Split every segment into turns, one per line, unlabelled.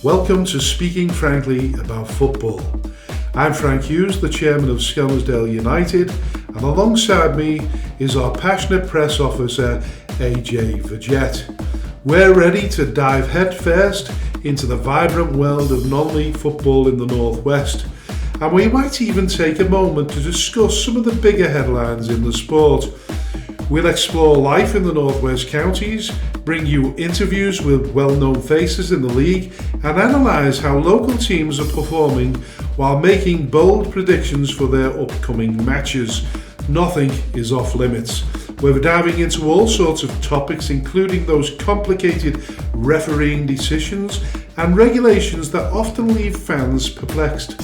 Welcome to Speaking Frankly About Football. I'm Frank Hughes, the chairman of Skelmersdale United, and alongside me is our passionate press officer, AJ Vergette. We're ready to dive headfirst into the vibrant world of non-league football in the Northwest, and we might even take a moment to discuss some of the bigger headlines in the sport. We'll explore life in the Northwest counties, bring you interviews with well-known faces in the league, and analyse how local teams are performing while making bold predictions for their upcoming matches. Nothing is off limits. We're diving into all sorts of topics, including those complicated refereeing decisions and regulations that often leave fans perplexed.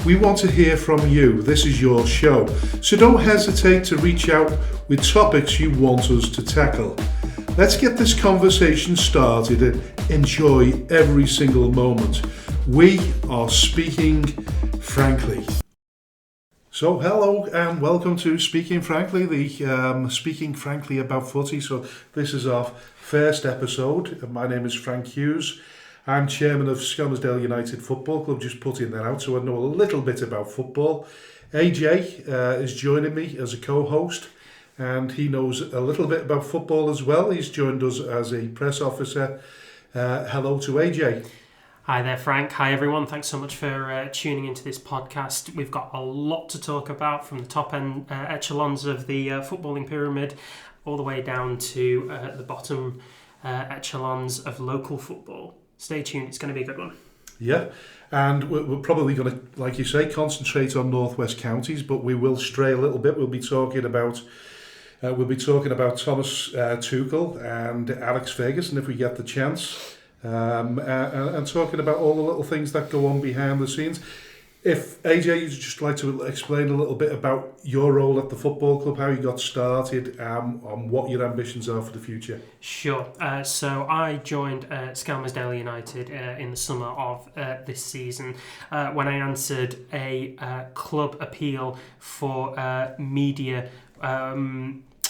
We want to hear from you. This is your show, so don't hesitate to reach out with topics you want us to tackle. Let's get this conversation started and enjoy every single moment. We are Speaking Frankly. So hello and welcome to Speaking Frankly, the Speaking Frankly About Footy. So this is our first episode. My name is Frank Hughes. I'm chairman of Skelmersdale United Football Club, just putting that out so I know a little bit about football. AJ is joining me as a co-host, and he knows a little bit about football as well. He's joined us as a press officer. Hello to AJ.
Hi there, Frank. Hi, everyone. Thanks so much for tuning into this podcast. We've got a lot to talk about, from the top end echelons of the footballing pyramid all the way down to the bottom echelons of local football. Stay tuned. It's going to be a good one.
Yeah, and we're probably going to, like you say, concentrate on Northwest counties, but we will stray a little bit. We'll be talking about Thomas Tuchel and Alex Ferguson if we get the chance, and talking about all the little things that go on behind the scenes. If AJ, you'd just like to explain a little bit about your role at the football club, how you got started, and what your ambitions are for the future.
Sure. So I joined Skelmersdale United in the summer of this season when I answered a club appeal for media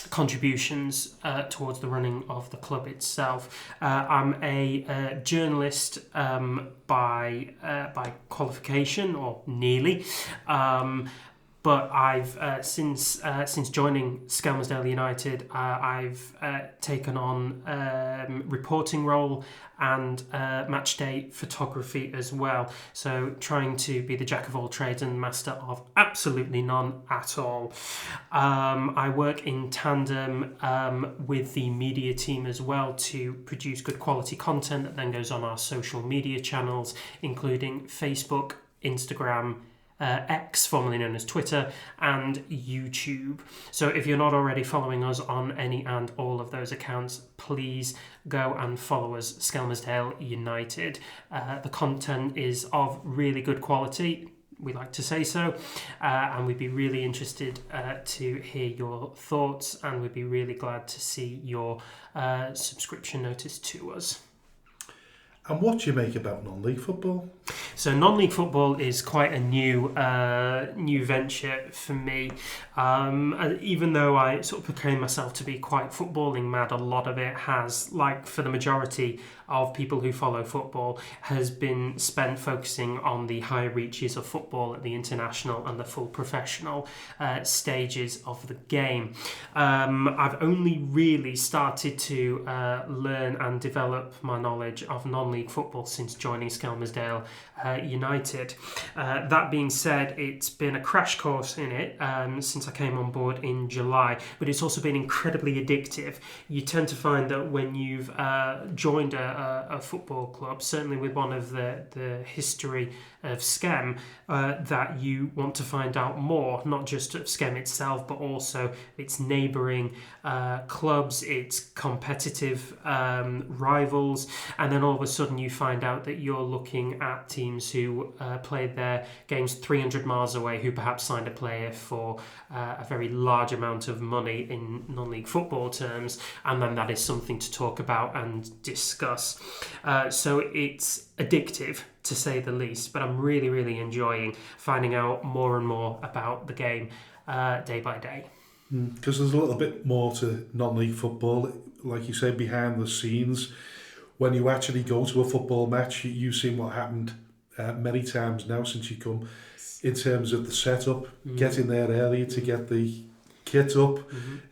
contributions towards the running of the club itself. I'm a journalist by qualification, or nearly. But I've since joining Skelmersdale United, I've taken on reporting role and match day photography as well. So trying to be the jack of all trades and master of absolutely none at all. I work in tandem with the media team as well to produce good quality content that then goes on our social media channels, including Facebook, Instagram, X, formerly known as Twitter, and YouTube. So if you're not already following us on any and all of those accounts, please go and follow us, Skelmersdale United. The content is of really good quality. We like to say so, and we'd be really interested to hear your thoughts, and we'd be really glad to see your subscription notice to us.
And what do you make about non-league football?
So non-league football is quite a new venture for me. Even though I sort of proclaim myself to be quite footballing mad, a lot of it has, like for the majority of people who follow football, has been spent focusing on the high reaches of football at the international and the full professional stages of the game. I've only really started to learn and develop my knowledge of non-league football since joining Skelmersdale United. That being said, it's been a crash course in it since I came on board in July, but it's also been incredibly addictive. You tend to find that when you've joined a football club, certainly with one of the history of Skem, that you want to find out more, not just of Skem itself, but also its neighbouring clubs, its competitive rivals, and then all of a sudden you find out that you're looking at teams who played their games 300 miles away, who perhaps signed a player for a very large amount of money in non-league football terms, and then that is something to talk about and discuss. So it's addictive, to say the least, but I'm really, really enjoying finding out more and more about the game day by day.
Because there's a little bit more to non-league football, like you say, behind the scenes. when you actually go to a football match, you've seen what happened many times now since you come, in terms of the setup, getting there earlier to get the kit up,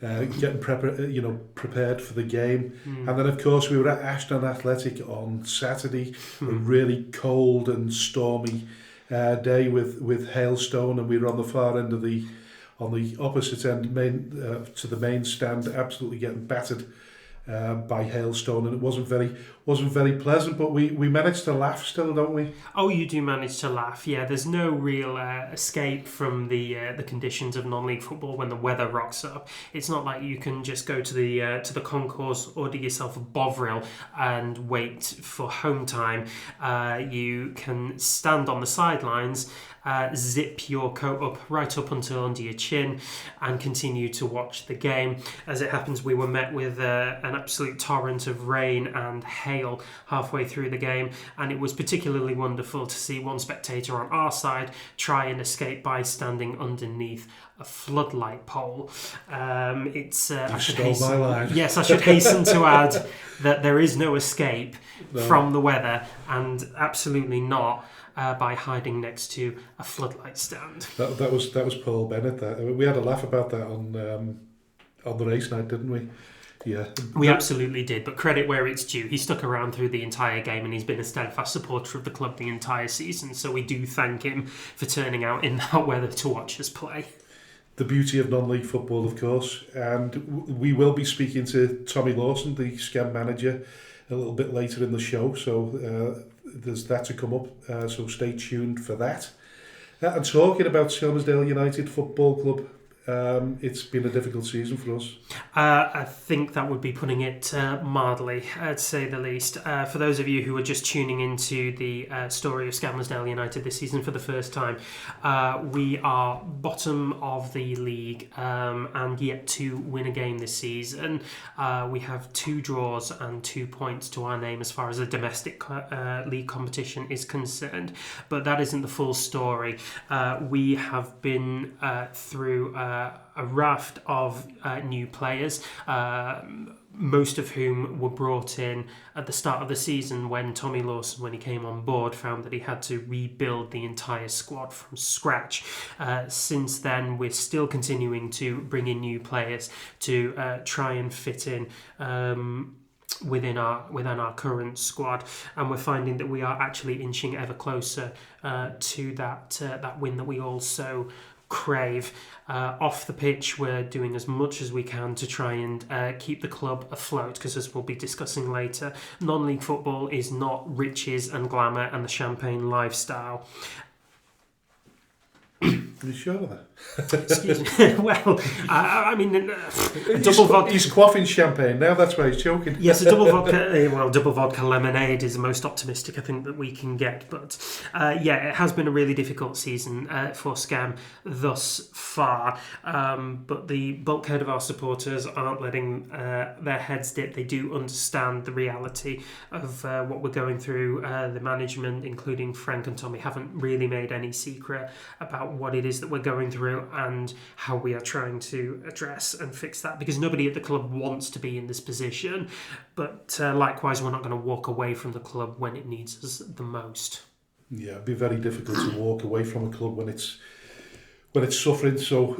getting prepared for the game. And then, of course, we were at Ashton Athletic on Saturday, a really cold and stormy day with hailstone, and we were on the far end of on the opposite end to the main stand, absolutely getting battered by hailstone, and it wasn't very pleasant, but we managed to laugh still, don't we?
Oh, you do manage to laugh. Yeah, there's no real escape from the conditions of non-league football when the weather rocks up. It's not like you can just go to the concourse, order yourself a Bovril and wait for home time. You can stand on the sidelines, zip your coat up right up until under your chin and continue to watch the game. As it happens, we were met with an absolute torrent of rain and hail halfway through the game, and it was particularly wonderful to see one spectator on our side try and escape by standing underneath a floodlight pole. I should hasten to add that there is no escape from the weather, and absolutely not by hiding next to a floodlight stand.
That was Paul Bennett. We had a laugh about that on the race night, didn't we? Yeah,
we absolutely did. But credit where it's due. He stuck around through the entire game, and he's been a steadfast supporter of the club the entire season. So we do thank him for turning out in that weather to watch us play.
The beauty of non-league football, of course, and we will be speaking to Tommy Lawson, the Skelm manager, a little bit later in the show. So there's that to come up. So stay tuned for that. And talking about Skelmersdale United Football Club, it's been a difficult season for us.
I think that would be putting it mildly, to say the least. For those of you who are just tuning into the story of Skelmersdale United this season for the first time, we are bottom of the league and yet to win a game this season. We have 2 draws and 2 points to our name as far as the domestic league competition is concerned. But that isn't the full story. We have been through a raft of new players, most of whom were brought in at the start of the season when Tommy Lawson, when he came on board, found that he had to rebuild the entire squad from scratch. Since then, we're still continuing to bring in new players to try and fit in within our current squad, and we're finding that we are actually inching ever closer to that win that we also crave. Off the pitch, we're doing as much as we can to try and keep the club afloat, because as we'll be discussing later, non-league football is not riches and glamour and the champagne lifestyle.
Are you sure of that?
Excuse me. Well, I mean, a double vodka.
He's quaffing champagne now. That's why he's choking.
Yes, a double vodka. Double vodka lemonade is the most optimistic I think that we can get. But it has been a really difficult season for Scam thus far. But the bulkhead of our supporters aren't letting their heads dip. They do understand the reality of what we're going through. The management, including Frank and Tommy, haven't really made any secret about what it is that we're going through and how we are trying to address and fix that, because nobody at the club wants to be in this position, but likewise we're not going to walk away from the club when it needs us the most. Yeah,
it'd be very difficult to walk away from a club when it's suffering so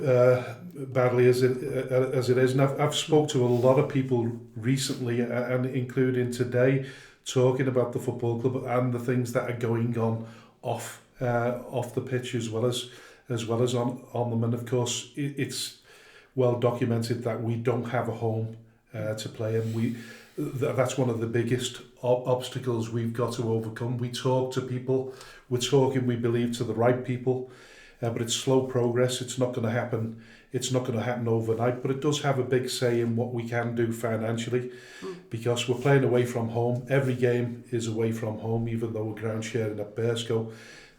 badly as it is. And I've spoke to a lot of people recently, and including today, talking about the football club and the things that are going on off the pitch as well as on them. And of course, it's well documented that we don't have a home to play in. That's one of the biggest obstacles we've got to overcome. We talk to people, we're talking, we believe, to the right people, but it's slow progress. It's not going to happen. It's not going to happen overnight, but it does have a big say in what we can do financially, because we're playing away from home. Every game is away from home, even though we're ground sharing at Bearsco.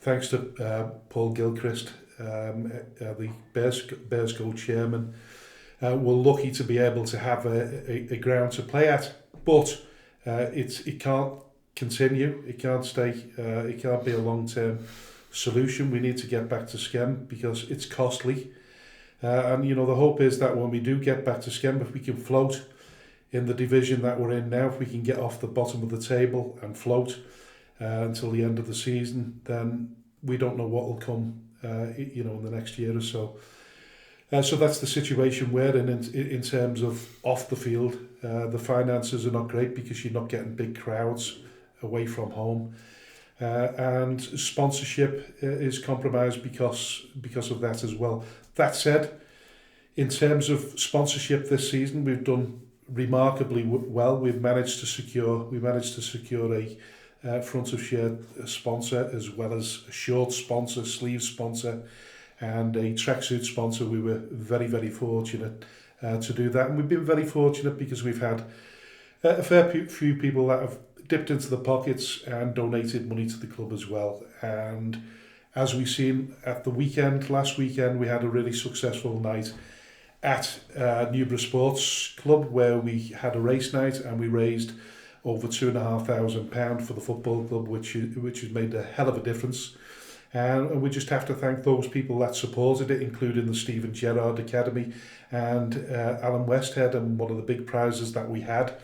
Thanks to Paul Gilchrist, the Bearsco chairman, we're lucky to be able to have a ground to play at, but it can't continue. It can't stay. It can't be a long-term solution. We need to get back to Skem because it's costly. And the hope is that when we do get back to Skem, if we can float in the division that we're in now, if we can get off the bottom of the table and float until the end of the season, then we don't know what will come, in the next year or so. So that's the situation we're in terms of off the field. The finances are not great because you're not getting big crowds away from home. And sponsorship is compromised because of that as well. That said, in terms of sponsorship this season, we've done remarkably well. We've managed to secure a front of shirt sponsor, as well as a short sponsor, sleeve sponsor, and a tracksuit sponsor. We were very, very fortunate to do that, and we've been very fortunate because we've had a fair few people that have dipped into the pockets and donated money to the club as well. And as we've seen at the last weekend, we had a really successful night at Newborough Sports Club, where we had a race night and we raised over £2,500 for the football club, which has made a hell of a difference. And we just have to thank those people that supported it, including the Stephen Gerrard Academy and Alan Westhead. And one of the big prizes that we had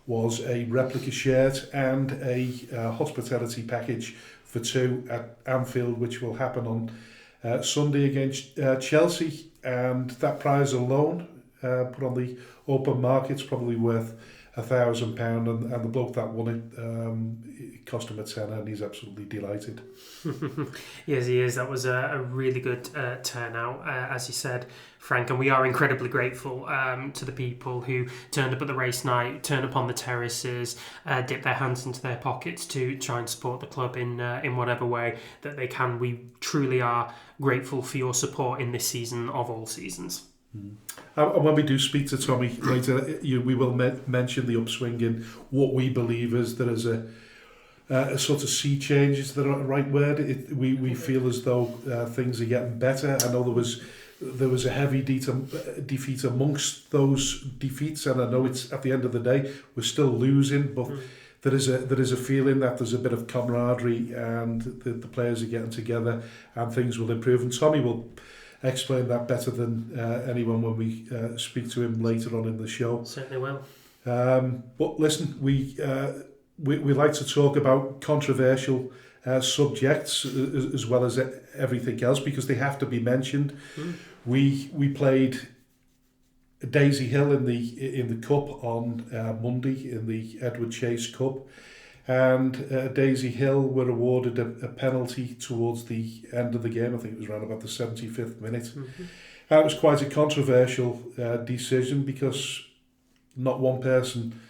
was a replica shirt and a hospitality package for two at Anfield, which will happen on Sunday against Chelsea. And that prize alone, put on the open market, is probably worth £1,000, and the bloke that won it cost him a tenner, and he's absolutely delighted.
Yes, he is. That was a really good turnout, as you said, Frank, and we are incredibly grateful to the people who turned up at the race night, turned up on the terraces, dipped their hands into their pockets to try and support the club in whatever way that they can. We truly are grateful for your support in this season of all seasons.
And when we do speak to Tommy later, we will mention the upswing in what we believe is there is a sort of sea change, is the right word. We feel as though things are getting better. I know there was a heavy defeat amongst those defeats, and I know it's at the end of the day we're still losing, but there is a feeling that there's a bit of camaraderie and the players are getting together and things will improve. And Tommy will explain that better than anyone when we speak to him later on in the show.
Certainly will.
But listen, we like to talk about controversial subjects as well as everything else, because they have to be mentioned. We played Daisy Hill in the cup on Monday, in the Edward Chase Cup, and Daisy Hill were awarded a penalty towards the end of the game. I think it was around about the 75th minute. And it was quite a controversial decision, because not one person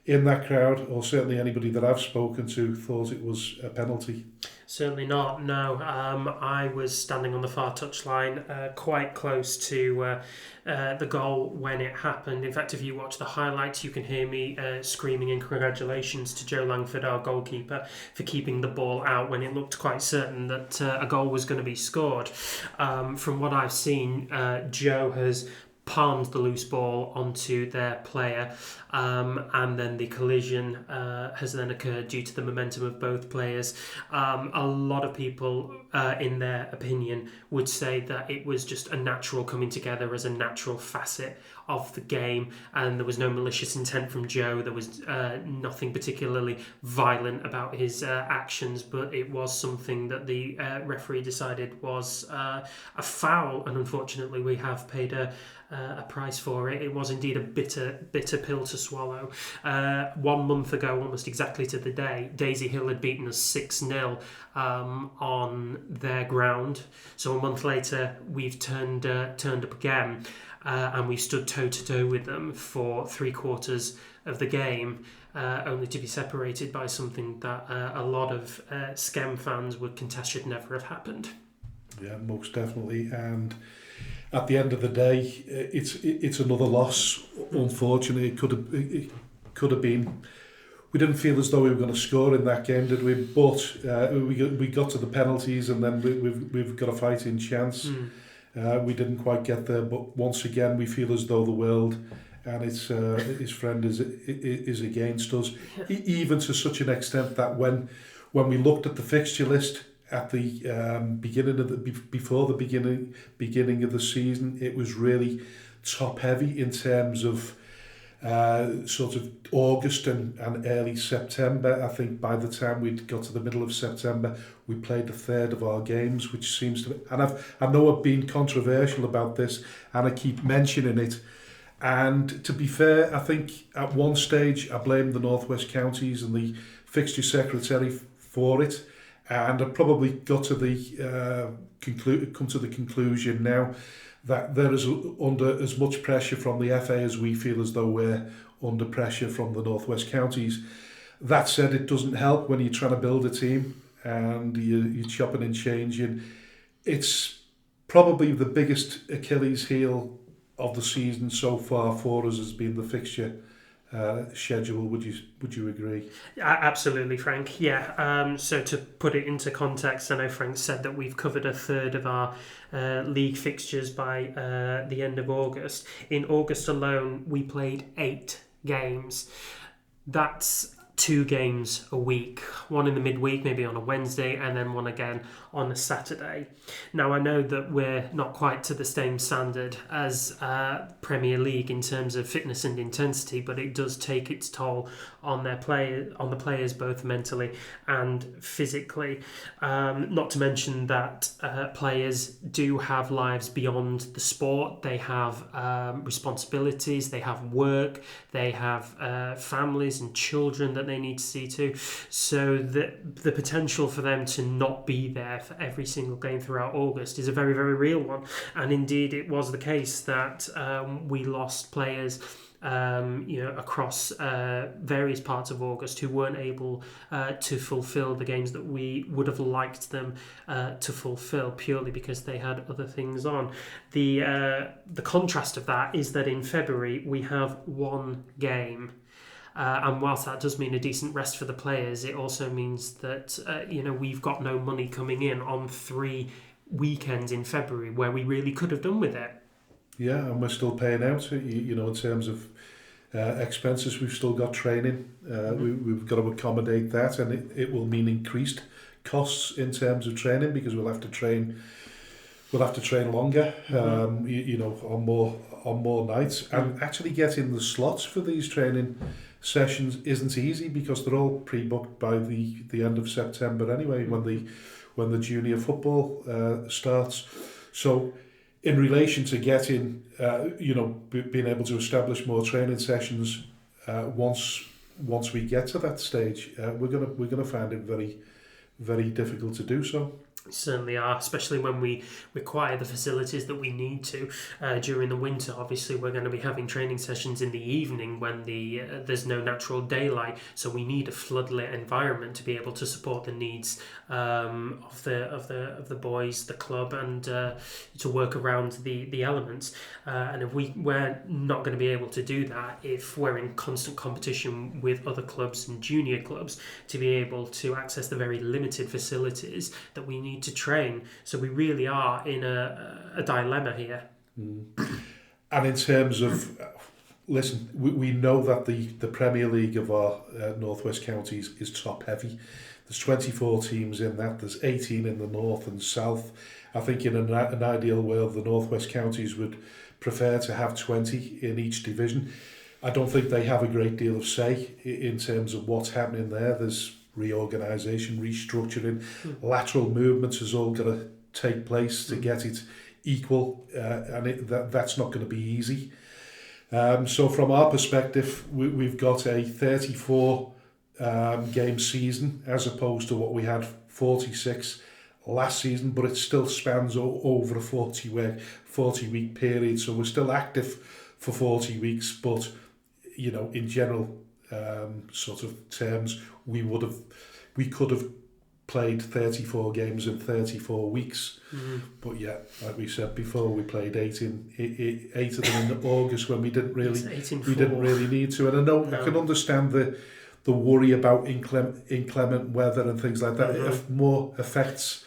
in that crowd, or certainly anybody that I've spoken to, thought it was a penalty.
Certainly not, no. I was standing on the far touchline, quite close to the goal when it happened. In fact, if you watch the highlights, you can hear me screaming in congratulations to Joe Langford, our goalkeeper, for keeping the ball out when it looked quite certain that a goal was going to be scored. From what I've seen, Joe has palmed the loose ball onto their player, and then the collision has then occurred due to the momentum of both players. A lot of people, in their opinion, would say that it was just a natural coming together as a natural facet of the game, and there was no malicious intent from Joe. There was nothing particularly violent about his actions, but it was something that the referee decided was a foul, and unfortunately we have paid a price for it. It was indeed a bitter pill to swallow. 1 month ago, almost exactly to the day, Daisy Hill had beaten us 6-0 on their ground. So a month later, we've turned up again, and we stood toe-to-toe with them for 3/4 of the game, only to be separated by something that a lot of Skem fans would contest should never have happened.
Yeah, most definitely. And at the end of the day, it's another loss. Unfortunately, it could have been. We didn't feel as though we were going to score in that game, did we? But we got to the penalties, and then we've got a fighting chance. We didn't quite get there, but once again, we feel as though the world and his friend is against us, even to such an extent that when we looked at the fixture list at the before the beginning of the season, it was really top heavy in terms of sort of August and early September. I think by the time we'd got to the middle of September, we played a third of our games, which seems to be, and I know I've been controversial about this, and I keep mentioning it. And to be fair, I think at one stage I blamed the Northwest Counties and the fixture secretary for it, and I probably got to the come to the conclusion now that there is under as much pressure from the FA as we feel as though we're under pressure from the Northwest Counties. That said, it doesn't help when you're trying to build a team and you're chopping and changing. It's probably the biggest Achilles heel of the season so far for us has been the fixture schedule. Would you agree?
Absolutely, Frank. Yeah. So to put it into context, I know Frank said that we've covered a third of our league fixtures by the end of August. In August alone, we played 8 games. That's 2 games a week, one in the midweek, maybe on a Wednesday, and then one again on a Saturday. Now, I know that we're not quite to the same standard as Premier League in terms of fitness and intensity, but it does take its toll on the players, both mentally and physically. Not to mention that players do have lives beyond the sport. They have responsibilities, they have work, they have families and children that they need to see to. So the potential for them to not be there for every single game throughout August is a very, very real one. And indeed, it was the case that we lost players across various parts of August who weren't able to fulfil the games that we would have liked them to fulfil purely because they had other things on. The contrast of that is that in February we have 1 game. And whilst that does mean a decent rest for the players, it also means that we've got no money coming in on 3 weekends in February where we really could have done with it.
Yeah, and we're still paying out. In terms of expenses, we've still got training. We've got to accommodate that, and it will mean increased costs in terms of training because we'll have to train. We'll have to train longer, on more nights, and actually getting the slots for these training sessions isn't easy because they're all pre-booked by the end of September anyway, when the junior football starts. So, in relation to getting, being able to establish more training sessions, once we get to that stage, we're gonna find it very, very difficult to do so.
Certainly are, especially when we require the facilities that we need to during the winter. Obviously, we're going to be having training sessions in the evening when there's no natural daylight, so we need a floodlit environment to be able to support the needs of the boys, the club, and to work around the elements. And if we're not going to be able to do that if we're in constant competition with other clubs and junior clubs to be able to access the very limited facilities that we need to train. So we really are in a dilemma here.
And in terms of, listen, we know that the Premier League of our Northwest Counties is top heavy. There's 24 teams in that. There's 18 in the north and south. I think in an ideal world, the Northwest Counties would prefer to have 20 in each division. I don't think they have a great deal of say in terms of what's happening there. There's reorganisation, restructuring, lateral movements has all got to take place to get it equal, and that's not going to be easy. So from our perspective, we've got a 34 game season as opposed to what we had 46 last season, but it still spans over a 40 week period, so we're still active for 40 weeks, but in general sort of terms, we could have played 34 games in 34 weeks. But yeah, like we said before, we played 8 of them in August when we didn't really need to. And I can understand the worry about inclement weather and things like that. It more affects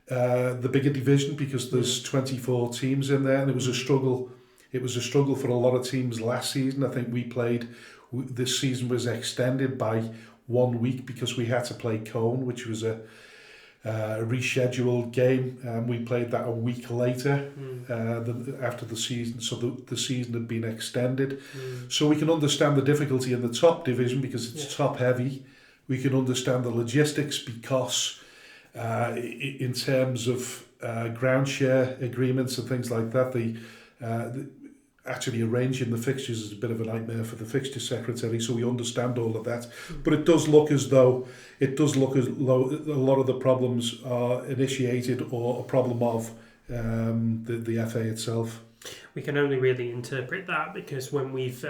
the bigger division because there's 24 teams in there, and it was a struggle. It was a struggle for a lot of teams last season. I think this season was extended by 1 week because we had to play Cone, which was a rescheduled game, and we played that a week later after the season, so the season had been extended. So we can understand the difficulty in the top division because it's top heavy. We can understand the logistics because in terms of ground share agreements and things like that, actually arranging the fixtures is a bit of a nightmare for the fixture secretary, so we understand all of that. But it does look as though a lot of the problems are initiated or a problem of the FA itself.
We can only really interpret that because when we've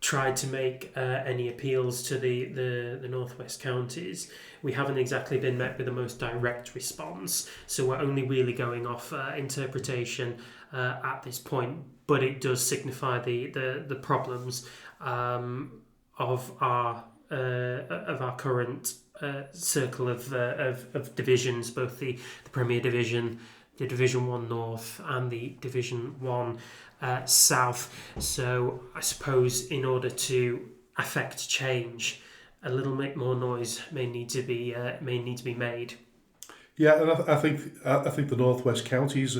tried to make any appeals to the Northwest counties, we haven't exactly been met with the most direct response. So we're only really going off interpretation at this point. But it does signify the problems of our current circle of divisions, both the Premier Division, the Division 1 North, and the Division 1 South. So I suppose in order to affect change, a little bit more noise may need to be made.
Yeah, and I think the Northwest Counties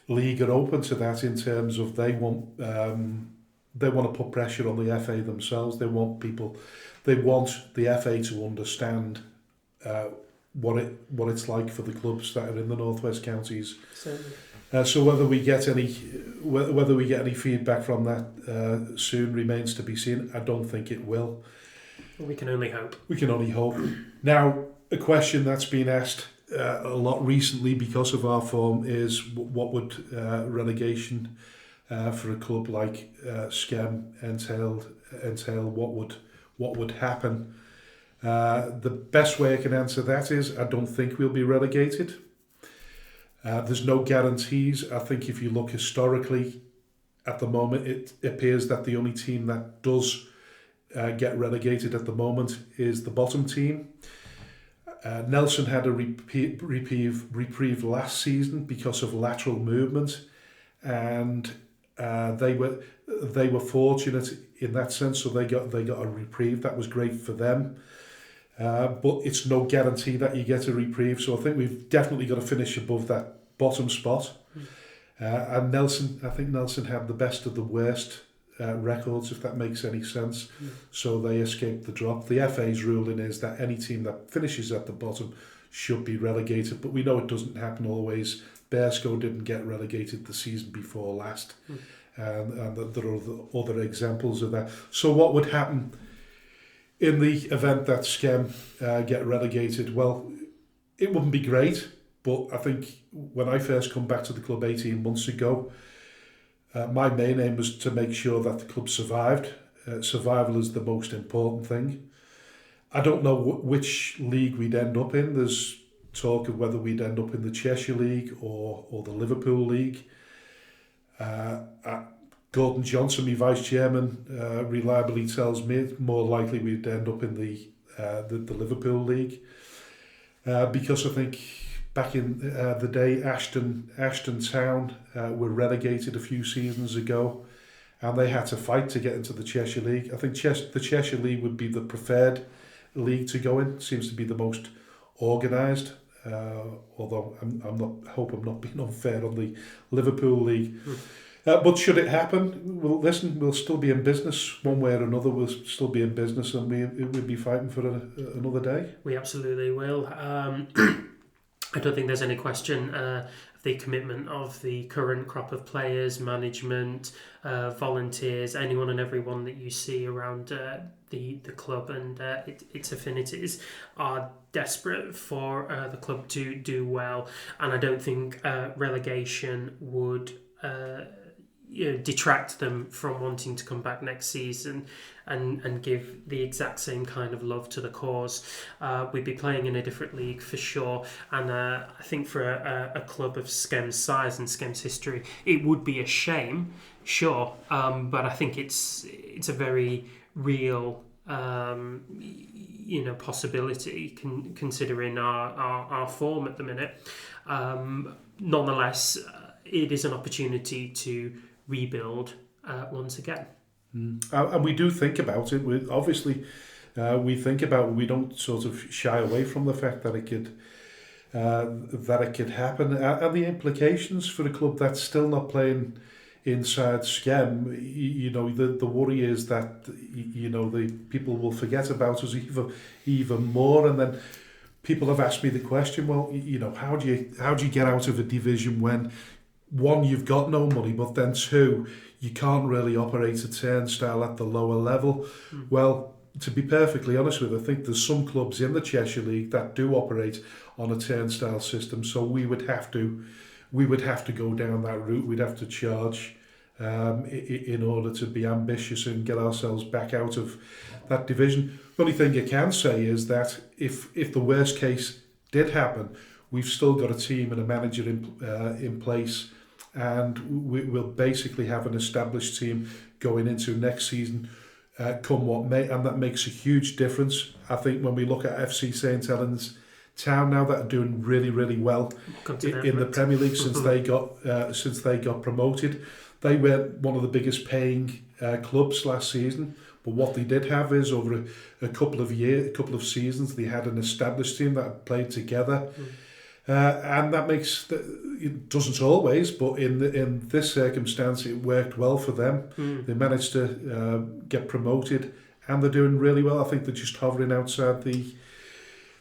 League are open to that in terms of they want to put pressure on the FA themselves. They want the FA to understand what it's like for the clubs that are in the Northwest Counties. So whether we get any feedback from that soon remains to be seen. I don't think it will.
We can only hope.
We can only hope. Now, a question that's been asked a lot recently because of our form is what would relegation for a club like Skem entail? What would happen? The best way I can answer that is I don't think we'll be relegated. There's no guarantees. I think if you look historically, at the moment it appears that the only team that does get relegated at the moment is the bottom team. Nelson had a reprieve last season because of lateral movement, and they were fortunate in that sense. So they got a reprieve. That was great for them, but it's no guarantee that you get a reprieve. So I think we've definitely got to finish above that bottom spot. And I think Nelson had the best of the worst records, if that makes any sense. So they escaped the drop. The FA's ruling is that any team that finishes at the bottom should be relegated, but we know it doesn't happen always. Bearscough didn't get relegated the season before last, and there are other examples of that. So what would happen in the event that Skem get relegated? Well, it wouldn't be great, but I think when I first come back to the club 18 months ago, my main aim was to make sure that the club survived. Survival is the most important thing. I don't know which league we'd end up in. There's talk of whether we'd end up in the Cheshire League or the Liverpool League. Gordon Johnson, my vice chairman, reliably tells me it's more likely we'd end up in the Liverpool League, because I think back in the day, Ashton Town were relegated a few seasons ago, and they had to fight to get into the Cheshire League. I think the Cheshire League would be the preferred league to go in. Seems to be the most organised. Although I hope I'm not being unfair on the Liverpool League. But should it happen, we'll still be in business one way or another. We'll still be in business, and we'll be fighting for another day.
We absolutely will. I don't think there's any question of the commitment of the current crop of players, management, volunteers, anyone and everyone that you see around the club and its affinities are desperate for the club to do well. And I don't think relegation would detract them from wanting to come back next season and give the exact same kind of love to the cause. We'd be playing in a different league for sure, and I think for a club of Skem's size and Skem's history, it would be a shame, sure, but I think it's a very real possibility considering our form at the minute. Nonetheless, it is an opportunity to rebuild once again.
And we do think about it. We think about it. We don't sort of shy away from the fact that it could that it could happen, and the implications for a club that's still not playing inside Skem. The worry is that the people will forget about us even more, and then people have asked me the question, well, how do you get out of a division when, one, you've got no money, but then two, you can't really operate a turnstile at the lower level? Well, to be perfectly honest with you, I think there's some clubs in the Cheshire League that do operate on a turnstile system, so we would have to go down that route. We'd have to charge in order to be ambitious and get ourselves back out of that division. The only thing you can say is that if the worst case did happen, we've still got a team and a manager in place, and we'll basically have an established team going into next season, come what may, and that makes a huge difference. I think when we look at FC St Helens Town now, that are doing really, really well in the Premier League since they got promoted. They were one of the biggest paying clubs last season, but what they did have is over a couple of seasons, they had an established team that had played together. And that makes it doesn't always, but in this circumstance, it worked well for them. They managed to get promoted, and they're doing really well. I think they're just hovering outside the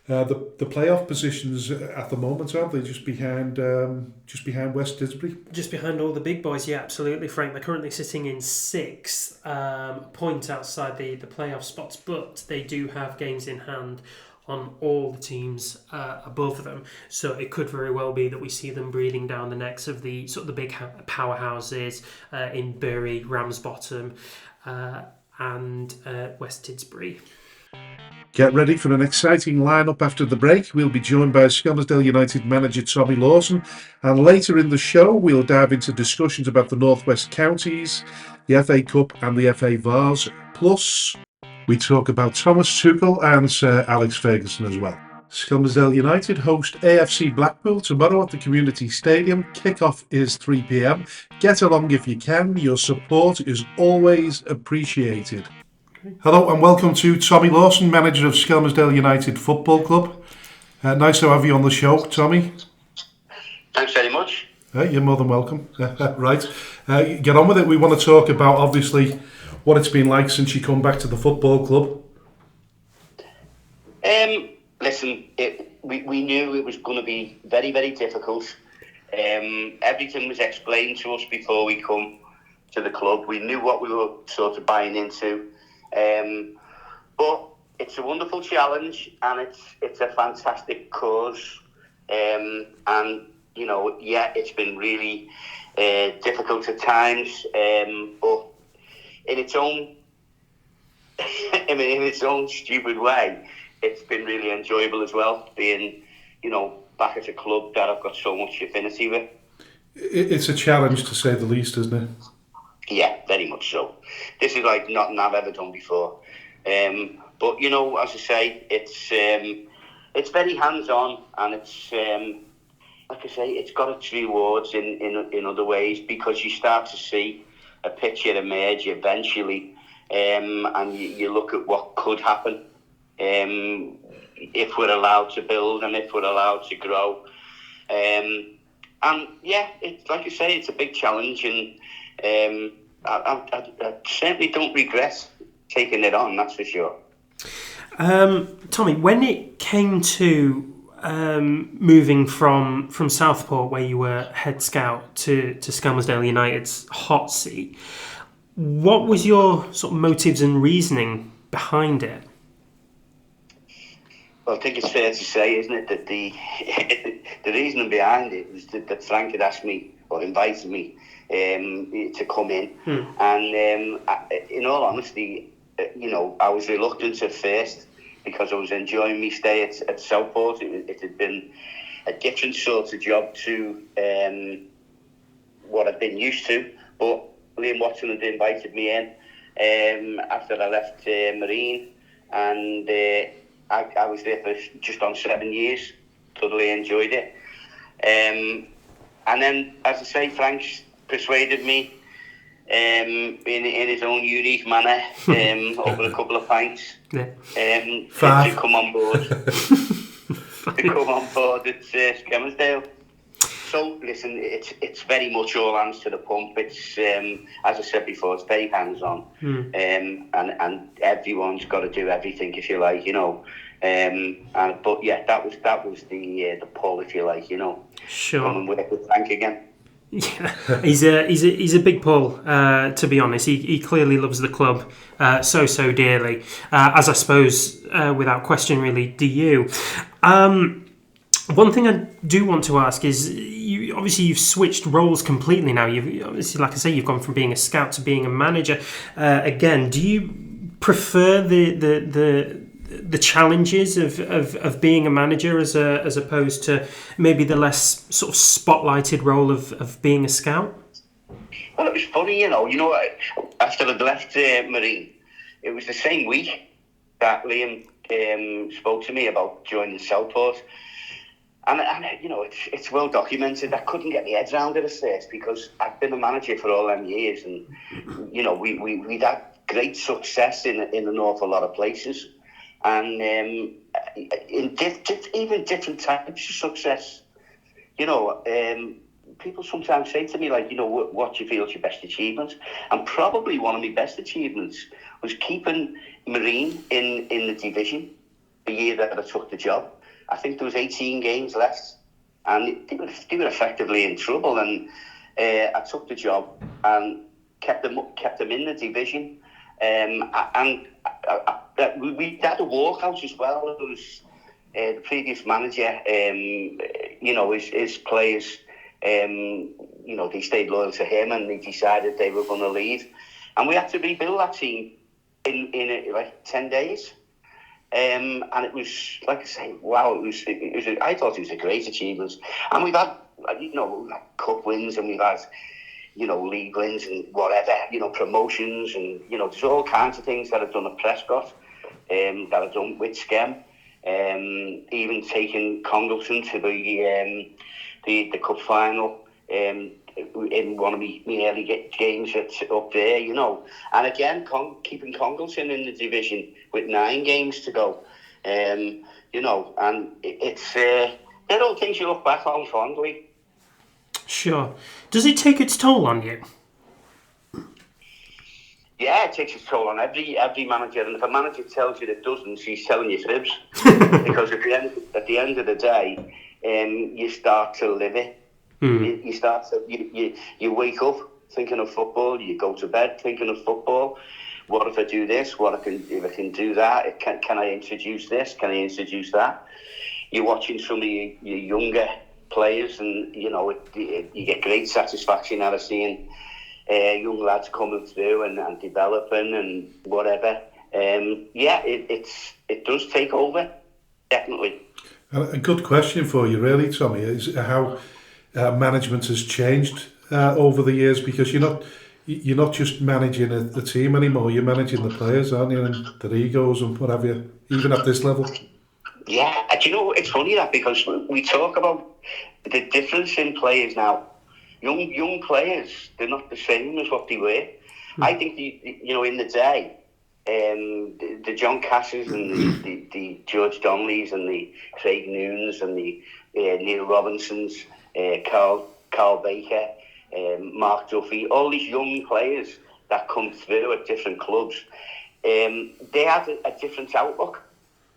playoff positions at the moment, aren't they? Just behind West Didsbury.
Just behind all the big boys, yeah, absolutely, Frank. They're currently sitting in 6th, point outside the playoff spots, but they do have games in hand on all the teams above them, so it could very well be that we see them breathing down the necks of the sort of the big powerhouses in Bury, Ramsbottom, and West Didsbury.
Get ready for an exciting lineup after the break. We'll be joined by Skelmersdale United Manager Tommy Lawson, and later in the show we'll dive into discussions about the North West Counties, the FA Cup and the FA Vars, plus we talk about Thomas Tuchel and Sir Alex Ferguson as well. Skelmersdale United host AFC Blackpool tomorrow at the Community Stadium. Kick-off is 3 p.m. Get along if you can. Your support is always appreciated. Hello and welcome to Tommy Lawson, manager of Skelmersdale United Football Club. Nice to have you on the show, Tommy.
Thanks very much.
You're more than welcome. Right, get on with it. We want to talk about, obviously, what it's been like since you come back to the football club.
Listen, we knew it was going to be very, very difficult. Everything was explained to us before we come to the club. We knew what we were sort of buying into. But it's a wonderful challenge, and it's a fantastic cause. And, it's been really difficult at times, but in its own stupid way, it's been really enjoyable as well, being, back at a club that I've got so much affinity with.
It's a challenge, to say the least, isn't it?
Yeah, very much so. This is like nothing I've ever done before. But, as I say, it's very hands-on, and it's, like I say, it's got its rewards in other ways, because you start to see a picture emerge eventually, and you look at what could happen if we're allowed to build and if we're allowed to grow. And yeah, it's like I say, it's a big challenge, and I certainly don't regret taking it on, that's for sure.
Tommy, when it came to moving from Southport, where you were head scout, to Skelmersdale United's hot seat, what was your sort of motives and reasoning behind it?
Well, I think it's fair to say, isn't it, that the reasoning behind it was that Frank had asked me, or invited me, to come in. And in all honesty, I was reluctant at first, because I was enjoying my stay at Southport. It had been a different sort of job to what I'd been used to. But Liam Watson had invited me in after I left Marine, and I was there for just on 7 years. Totally enjoyed it. And then, as I say, Frank's persuaded me in his own unique manner over a couple of pints to come on board. to come on board at Skelmersdale. So listen, it's very much all hands to the pump. It's as I said before, it's very hands on, and everyone's got to do everything, if you like, but yeah, that was the pull, if you like,
Sure.
Come and work with Frank again.
Yeah, he's a big pull. To be honest, he clearly loves the club so dearly, as I suppose without question, really, do you? One thing I do want to ask is, you've switched roles completely now. You've obviously, like I say, you've gone from being a scout to being a manager. Again, do you prefer the challenges of being a manager as opposed to maybe the less sort of spotlighted role of being a scout?
Well, it was funny, after I'd left Marine, it was the same week that Liam spoke to me about joining Southport. And it's well documented. I couldn't get my head around it at first because I've been a manager for all them years, and we'd had great success in an awful lot of places, and in even different types of success. People sometimes say to me, like, what do you feel is your best achievements? And probably one of my best achievements was keeping Marine in the division the year that I took the job. I think there was 18 games left, and they were effectively in trouble. And I took the job and kept them in the division. We had a walkout as well. It was the previous manager. His players. They stayed loyal to him, and they decided they were going to leave, and we had to rebuild that team in like 10 days. And it was, like I say, wow! I thought it was a great achievement, and we've had, cup wins, and we've had, league wins and whatever, promotions, and there's all kinds of things that I've done at Prescott, that I've done with Skem, even taking Congleton to the cup final, in one of my early games up there, and again keeping Congleton in the division with 9 games to go, and it's they're all things you look back on fondly.
Sure. Does it take its toll on you?
Yeah, it takes its toll on every manager, and if a manager tells you it doesn't, he's telling you fibs. Because at the end of the day, you start to live it. You start to you wake up thinking of football. You go to bed thinking of football. What if I do this? If I can do that? Can I introduce this? Can I introduce that? You're watching some of your younger players, and you get great satisfaction out of seeing young lads coming through and developing and whatever. It does take over, definitely.
A good question for you, really, Tommy, is how management has changed over the years, because you're not just managing the team anymore. You're managing the players, aren't you, and their egos and what have you, even at this level.
Yeah, it's funny that, because we talk about the difference in players now. Young players, they're not the same as what they were. I think in the day, the John Casses and the George Donnellys and the Craig Noons and the Neil Robinsons, Carl Baker, Mark Duffy, all these young players that come through at different clubs, they had a different outlook.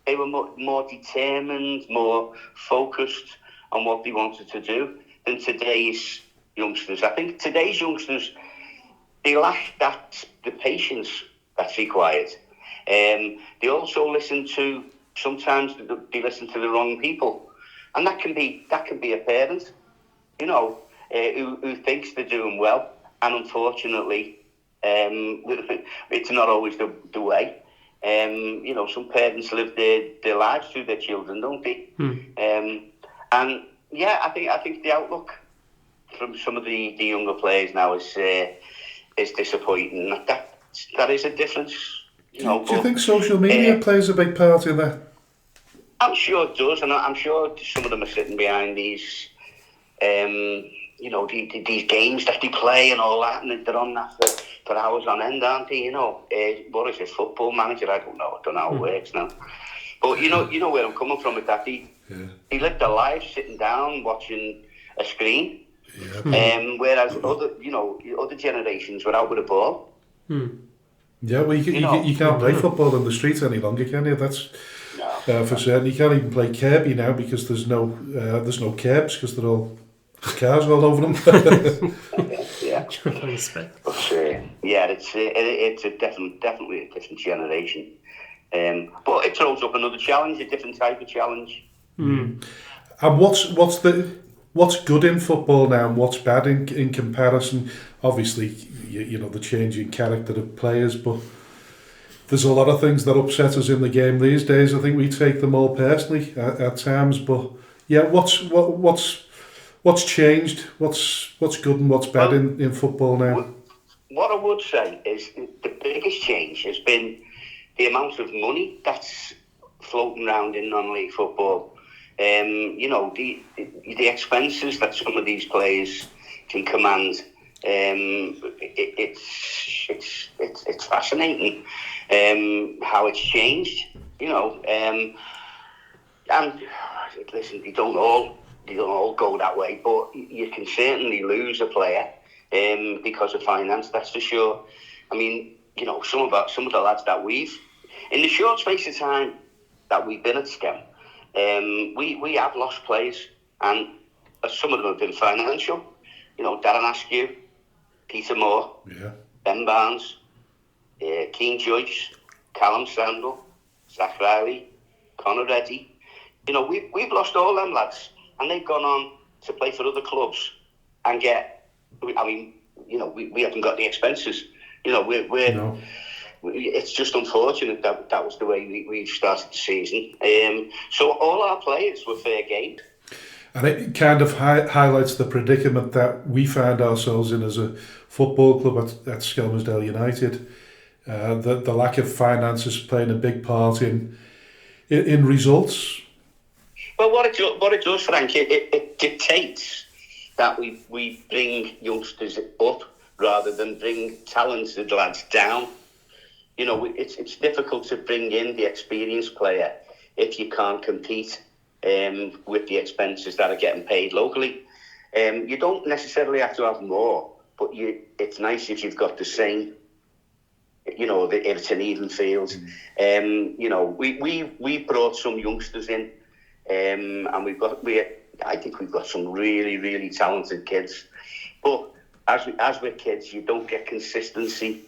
They were more determined, more focused on what they wanted to do than today's youngsters. I think today's youngsters, they lack the patience that's required. They also sometimes they listen to the wrong people, and that can be a parent, who thinks they're doing well, and unfortunately, it's not always the way. Some parents live their lives through their children, don't they? And yeah, I think the outlook from some of the younger players now is disappointing. That is a difference. Do
you think social media plays a big part in that?
I'm sure it does, and I'm sure some of them are sitting behind these, these games that they play and all that, and they're on that for hours on end, aren't they? What is it, Football Manager? I don't know how it works now. But you know where I'm coming from with that.
Yeah.
He lived a life sitting down watching a screen.
Yeah.
Whereas other generations were out with a ball.
Yeah, well, you can't play football in the streets any longer, can you? That's for certain. You can't even play Kirby now because there's no curbs because there's cars all over them.
Yeah. But, it's definitely a different generation. But it throws up another challenge, a different type of challenge.
And what's good in football now and what's bad in comparison? Obviously, the changing character of players, but there's a lot of things that upset us in the game these days. I think we take them all personally at times, but yeah, what's changed? What's good and what's bad in football now?
What I would say is the biggest change has been the amount of money that's floating around in non-league football. The expenses that some of these players can command. It's fascinating how it's changed. And listen, they don't all go that way, but you can certainly lose a player because of finance. That's for sure. I mean, some of the lads that we've in the short space of time that we've been at Skem, we have lost players, and some of them have been financial. Darren Askew, Peter Moore, Ben Barnes, Keane Joyce, Callum Sandel, Zach Riley, Conor Reddy. We've lost all them lads, and they've gone on to play for other clubs and get. I mean, we haven't got the expenses. It's just unfortunate that was the way we started the season. So all our players were fair game.
And it kind of highlights the predicament that we found ourselves in as a football club at Skelmersdale United. The lack of finances playing a big part in results.
Well, what it does, Frank, it dictates that we bring youngsters up rather than bring talented lads down. It's difficult to bring in the experienced player if you can't compete with the expenses that are getting paid locally. You don't necessarily have to have more, but it's nice if you've got the same. If it's an even field. We brought some youngsters in, and I think we've got some really, really talented kids. But as with kids, you don't get consistency.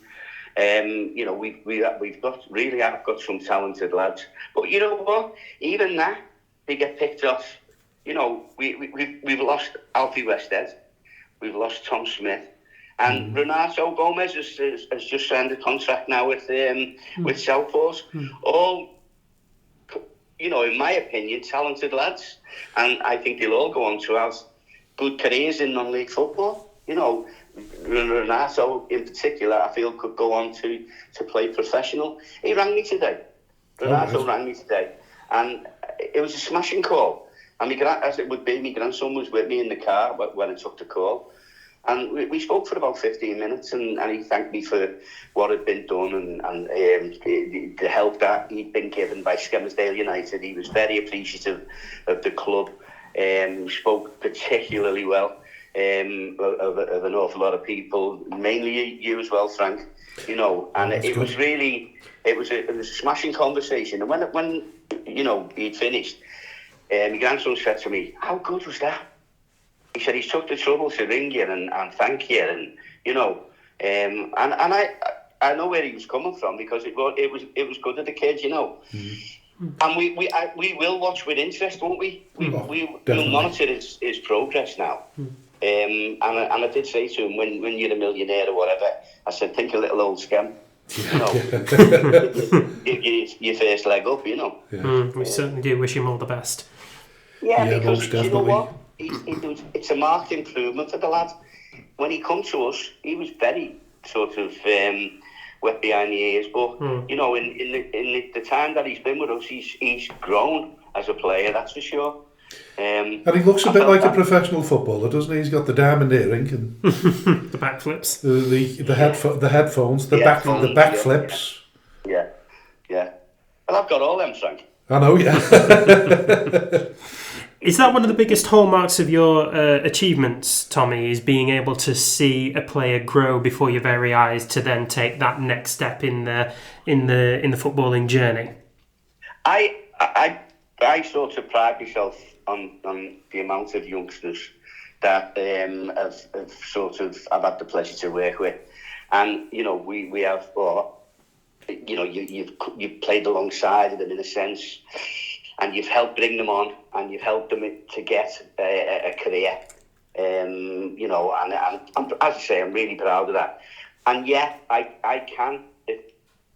We've got some talented lads, but you know what? Even that, they get picked off. We've lost Alfie Westhead, we've lost Tom Smith, and Renato Gomez has just signed a contract now with Southport. All, in my opinion, talented lads, and I think they'll all go on to have good careers in non-league football. Renato in particular, I feel could go on to play professional. He rang me today. Renato rang me today, and it was a smashing call. And as it would be, my grandson was with me in the car when I took the call, and we spoke for about 15 minutes, and he thanked me for what had been done and the help that he'd been given by Skelmersdale United. He was very appreciative of the club. We spoke particularly well of an awful lot of people, mainly you as well, Frank. And it was a smashing conversation. And when he'd finished, my grandson said to me, "How good was that?" He said he took the trouble to ring you and thank you, and and I know where he was coming from, because it was good of the kid, And we will watch with interest, won't we? We'll monitor his progress now. And I did say to him, when you're a millionaire or whatever, I said, think a little old Skem. Your first leg up,
We certainly do wish him all the best.
Because you know what? It's a marked improvement for the lad. When he come to us, he was very sort of wet behind the ears, but in the time that he's been with us, he's grown as a player, that's for sure.
And he looks a bit like a professional footballer, doesn't he? He's got the diamond earring and
the backflips,
the headphones, the backflips.
Yeah. Well, I've got all them, Frank.
I know, yeah.
Is that one of the biggest hallmarks of your achievements, Tommy? Is being able to see a player grow before your very eyes to then take that next step in the footballing journey?
I sort of pride myself on the amount of youngsters that I've had the pleasure to work with, and we have, you've played alongside them in a sense, and you've helped bring them on, and you've helped them to get a career, and I'm, as I say, I'm really proud of that, and yeah, I can.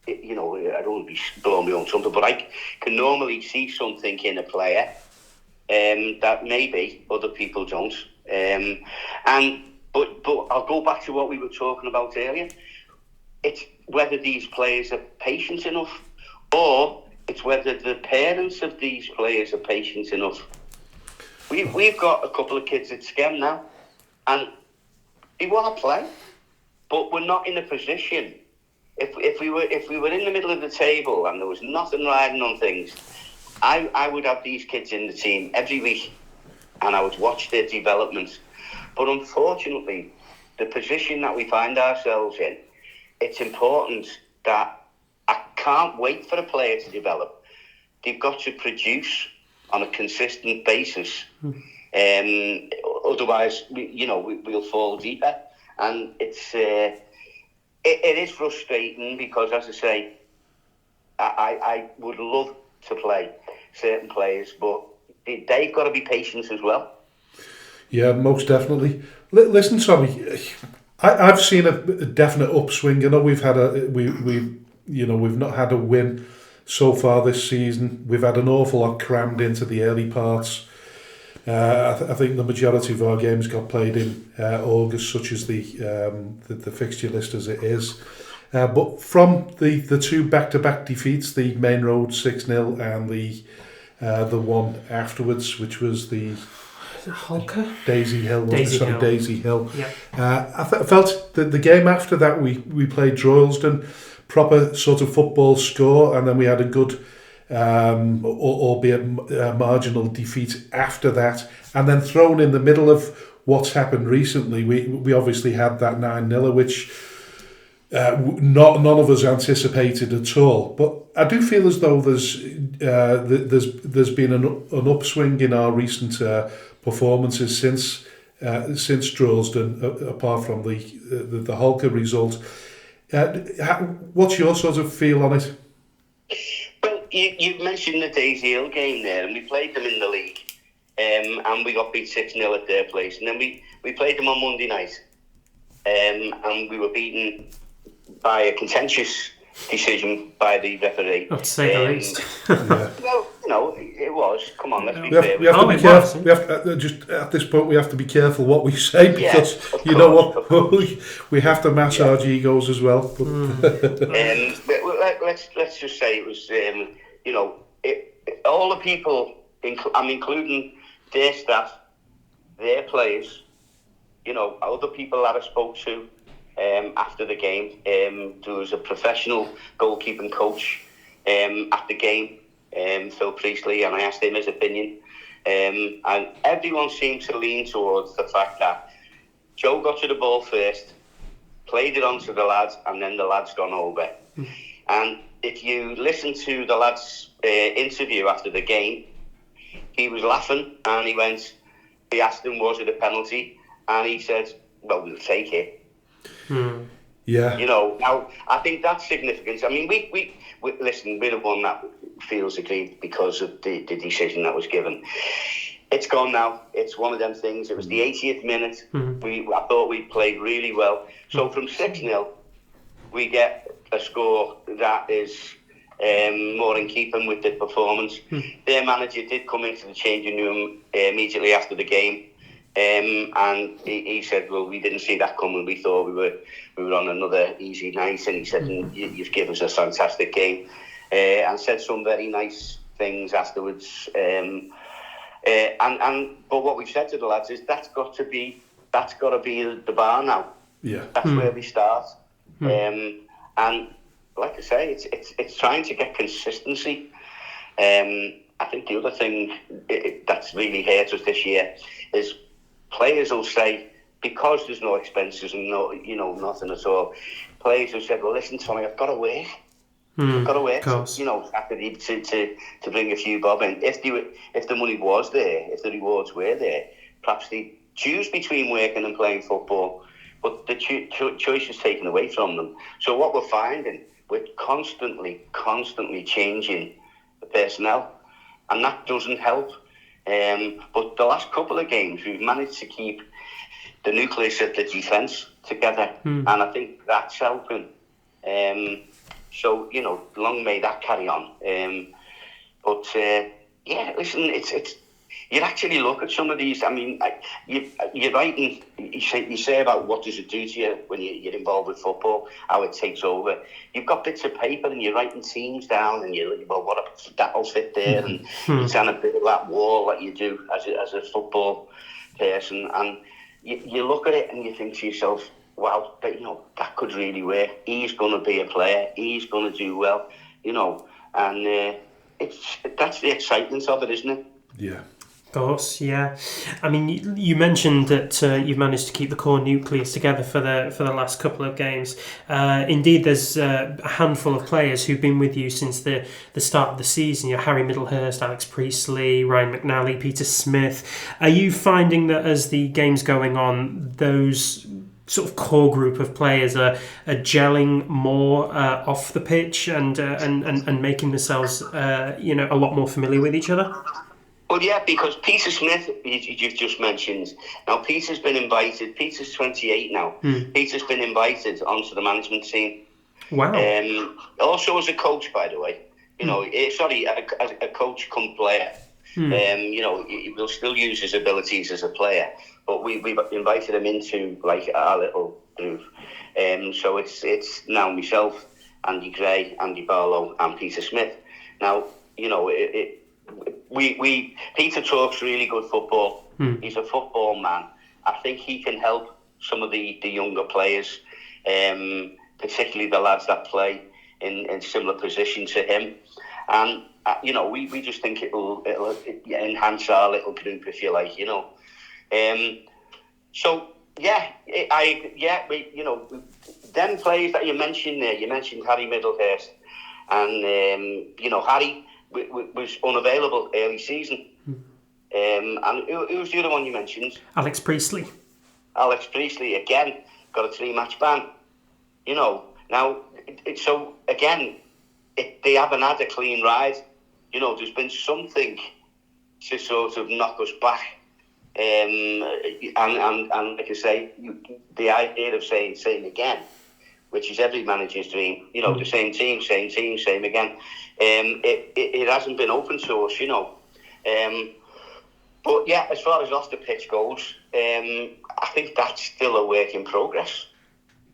I don't want to be blowing my own trumpet, but I can normally see something in a player that maybe other people don't. But I'll go back to what we were talking about earlier. It's whether these players are patient enough, or it's whether the parents of these players are patient enough. We've got a couple of kids at Skem now, and they want to play, but we're not in a position. If we were in the middle of the table and there was nothing riding on things, I would have these kids in the team every week, and I would watch their development. But unfortunately, the position that we find ourselves in, it's important that I can't wait for a player to develop. They've got to produce on a consistent basis. Otherwise, we'll fall deeper. And it is frustrating because, as I say, I would love to play certain players, but they've got to be patient as well.
Yeah, most definitely. Listen, Tommy, I've seen a definite upswing. We've had we've not had a win so far this season. We've had an awful lot crammed into the early parts. I think the majority of our games got played in August, such as the fixture list as it is. But from the two back-to-back defeats, the Main Road 6-0 and the one afterwards, which was the
Holker?
Daisy Hill. Daisy Hill.
Yeah.
I felt that the game after that we played Droylsden, proper sort of football score, and then we had a good, albeit marginal defeat after that, and then thrown in the middle of what's happened recently, we obviously had that 9-0, which none of us anticipated at all. But I do feel as though there's been an upswing in our recent performances since Droylsden, apart from the Holker result. What's your sort of feel on it?
Well, you mentioned the Daisy Hill game there, and we played them in the league, and we got beat 6-0 at their place, and then we played them on Monday night, and we were beaten by a contentious decision by the referee.
To say the least.
Yeah.
Well, it was. Come on, let's be
fair. We have to be careful. We have just at this point we have to be careful what we say, because we have to massage egos as well.
Let's just say it was. All the people, I'm including their staff, their players. Other people that I spoke to. After the game, there was a professional goalkeeping coach at the game, Phil Priestley, and I asked him his opinion, and everyone seemed to lean towards the fact that Joe got to the ball first, played it on to the lads, and then the lads gone over. And if you listen to the lads' interview after the game, he was laughing, and we asked him, was it a penalty? And he said, well, we'll take it.
Yeah.
Now I think that's significant. I mean, we listen. We're the one that feels aggrieved because of the decision that was given. It's gone now. It's one of them things. It was the 80th minute. I thought we played really well. So from 6-0, we get a score that is more in keeping with the performance. Their manager did come into the changing room immediately after the game. And he said, well, we didn't see that coming. We thought we were on another easy night. And he said, you've given us a fantastic game, and said some very nice things afterwards. But what we've said to the lads is that's got to be the bar now.
Yeah,
that's where we start. And like I say, it's trying to get consistency. I think the other thing that's really hurt us this year is players will say, because there's no expenses and nothing at all, players have said, well, listen, Tommy, I've got to work. I've got to work, to bring a few bob in. If the money was there, if the rewards were there, perhaps they choose between working and playing football, but the choice is taken away from them. So what we're finding, we're constantly changing the personnel, and that doesn't help. But the last couple of games, we've managed to keep the nucleus of the defence together, and I think that's helping. So, long may that carry on. Listen, it's you actually look at some of these. I mean, you're writing. You say about what does it do to you when you're involved with football, how it takes over. You've got bits of paper and you're writing teams down, and you're like, well, that'll fit there, and you're trying to build that wall that you do as a football person, and you look at it and you think to yourself, wow, that could really work. He's going to be a player. He's going to do well, and that's the excitement of it, isn't it?
Yeah.
Of course, yeah. I mean, you mentioned that you've managed to keep the core nucleus together for the last couple of games. Indeed, there's a handful of players who've been with you since the start of the season. Harry Middlehurst, Alex Priestley, Ryan McNally, Peter Smith. Are you finding that as the game's going on, those sort of core group of players are gelling more off the pitch and making themselves a lot more familiar with each other?
Well, yeah, because Peter Smith, you've just mentioned, now Peter's been invited. Peter's 28 now. Peter's been invited onto the management team.
Wow.
Also as a coach, by the way. As a coach come player. He will still use his abilities as a player, but we've invited him into like our little group. So it's now myself, Andy Gray, Andy Barlow, and Peter Smith. Now, Peter talks really good football. He's a football man. I think he can help some of the younger players, particularly the lads that play in similar positions to him. And we just think it'll enhance our little group, if you like. Them players that you mentioned there. You mentioned Harry Middlehurst, and Harry was unavailable early season. And who was the other one you mentioned?
Alex Priestley.
Alex Priestley, again, got a 3-match ban. Now, so again, they haven't had a clean ride. There's been something to sort of knock us back. And like I say, the idea of saying again, which is every manager's dream, the same team, same again. It hasn't been open to us, But yeah, as far as off the pitch goes, I think that's still a work in progress.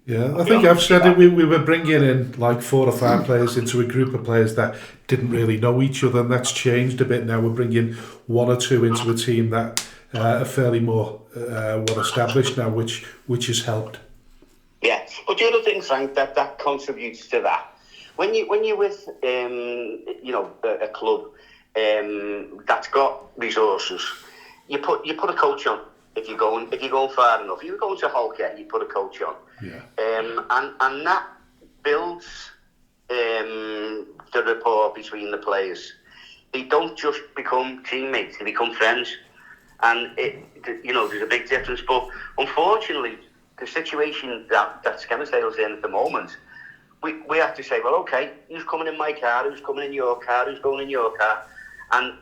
Yeah, I think I've said it. We were bringing in like 4 or 5 players into a group of players that didn't really know each other, and that's changed a bit now. We're bringing 1 or 2 into a team that are fairly more well established now, which has helped.
Yeah, but the other thing, Frank, that contributes to that. When you're with a club that's got resources, you put a coach on. If you're going far enough, if you're going to Holker, you put a coach on.
Yeah.
And that builds the rapport between the players. They don't just become teammates; they become friends. And there's a big difference. But unfortunately, the situation that Skelmersdale's in at the moment, we have to say, well, okay, who's coming in my car? Who's coming in your car? Who's going in your car? And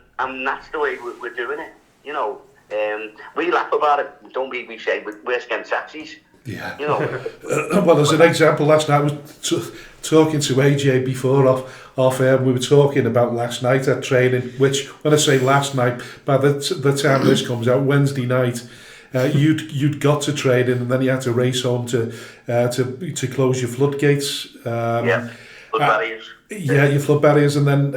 that's the way we're doing it. We laugh about it. Don't we say we're Skem taxis?
Yeah. Well, as an example, last night I was talking to AJ before off air. We were talking about last night at training. Which, when I say last night, by the time this comes out, Wednesday night, you'd got to training, and then you had to race home to close your floodgates.
Flood barriers.
Yeah, your flood barriers, and then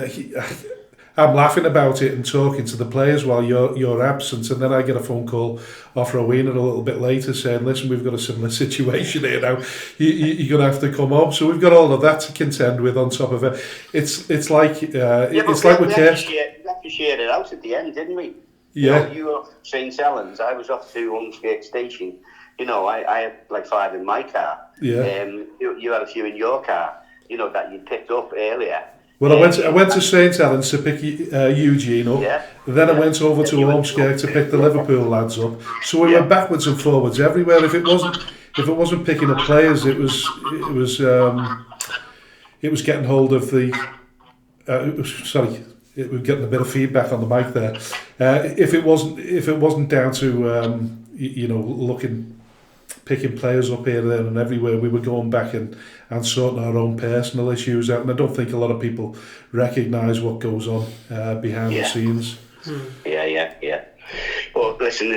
I'm laughing about it and talking to the players while you're absent, and then I get a phone call off Rowena a little bit later saying, "Listen, we've got a similar situation here now. You're going to have to come home." So we've got all of that to contend with on top of it. It's like it's like we're cursed.
We had to share it out at the end, didn't we?
Yeah.
You were off St Helens. I was off to Ormskirk Station. I had like 5 in my car.
Yeah.
You had a few in your car. That you picked up earlier.
Well, I went to St Helens to pick Eugene up.
Yeah.
Then I went over to Ormskirk to pick the Liverpool lads up. So we went backwards and forwards everywhere. If it wasn't picking up players, it was getting hold of the. We're getting a bit of feedback on the mic there. If it wasn't down to picking players up here, there and everywhere, we were going back and sorting our own personal issues out, and I don't think a lot of people recognise what goes on behind the scenes.
Yeah. Well, listen,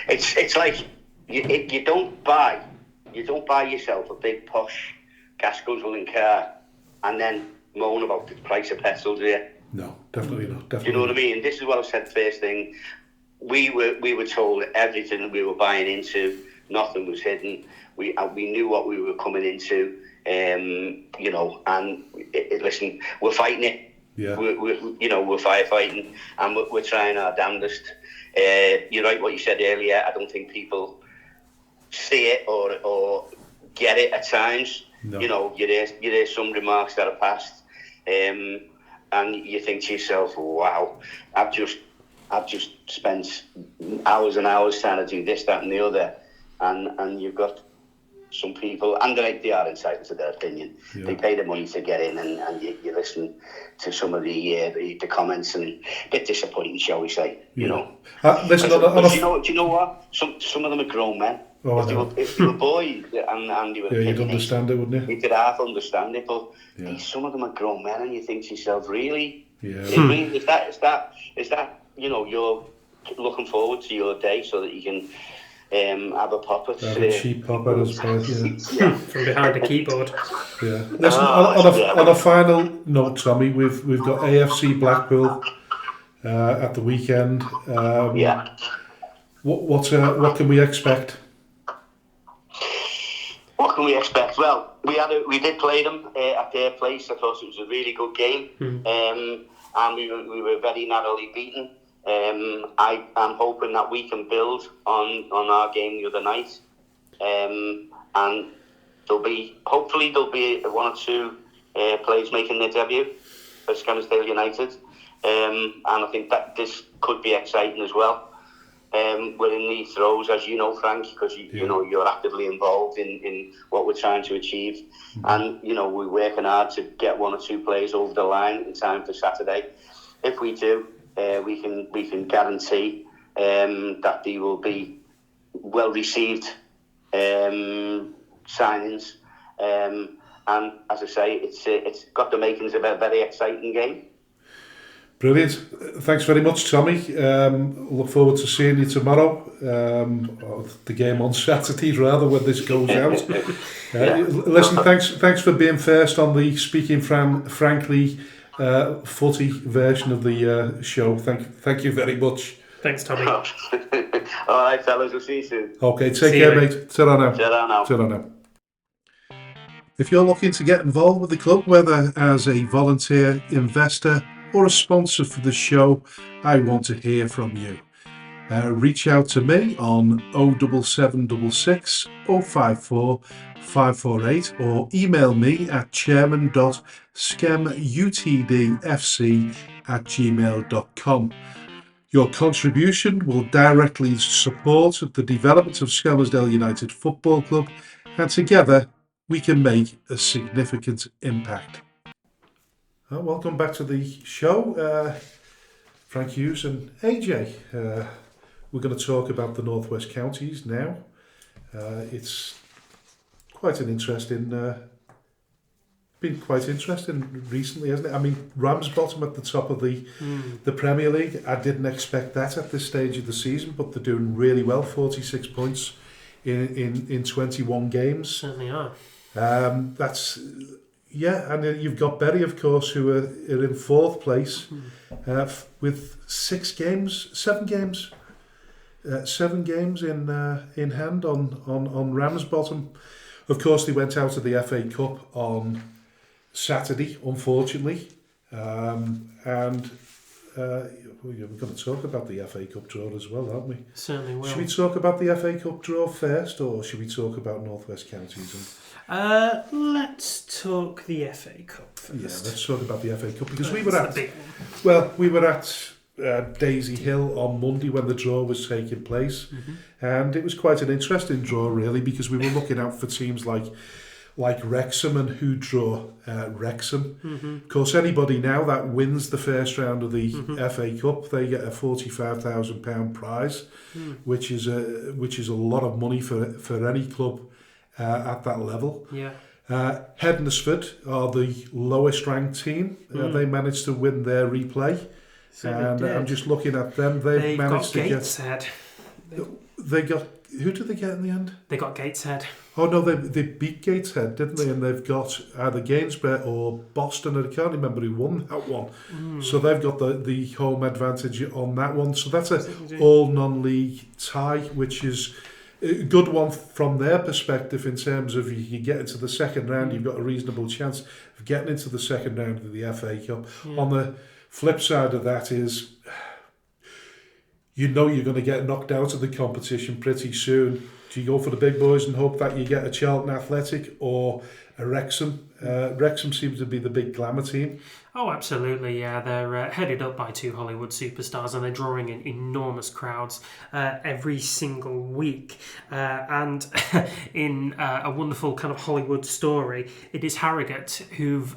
it's like you don't buy yourself a big posh gas guzzling car and then moan about the price of petrol, do you?
No, definitely not. Definitely.
Do you know what I mean? This is what I said first thing. We were told everything that we were buying into. Nothing was hidden. We knew what we were coming into. Listen, we're fighting it.
Yeah.
We're firefighting, and we're trying our damnedest. You're right. What you said earlier. I don't think people see it or get it at times. No. You hear some remarks that are passed, and you think to yourself, "Wow, I've just spent hours and hours trying to do this, that, and the other." And you've got some people, and they are entitled to their opinion. Yeah. They pay the money to get in, and you listen to some of the comments, and a bit disappointing, shall we say?
Listen,
do you know what? Some of them are grown men.
Oh,
if they were boys and they were
you'd understand it, wouldn't you?
You could half understand it, but some of them are grown men, and you think to yourself, really?
Yeah.
Is that you're looking forward to your day so that you can have a pop at
a cheap pop at us,
from behind the keyboard.
Yeah. Listen, on a final note, Tommy, we've got AFC Blackpool at the weekend. What can we expect?
What can we expect? Well, we did play them at their place. I thought it was a really good game, and we were very narrowly beaten. I'm hoping that we can build on our game the other night, and hopefully there'll be 1 or 2 players making their debut for Skelmersdale United, and I think that this could be exciting as well. We're in these throws, as you know, Frank, because you're actively involved in what we're trying to achieve, and we're working hard to get 1 or 2 players over the line in time for Saturday. If we do, we can guarantee that they will be well received signings, and as I say, it's got the makings of a very exciting game.
Brilliant. Thanks very much, Tommy. Look forward to seeing you tomorrow, or the game on Saturday rather, when this goes out. Listen, thanks for being first on the Speaking Frankly footy version of the show. Thank you very much.
Thanks, Tommy.
All right, fellas, we'll see you soon.
Okay, take care, mate. Ta-ra now. Ta-ra now. If you're looking to get involved with the club, whether as a volunteer, investor, or a sponsor for the show, I want to hear from you. Reach out to me on 07766 054 548 or email me at chairman.skemutdfc@gmail.com. Your contribution will directly support the development of Skelmersdale United Football Club, and together we can make a significant impact. Welcome back to the show. Frank Hughes and AJ. We're going to talk about the Northwest Counties now. It's quite an interesting, been quite interesting recently, hasn't it? I mean, Ramsbottom at the top of the Premier League. I didn't expect that at this stage of the season, but they're doing really well. 46 points in 21 games.
Certainly are.
That's, Yeah, and you've got Bury, of course, who are in fourth place with 7 games in hand on Ramsbottom. Of course, they went out of the FA Cup on Saturday, unfortunately, and we're going to talk about the FA Cup draw as well, aren't we?
Certainly will.
Should we talk about the FA Cup draw first, or should we talk about North West Counties?
Let's talk the FA Cup first.
Yeah, let's talk about the FA Cup, because we were at Daisy Hill on Monday when the draw was taking place, and it was quite an interesting draw, really, because we were looking out for teams like Wrexham and who draw Wrexham. Of course, anybody now that wins the first round of the FA Cup, they get a £45,000 prize, which is a lot of money for any club at that level.
Yeah.
Hednesford are the lowest ranked team. They managed to win their replay. And I'm just looking at them. They've managed to
Gateshead.
They got. Who did they get in the end?
They got Gateshead.
Oh no, they beat Gateshead, didn't they? And they've got either Gainsborough or Boston. I can't remember who won that one. So they've got the home advantage on that one. So that's a all non-league tie, which is a good one from their perspective in terms of you get into the second round, you've got a reasonable chance of getting into the second round of the FA Cup. On the flip side of that is, you're going to get knocked out of the competition pretty soon. Do you go for the big boys and hope that you get a Charlton Athletic or a Wrexham? Wrexham seems to be the big glamour team.
Oh, absolutely, yeah. They're headed up by 2 Hollywood superstars, and they're drawing in enormous crowds every single week. And in a wonderful kind of Hollywood story, it is Harrogate who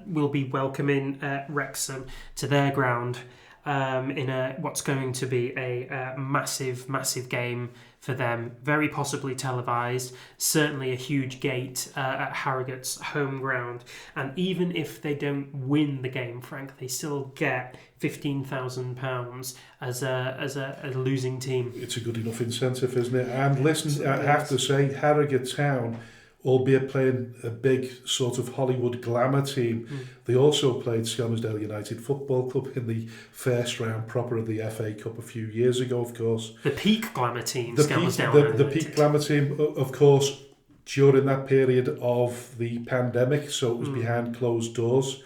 will be welcoming Wrexham to their ground in what's going to be a massive, massive game for them, very possibly televised, certainly a huge gate at Harrogate's home ground. And even if they don't win the game, Frank, they still get £15,000 as a losing team.
It's a good enough incentive, isn't it? And listen, I have to say, Harrogate Town, albeit playing a big sort of Hollywood glamour team, they also played Skelmersdale United Football Club in the first round proper of the FA Cup a few years ago, of course.
The peak glamour team, Skelmersdale United.
The peak glamour team, of course, during that period of the pandemic, so it was behind closed doors.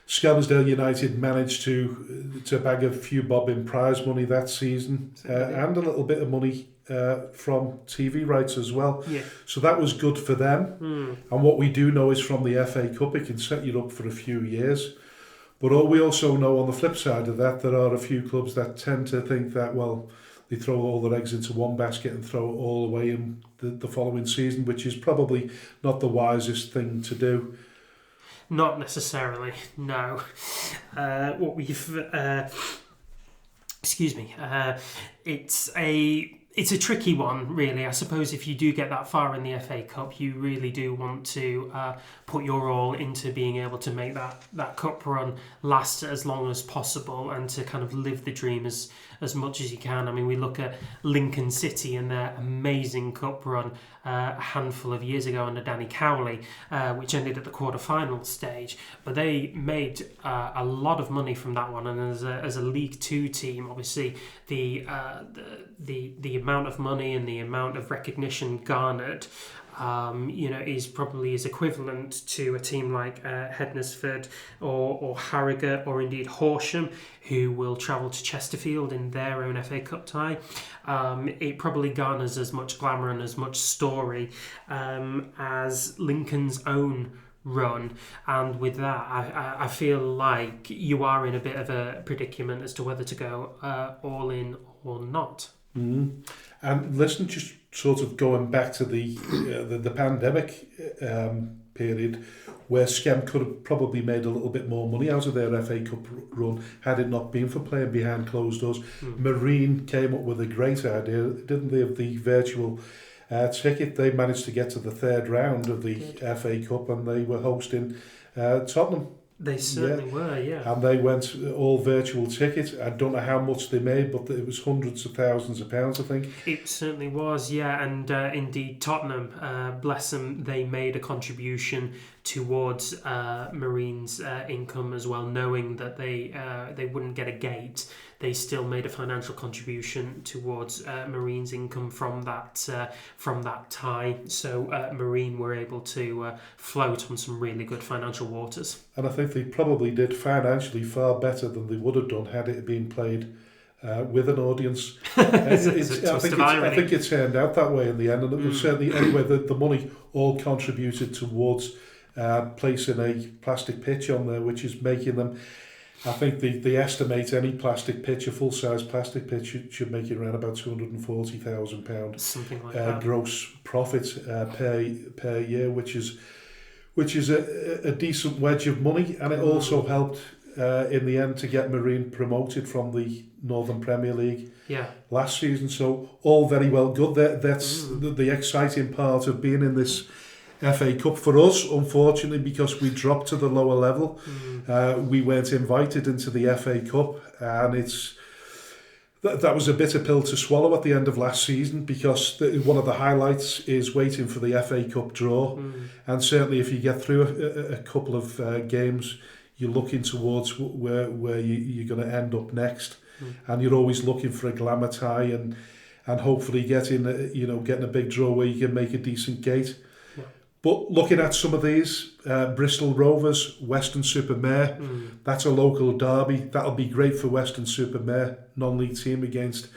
Skelmersdale United managed to bag a few bob in prize money that season, and a little bit of money from TV rights as well.
Yeah.
So that was good for them. And what we do know is from the FA Cup, it can set you up for a few years. But we also know on the flip side of that, there are a few clubs that tend to think that, well, they throw all their eggs into one basket and throw it all away in the following season, which is probably not the wisest thing to do.
Not necessarily, no. What we've... excuse me. It's a tricky one, really. I suppose if you do get that far in the FA Cup, you really do want to put your all into being able to make that cup run last as long as possible and to kind of live the dream as much as you can. I mean, we look at Lincoln City and their amazing cup run a handful of years ago under Danny Cowley, which ended at the quarter-final stage. But they made a lot of money from that one, and as a League Two team, obviously the amount of money and the amount of recognition garnered, is equivalent to a team like Hednesford or Harrogate or indeed Horsham, who will travel to Chesterfield in their own FA Cup tie. It probably garners as much glamour and as much story as Lincoln's own run, and with that I feel like you are in a bit of a predicament as to whether to go all in or not.
And listen, just sort of going back to the pandemic period, where Skem could have probably made a little bit more money out of their FA Cup run had it not been for playing behind closed doors. Marine came up with a great idea, didn't they, of the virtual ticket. They managed to get to the third round of the FA Cup, and they were hosting Tottenham
They certainly were, yeah.
And they went all virtual tickets. I don't know how much they made, but it was hundreds of thousands of pounds, I think.
It certainly was, yeah. And indeed, Tottenham, bless them, they made a contribution towards Marines' income as well, knowing that they wouldn't get a gate. They still made a financial contribution towards Marines' income from that tie. So Marine were able to float on some really good financial waters.
And I think they probably did financially far better than they would have done had it been played with an audience. I think it turned out that way in the end, and it was certainly anyway the money all contributed towards placing a plastic pitch on there, which is making them. I think they estimate any plastic pitch, a full-size plastic pitch, should make it around about £240,000
something like that
gross profit per year, which is a decent wedge of money, and it also helped in the end to get Marine promoted from the Northern Premier League last season. So all very well good. That's the exciting part of being in this FA Cup for us, unfortunately, because we dropped to the lower level. We weren't invited into the FA Cup, and that was a bitter pill to swallow at the end of last season, because one of the highlights is waiting for the FA Cup draw, and certainly if you get through a couple of games, you're looking towards where you're going to end up next, and you're always looking for a glamour tie and hopefully getting a big draw where you can make a decent gate. But looking at some of these, Bristol Rovers, Weston-super-Mare, that's a local derby. That'll be great for Weston-super-Mare, non-league team, against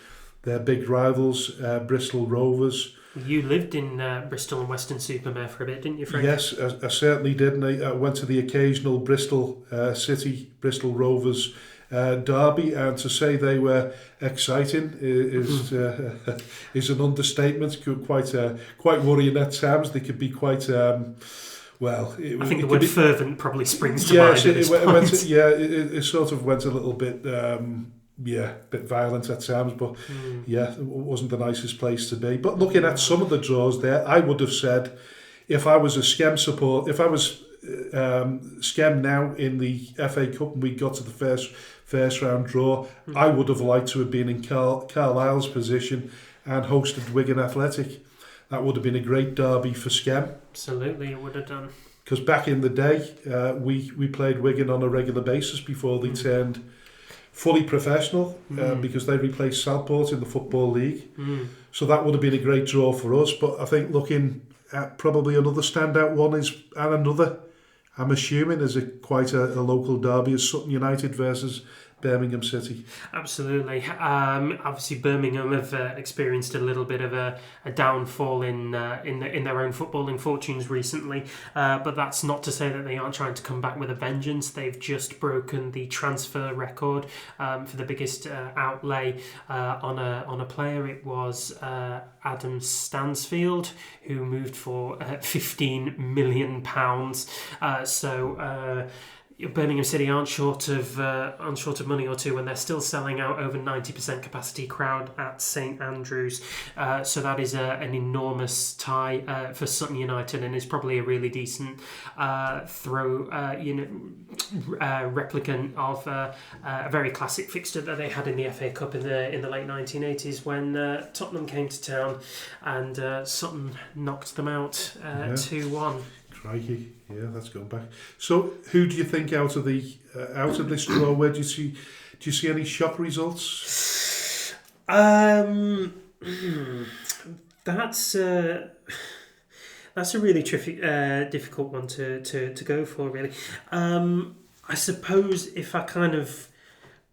their big rivals, Bristol Rovers.
You lived in Bristol and Weston-super-Mare for a bit, didn't you, Frank?
Yes, I certainly did. And I went to the occasional Bristol Bristol Rovers derby, and to say they were exciting is an understatement. Quite worrying at times. They could be quite
I think the word fervent probably springs to mind at this point.
It sort of went a little bit a bit violent at times, but it wasn't the nicest place to be. But looking at some of the draws there, I would have said, if I was a Skem support, if I was Skem now in the FA Cup and we got to the first round draw, I would have liked to have been in Carlisle's position and hosted Wigan Athletic. That would have been a great derby for Skem.
Absolutely, it would have done.
Because back in the day, we played Wigan on a regular basis before they turned fully professional, because they replaced Southport in the Football League. So that would have been a great draw for us. But I think looking at probably another standout one I'm assuming is quite a local derby, is Sutton United versus Birmingham City.
Absolutely. Obviously, Birmingham have experienced a little bit of a downfall in their own footballing fortunes recently, but that's not to say that they aren't trying to come back with a vengeance. They've just broken the transfer record for the biggest outlay on a player. It was Adam Stansfield, who moved for £15 million. Birmingham City aren't short of money or two, when they're still selling out over 90% capacity crowd at St Andrews. So that is an enormous tie for Sutton United, and is probably a really decent replicant of a very classic fixture that they had in the FA Cup in the late 1980s, when Tottenham came to town and Sutton knocked them out 2-1.
Crikey, yeah, that's going back. So, who do you think out of this draw? Where do you see any shock results?
That's a really difficult one to go for, really. I suppose if I kind of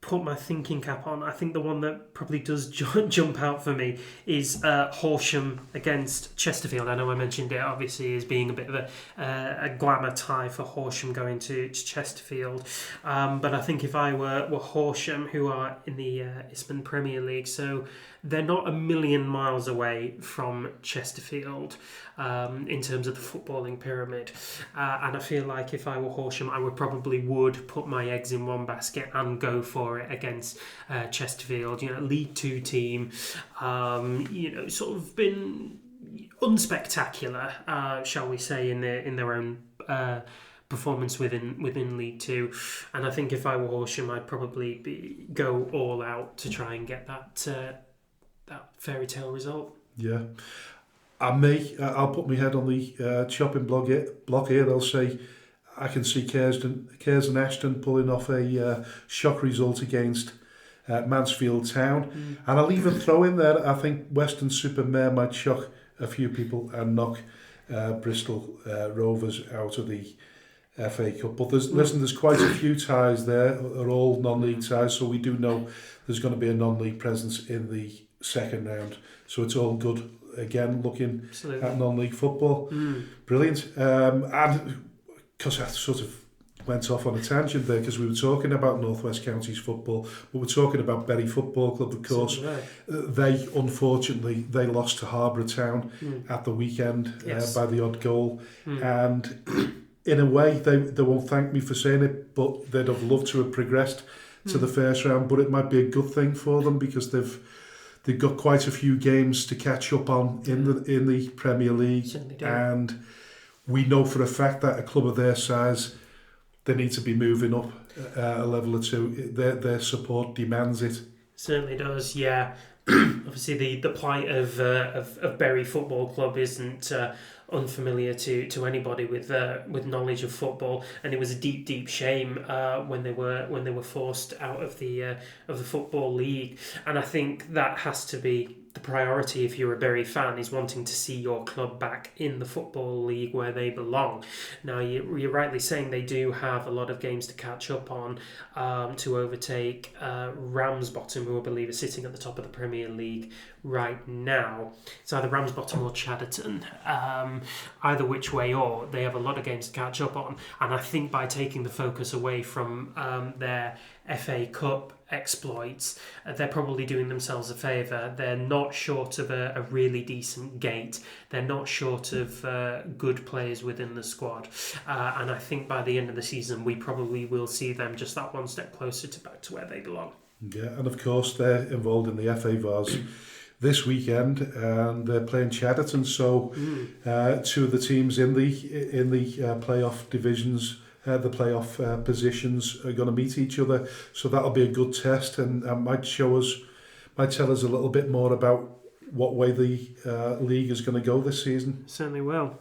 put my thinking cap on, I think the one that probably does jump out for me is Horsham against Chesterfield. I know I mentioned it obviously as being a bit of a glamour tie for Horsham going to Chesterfield, but I think if I were Horsham, who are in the Eastman Premier League, so they're not a million miles away from Chesterfield in terms of the footballing pyramid, and I feel like if I were Horsham, I probably would put my eggs in one basket and go for it against Chesterfield. League 2 team, sort of been unspectacular, shall we say, in their own performance within League Two, and I think if I were Horsham, I'd probably go all out to try and get that fairy tale result.
Yeah. I'll put my head on the chopping block here. I'll say I can see Cares and Ashton pulling off a shock result against Mansfield Town. And I'll even throw in there, I think Weston-super-Mare might shock a few people and knock Bristol Rovers out of the FA Cup. But there's quite a few ties there, are all non-league ties, so we do know there's going to be a non-league presence in the second round. So it's all good. Again, looking
Absolutely.
at non-league football. Brilliant. And because I sort of went off on a tangent there, because we were talking about North West Counties football, but we're talking about Bury Football Club, of course. They, unfortunately, they lost to Harborough Town at the weekend by the odd goal. And in a way, they won't thank me for saying it, but they'd have loved to have progressed to the first round, but it might be a good thing for them because they've got quite a few games to catch up on in the Premier League, and we know for a fact that a club of their size, they need to be moving up a level or two. Their support demands it.
Certainly does, yeah. Obviously, the plight of Bury Football Club isn't unfamiliar to anybody with knowledge of football, and it was a deep shame when they were forced out of the football league. And I think that has to be the priority if you're a Bury fan, is wanting to see your club back in the football league where they belong. Now, you're rightly saying they do have a lot of games to catch up on to overtake Ramsbottom, who I believe is sitting at the top of the Premier League right now. It's either Ramsbottom or Chadderton. Either which way, or they have a lot of games to catch up on. And I think by taking the focus away from their FA Cup exploits, they're probably doing themselves a favour. They're not short of a really decent gate. They're not short of good players within the squad. And I think by the end of the season, we probably will see them just that one step closer to back to where they belong. Yeah,
and of course they're involved in the FA Vars this weekend, and they're playing Chadderton. So two of the teams in the playoff divisions, the playoff positions, are going to meet each other. So that'll be a good test, and might tell us a little bit more about what way the league is going to go this season.
Certainly will.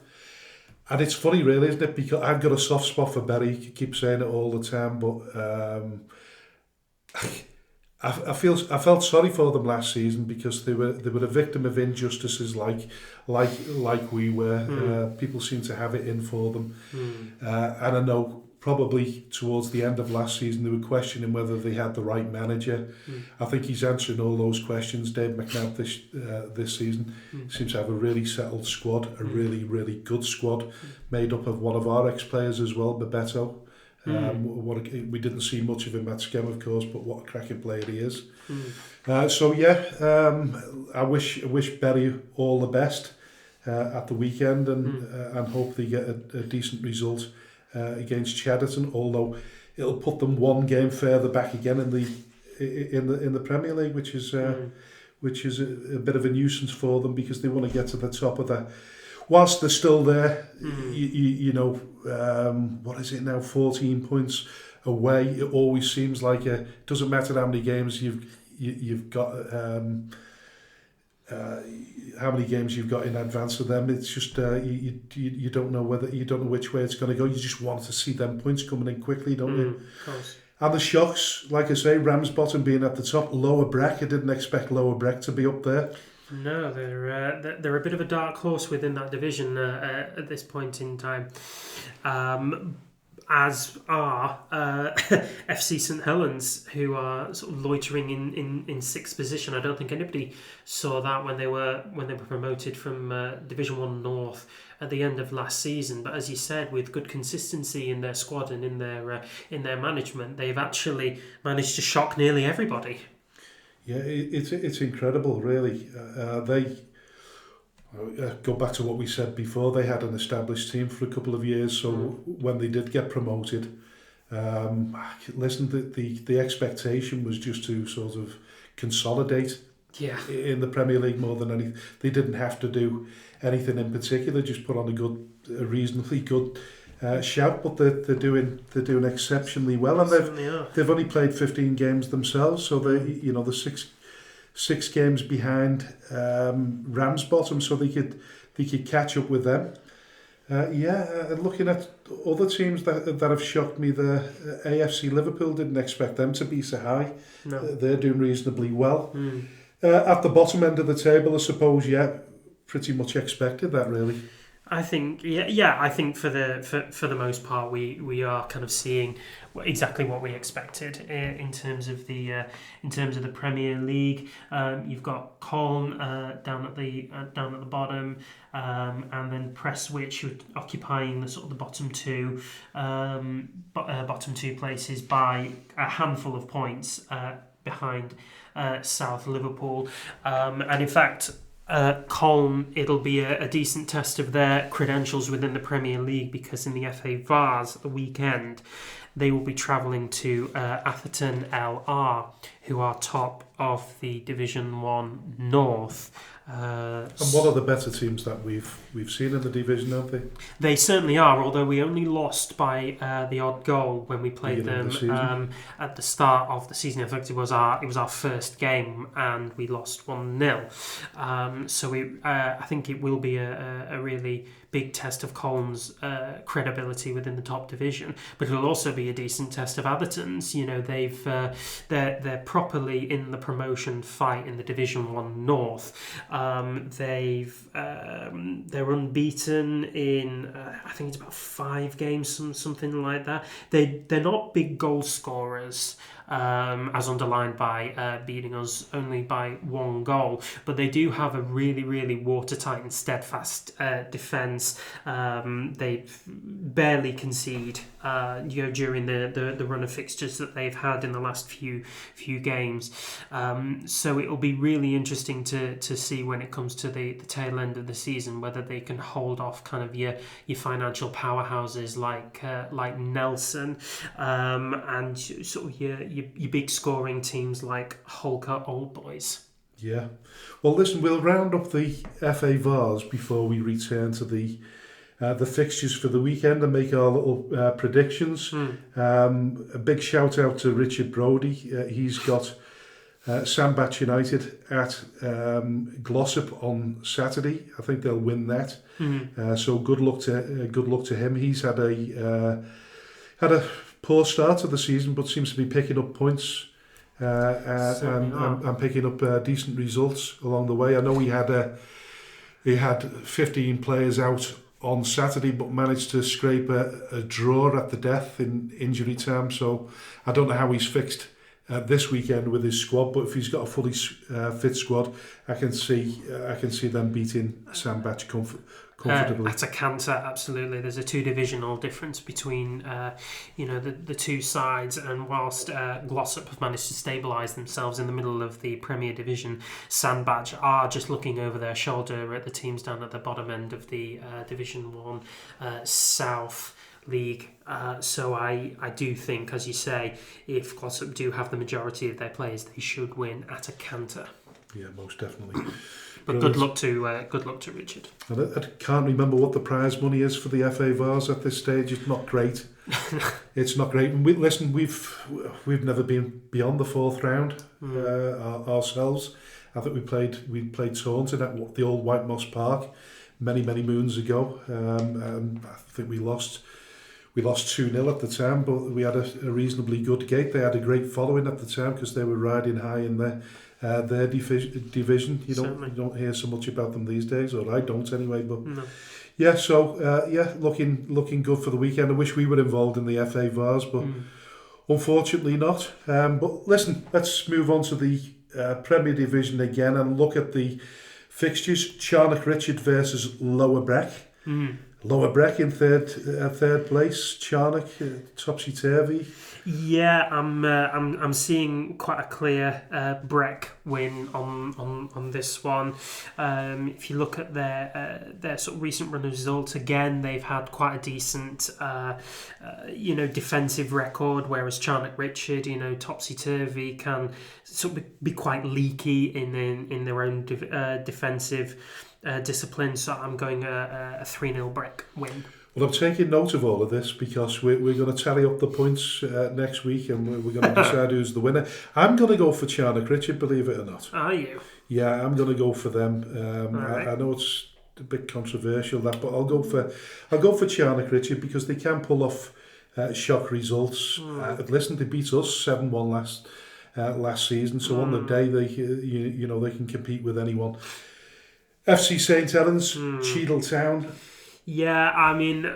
And it's funny, really, isn't it? Because I've got a soft spot for Bury. You keep saying it all the time, but I felt sorry for them last season because they were a victim of injustices like we were. People seem to have it in for them, and I know probably towards the end of last season they were questioning whether they had the right manager. I think he's answering all those questions. Dave McNabb this season seems to have a really settled squad, a really good squad, made up of one of our ex-players as well, Bebeto. We didn't see much of him at Skem, of course, but what a cracking player he is. I wish Bury all the best at the weekend, and hope they get a decent result against Chadderton. Although it'll put them one game further back again in the Premier League, which is a bit of a nuisance for them because they want to get to the top of that. Whilst they're still there, you know, what is it now, 14 points away. It always seems like it doesn't matter how many games you've got, how many games you've got in advance of them. It's just you don't know which way it's going to go. You just want to see them points coming in quickly, don't you?
Of course.
And the shocks, like I say, Ramsbottom being at the top, Lower Breck. I didn't expect Lower Breck to be up there.
No, they're a bit of a dark horse within that division at this point in time, as are FC St Helens, who are sort of loitering in sixth position. I don't think anybody saw that when they were promoted from Division 1 North at the end of last season. But as you said, with good consistency in their squad and in their management, they've actually managed to shock nearly everybody.
Yeah, it's incredible, really. They go back to what we said before. They had an established team for a couple of years, so when they did get promoted, listen, the expectation was just to sort of consolidate in the Premier League more than anything. They didn't have to do anything in particular, just put on a reasonably good shout, but they're doing exceptionally well, and they've only played 15 games themselves, so they're six games behind Ramsbottom, so they could catch up with them. Looking at other teams that have shocked me, the AFC Liverpool, didn't expect them to be so high.
No.
They're doing reasonably well. At the bottom end of the table, I suppose, pretty much expected that, really.
I think, I think for the most part, we are kind of seeing exactly what we expected in terms of the Premier League. You've got Colne down at the bottom, and then Prestwich, who are occupying the sort of the bottom two places by a handful of points behind South Liverpool, and in fact. Colne, it'll be a decent test of their credentials within the Premier League, because in the FA Vars at the weekend they will be travelling to Atherton LR, who are top of the Division 1 North.
And one of the better teams that we've seen in the division, aren't they? They
certainly are, although we only lost by the odd goal when we played them at the start of the season. In fact, it was our first game and we lost 1-0. So I think it will be a really big test of Colne's credibility within the top division, but it'll also be a decent test of Atherton's. You know, they're properly in the promotion fight in the Division 1 North. They're unbeaten in I think it's about 5 games, something like that. They're not big goal scorers, as underlined by beating us only by 1 goal, but they do have a really, really watertight and steadfast defence. They barely concede during the run of fixtures that they've had in the last few games. So it will be really interesting to see when it comes to the tail end of the season whether they can hold off kind of your financial powerhouses like Nelson, and sort of your big scoring teams like Holker Old Boys.
Yeah. Well, listen, we'll round up the FA Vars before we return to the fixtures for the weekend and make our little predictions. A big shout out to Richard Brodie. He's got Sandbach United at Glossop on Saturday. I think they'll win that. So good luck to him. He's had a poor start to the season, but seems to be picking up points and picking up decent results along the way. I know he had 15 players out on Saturday, but managed to scrape a draw at the death in injury time. So I don't know how he's fixed this weekend with his squad, but if he's got a fully fit squad, I can see them beating Sandbach comfortably.
At a canter, absolutely. There's a 2-divisional difference between the two sides, and whilst Glossop have managed to stabilise themselves in the middle of the Premier Division, Sandbach are just looking over their shoulder at the teams down at the bottom end of the Division 1 South League. So I do think, as you say, if Glossop do have the majority of their players, they should win at a canter.
Yeah, most definitely.
But good luck to Richard.
I can't remember what the prize money is for the FA Vars at this stage. It's not great. It's not great. And we've never been beyond the 4th round ourselves. I think we played Taunton at the old White Moss Park many moons ago. And I think we lost 2-0 at the time, but we had a reasonably good gate. They had a great following at the time because they were riding high in their division. You don't hear so much about them these days, or I don't anyway. But no. Yeah, so looking good for the weekend. I wish we were involved in the FA Vars, but unfortunately not. But listen, let's move on to the Premier Division again and look at the fixtures. Charnock Richard versus Lower Breck. Lower Breck in third place. Charnock topsy-turvy.
Yeah, I'm seeing quite a clear Breck win on this one. If you look at their sort of recent run of results, again they've had quite a decent defensive record, whereas Charnock Richard, topsy-turvy, can sort of be quite leaky in their own defensive discipline. So I'm going a 3-0 Breck win.
Well, I'm taking note of all of this because we're going to tally up the points next week, and we're going to decide who's the winner. I'm going to go for Charnock Richard, believe it or not.
Are you?
Yeah, I'm going to go for them.
Right.
I know it's a bit controversial that, but I'll go for Charnock Richard because they can pull off shock results. Listen, they beat us 7-1 last season, so on the day they they can compete with anyone. FC St Helens, Cheadle Town.
Yeah, I mean,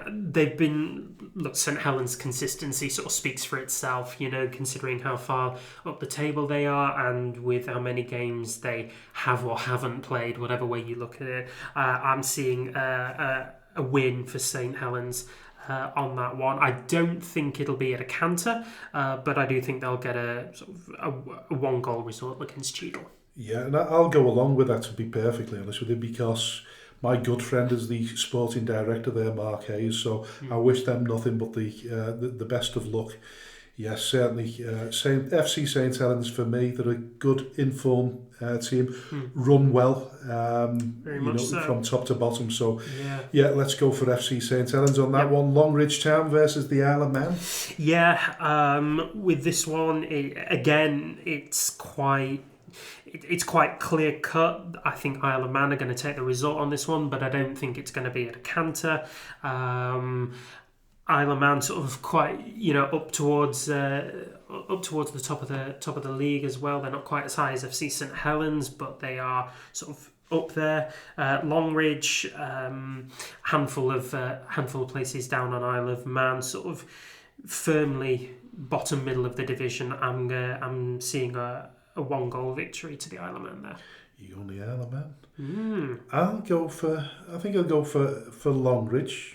St Helens' consistency sort of speaks for itself, considering how far up the table they are and with how many games they have or haven't played, whatever way you look at it. I'm seeing a win for St Helens on that one. I don't think it'll be at a canter, but I do think they'll get a one-goal result against Cheadle.
Yeah, and I'll go along with that, to be perfectly honest with you, because my good friend is the sporting director there, Mark Hayes, so I wish them nothing but the best of luck. Yes, certainly. FC St Helens, for me, they're a good informed team, run well,
Very much so.
from top to bottom. So, yeah, let's go for FC St Helens on that one. Longridge Town versus the Isle of Man.
Yeah, with this one, it's quite clear cut. I think Isle of Man are going to take the result on this one, but I don't think it's going to be at a canter. Isle of Man sort of quite up towards the top of the league as well. They're not quite as high as FC St Helens, but they are sort of up there. Longridge, handful of places down on Isle of Man, sort of firmly bottom middle of the division. I'm seeing a one-goal victory to the Isle of Man there.
You on the Isle of Man? I'll go for Longridge.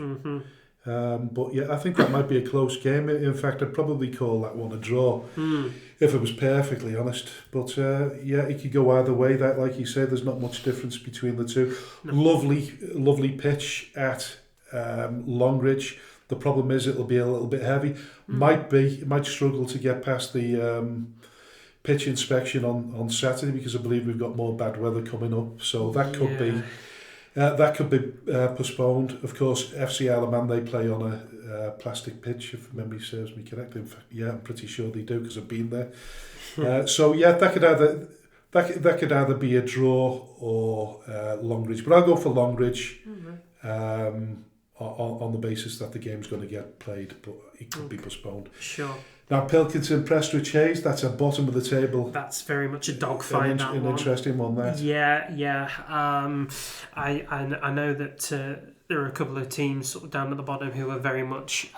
But yeah, I think that might be a close game. In fact, I'd probably call that one a draw if it was perfectly honest. But yeah, it could go either way. That, like you said, there's not much difference between the two. No. Lovely pitch at Longridge. The problem is it'll be a little bit heavy. Might struggle to get past the pitch inspection on Saturday because I believe we've got more bad weather coming up. So that could be postponed. Of course, FC Isle of Man, they play on a plastic pitch, if memory serves me correctly. In fact, yeah, I'm pretty sure they do because I've been there. So yeah, that could either be a draw or Longridge. But I'll go for Longridge on the basis that the game's going to get played, but it could be postponed.
Sure.
Now, Pilkington, Prestwich Hayes, that's a bottom of the table.
That's very much a dogfight, that one. An
interesting one, that.
Yeah. I know that there are a couple of teams sort of down at the bottom who are very much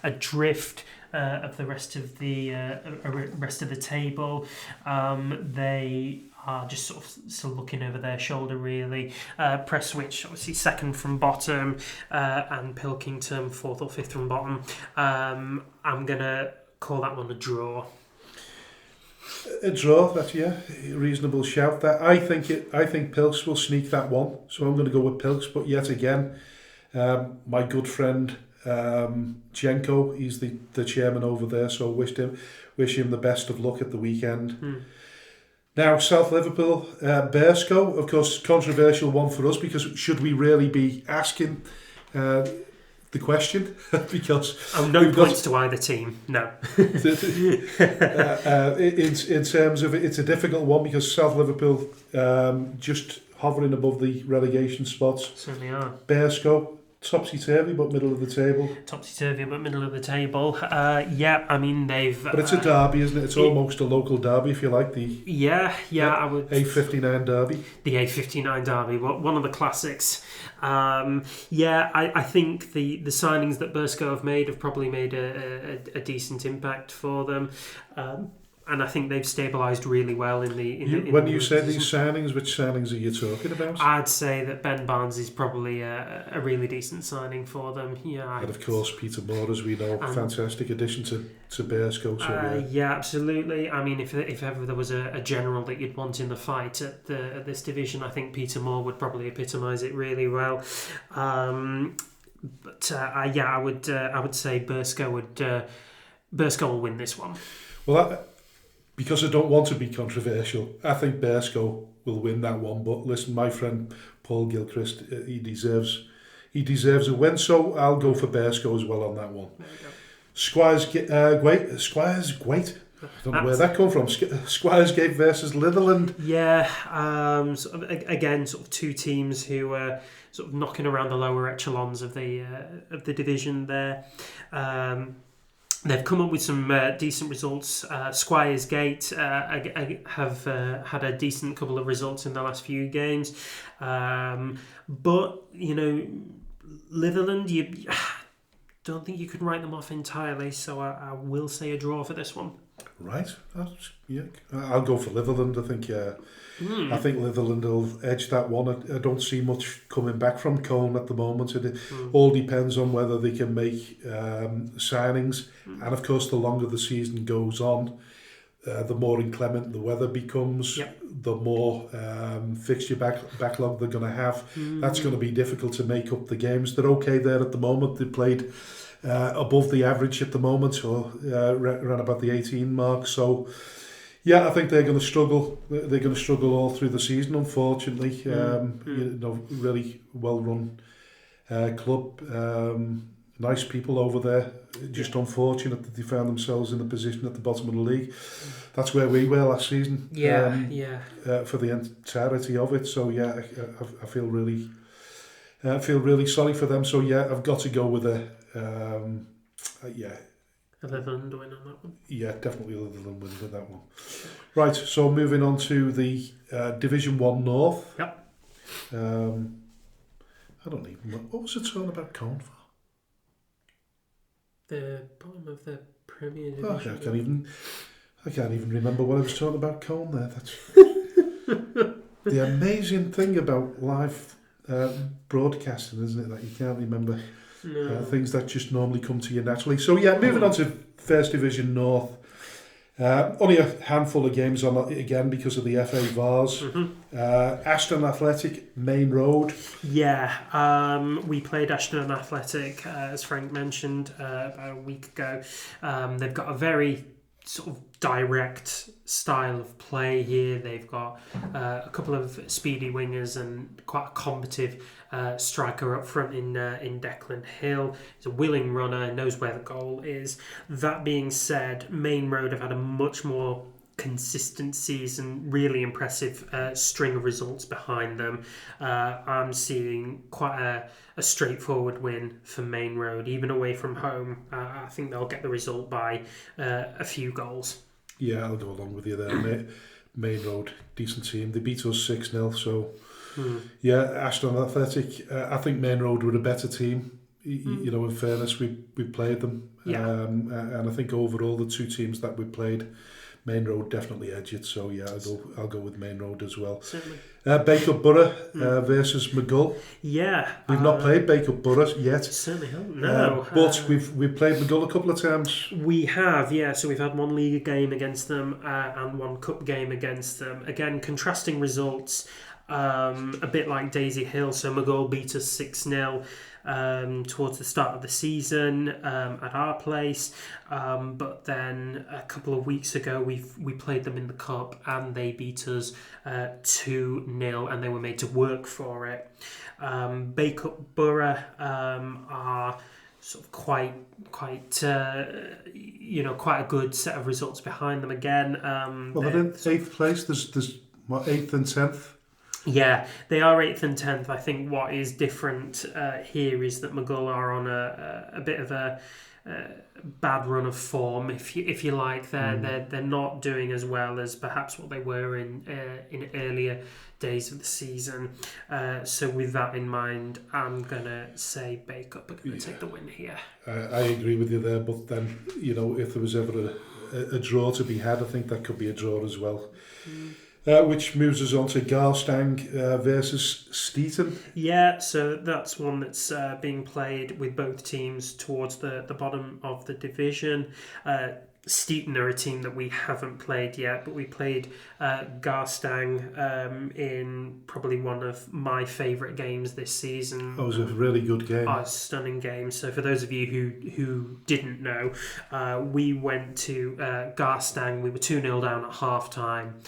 adrift of the rest of the table. They are just sort of still looking over their shoulder, really. Prestwich, obviously, second from bottom, and Pilkington, fourth or fifth from bottom. I'm going to call that one a draw.
A draw, that's a reasonable shout. That I think Pilks will sneak that one, so I'm going to go with Pilks. But yet again, my good friend Jenko, he's the chairman over there, so wish him the best of luck at the weekend. Now, South Liverpool, Bearscough, of course, controversial one for us because should we really be asking the question? Because
no points to either team. No.
In terms of it's a difficult one because South Liverpool just hovering above the relegation spots.
Certainly are.
Bearscough, topsy-turvy but middle of the table.
Topsy-turvy but middle of the table. Yeah, I mean they've.
But it's a derby, isn't it? It's almost a local derby, if you like.
I would.
A59 derby.
The A59 derby, one of the classics. I think the signings that Bearscough have made have probably made a decent impact for them. And I think they've stabilised really well
when you say these signings, which signings are you talking about?
I'd say that Ben Barnes is probably a really decent signing for them. Yeah,
and of course Peter Moore, as we know, fantastic addition to Bearscough. So
yeah, absolutely. I mean, if ever there was a general that you'd want in the fight at this division, I think Peter Moore would probably epitomise it really well. I would say Bearscough will win this one.
Well, because I don't want to be controversial, I think Bearscough will win that one. But listen, my friend Paul Gilchrist, he deserves he deserves a win. So I'll go for Bearsco as well on that one.
There you go.
Squires Gate. I don't know where that come from. Squires Gate versus Litherland.
Yeah, sort of, again, sort of two teams who are sort of knocking around the lower echelons of the division there. They've come up with some decent results. Squires Gate have had a decent couple of results in the last few games. But, Litherland, you don't think you can write them off entirely, so I will say a draw for this one.
Right. I'll go for Litherland. I think Litherland will edge that one. I don't see much coming back from Cone at the moment. It all depends on whether they can make signings. And of course, the longer the season goes on, the more inclement the weather becomes, the more fixture backlog they're going to have. That's going to be difficult to make up the games. They're okay there at the moment. They played above the average at the moment, or around about the 18 mark. So, I think they're going to struggle. They're going to struggle all through the season, unfortunately. Really well-run club. Nice people over there. Just unfortunate that they found themselves in a position at the bottom of the league. That's where we were last season. For the entirety of it. So I feel really sorry for them. So I've got to go with a
Litherland win on that one.
Yeah, definitely Litherland win with that one. Right. So moving on to the Division 1 North.
Yep.
I don't even know. What was it talking about Cone for?
The bottom of the Premier Division.
I can't even remember what I was talking about Cone there. That's the amazing thing about live broadcasting, isn't it? That you can't remember things that just normally come to you naturally. So moving on to First Division North. Only a handful of games on again because of the FA VARs. Ashton Athletic, Main Road.
We played Ashton Athletic, as Frank mentioned, about a week ago. They've got a very sort of direct style of play here. They've got a couple of speedy wingers and quite a combative striker up front in Declan Hill. He's a willing runner, knows where the goal is. That being said, Main Road have had a much more consistent season, really impressive string of results behind them. I'm seeing quite a straightforward win for Main Road, even away from home. I think they'll get the result by a few goals.
Yeah, I'll go along with you there. Main Road, decent team. They beat us 6-0, so Ashton Athletic. I think Main Road were a better team. In fairness, we played them. And I think overall the two teams that we played, Main Road definitely edge it, so I'll go with Main Road as well.
Certainly.
Bacup Borough versus McGull.
We've
not played Bacup Borough yet.
Certainly haven't. No,
but we've played McGull a couple of times.
We have, So we've had one league game against them and one cup game against them. Again, contrasting results. A bit like Daisy Hill. So McGull beat us 6-0. Towards the start of the season at our place, but then a couple of weeks ago we played them in the cup and they beat us 2-0 and they were made to work for it. Bacup Borough are sort of quite a good set of results behind them again.
They're in 8th place. There's what, 8th and 10th.
Yeah, they are 8th and 10th. I think what is different here is that McGull are on a bit of a bad run of form, if you like. They're not doing as well as perhaps what they were in earlier days of the season. So with that in mind, I'm gonna say Bacup are gonna take the win here.
I agree with you there, but then if there was ever a draw to be had, I think that could be a draw as well. Which moves us on to Garstang versus Steeton.
So that's one that's being played with both teams towards the bottom of the division. Steeton are a team that we haven't played yet, but we played Garstang in probably one of my favourite games this season.
It was a really good game.
A stunning game. So for those of you who didn't know, we went to Garstang. We were 2-0 down at half-time.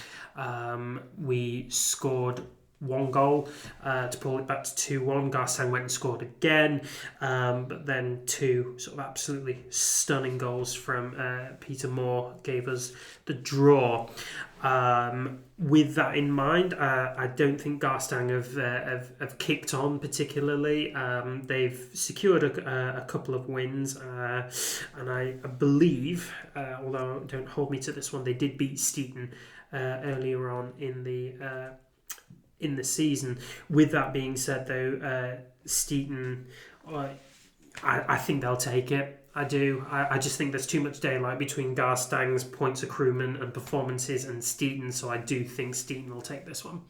We scored one goal to pull it back to 2-1. Garstang went and scored again, but then two sort of absolutely stunning goals from Peter Moore gave us the draw. With that in mind, I don't think Garstang have kicked on particularly. They've secured a couple of wins, and I believe, although don't hold me to this one, they did beat Steeton earlier on in the season. With that being said, though, Steeton, I think they'll take it. I do. I just think there's too much daylight between Garstang's points accruement and performances and Steeton, so I do think Steeton will take this one.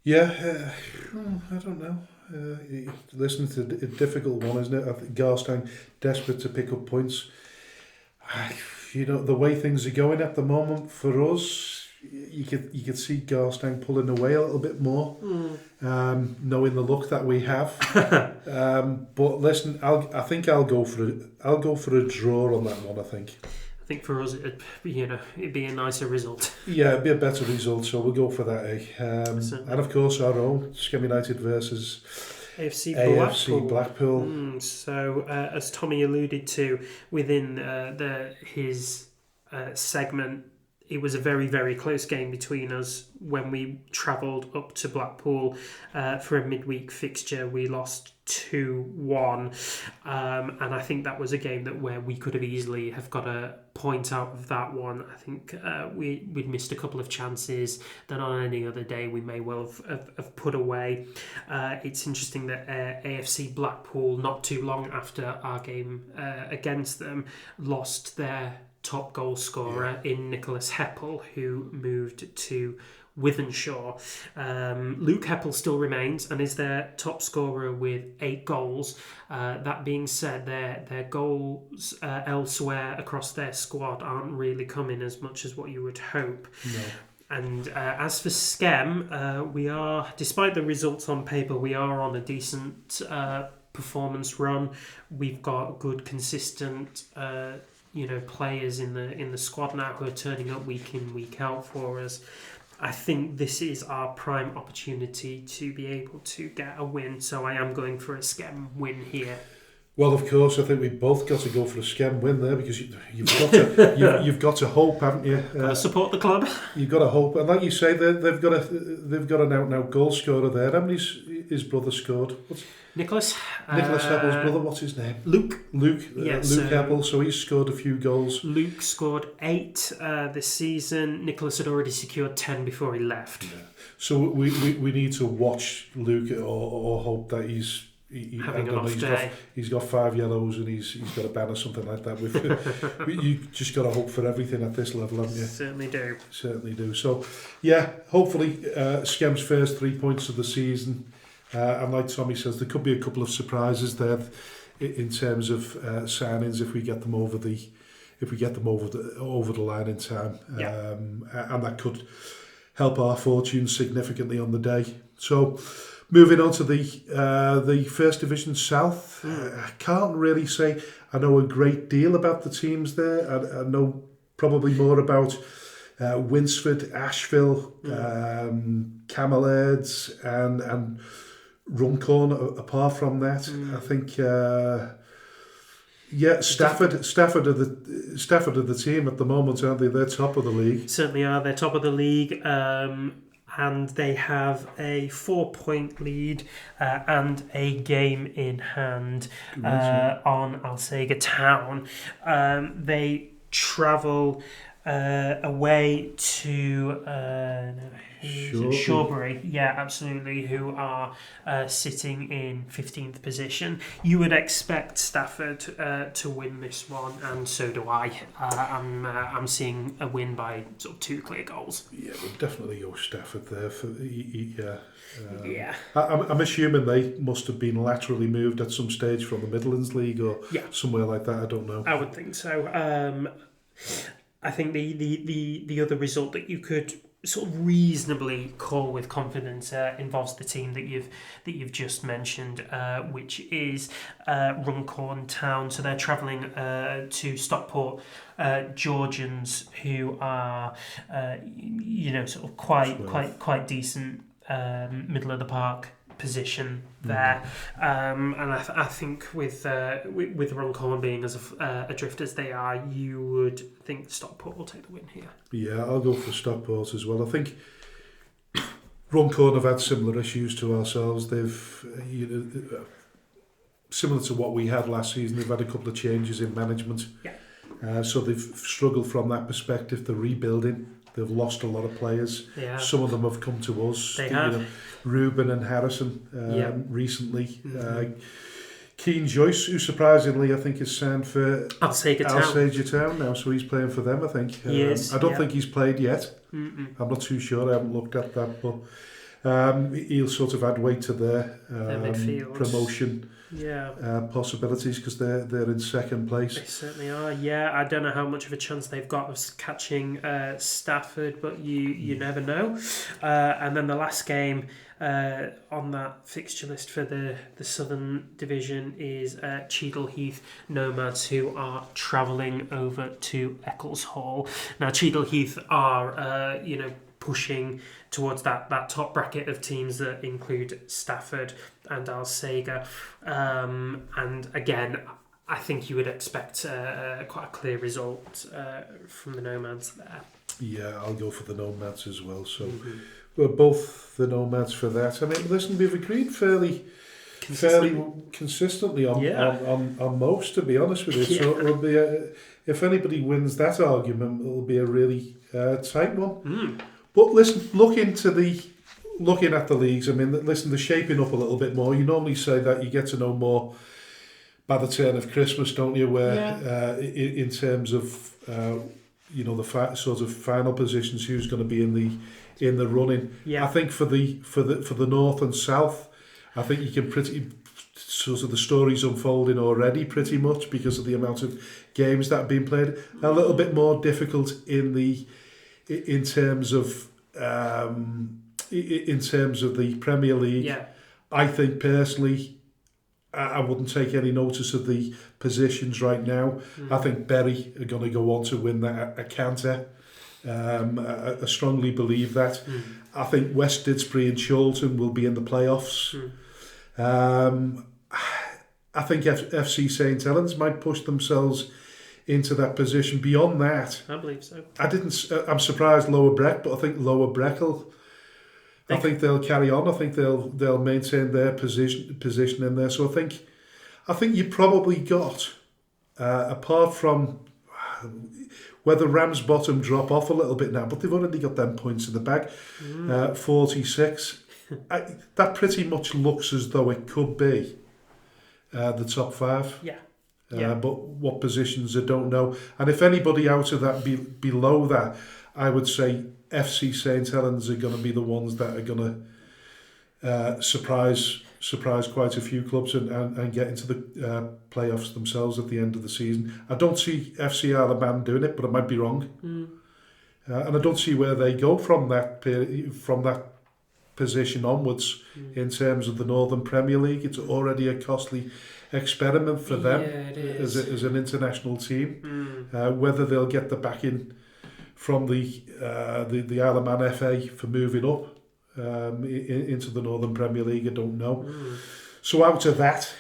Yeah, I don't know. Listen, it's a difficult one, isn't it? I think Garstang desperate to pick up points. The way things are going at the moment for us, you could see Garstang pulling away a little bit more, knowing the luck that we have. But listen, I think I'll go for a draw on that one. I think
for us, it'd be a nicer result.
Yeah, it'd be a better result, so we'll go for that. And of course, our own Skelmersdale United versus
AFC
Blackpool.
So, as Tommy alluded to within his segment, it was a very, very close game between us when we travelled up to Blackpool for a midweek fixture. We lost 2-1, and I think that was a game where we could have easily have got a point out of that one. I think we'd missed a couple of chances that on any other day we may well have put away. It's interesting that AFC Blackpool, not too long after our game against them, lost their top goal scorer in Nicholas Heppel, who moved to Wythenshawe. Luke Heppel still remains and is their top scorer with 8 goals. That being said, their goals elsewhere across their squad aren't really coming as much as what you would hope.
No.
And as for Skem, we are, despite the results on paper, we are on a decent performance run. We've got good, consistent players in the squad now who are turning up week in, week out for us. I think this is our prime opportunity to be able to get a win, so I am going for a Skem win here.
Well, of course, I think we've both got to go for a Skem win there, because you've got to hope, haven't you?
Got to support the club. You've
got to hope, and like you say, they've got an out-and-out goal scorer there. How many his brother scored?
Nicholas
Heppel's brother. What's his name?
Luke.
Luke Heppel. So he's scored a few goals.
Luke scored 8 this season. Nicholas had already secured 10 before he left.
Yeah. So we need to watch Luke or hope that he's
having an off day.
He's got 5 yellows and he's got a ban or something like that. You just got to hope for everything at this level, haven't you?
Certainly do.
So, yeah, hopefully Skem's first 3 points of the season. And like Tommy says, there could be a couple of surprises there in terms of signings if we get them over the line in time.
Yeah.
And that could help our fortunes significantly on the day. So, moving on to the First Division South, I can't really say I know a great deal about the teams there. I know probably more about Winsford, Asheville, Camellards, and Runcorn. Apart from that, I think Stafford are the team at the moment, aren't they? They're top of the league.
Certainly are. They're top of the league. And they have a 4-point lead and a game in hand on Alsager Town. They travel away to Shawbury. Yeah, absolutely, who are sitting in 15th position. You would expect Stafford to win this one, and so do I. I'm seeing a win by sort of 2 clear goals.
Yeah, we'll definitely go Stafford there.
Yeah.
I'm assuming they must have been laterally moved at some stage from the Midlands League or somewhere like that. I don't know.
I would think so. I think the other result that you could sort of reasonably call with confidence involves the team that you've just mentioned, which is Runcorn Town. So they're travelling to Stockport Georgians, who are sort of quite decent middle of the park position there, and I think with Runcorn being as adrift as they are, you would think Stockport will take the win here.
Yeah, I'll go for Stockport as well. I think Runcorn have had similar issues to ourselves. They've, similar to what we had last season, they've had a couple of changes in management.
Yeah.
So they've struggled from that perspective. They're rebuilding. They've lost a lot of players.
Yeah.
Some of them have come to us.
They have.
Ruben and Harrison recently. Keane Joyce, who surprisingly I think is signed for
Alsager
Town now, so he's playing for them, I think.
He is.
I don't think he's played yet.
Mm-mm.
I'm not too sure. I haven't looked at that, but he'll sort of add weight to their
midfield
promotion possibilities, because they're in second place.
They certainly are. Yeah, I don't know how much of a chance they've got of catching Stafford, but you never know. And then the last game on that fixture list for the Southern Division is Cheadle Heath Nomads, who are travelling over to Eccleshall. Now, Cheadle Heath are pushing towards that top bracket of teams that include Stafford and Alsager. And again, I think you would expect quite a clear result from the Nomads there. Yeah,
I'll go for the Nomads as well. So we're both the Nomads for that. I mean, listen, we've agreed fairly consistently on most, to be honest with you. Yeah. So it'll be if anybody wins that argument, it'll be a really tight one. But listen, looking at the leagues, I mean, listen, they're shaping up a little bit more. You normally say that you get to know more by the turn of Christmas, don't you? Where in terms of the sort of final positions, who's going to be in the running. Yeah. I think for the North and South, I think you can the story's unfolding already pretty much because of the amount of games that have been played. A little bit more difficult in terms of the Premier League. Yeah. I think personally, I wouldn't take any notice of the positions right now. I think Bury are going to go on to win that a canter. I strongly believe that. I think West Didsbury and Chorlton will be in the playoffs. I think FC St Helens might push themselves into that position. Beyond that,
I believe so.
I'm surprised Lower Breck, but I think Lower Breck I think they'll carry on. I think they'll maintain their position in there. So I think you probably got apart from whether Ramsbottom drop off a little bit now, but they've already got them points in the bag. 46. That pretty much looks as though it could be the top five.
Yeah.
But what positions I don't know. And if anybody out of that below that, I would say FC St Helens are going to be the ones that are going to surprise quite a few clubs and get into the playoffs themselves at the end of the season. I don't see FC Isle of Man doing it, but I might be wrong. And I don't see where they go from that position onwards in terms of the Northern Premier League. It's already a costly experiment for them as an international team. Whether they'll get the backing from the Isle of Man FA for moving up into the Northern Premier League, I don't know. So out of that,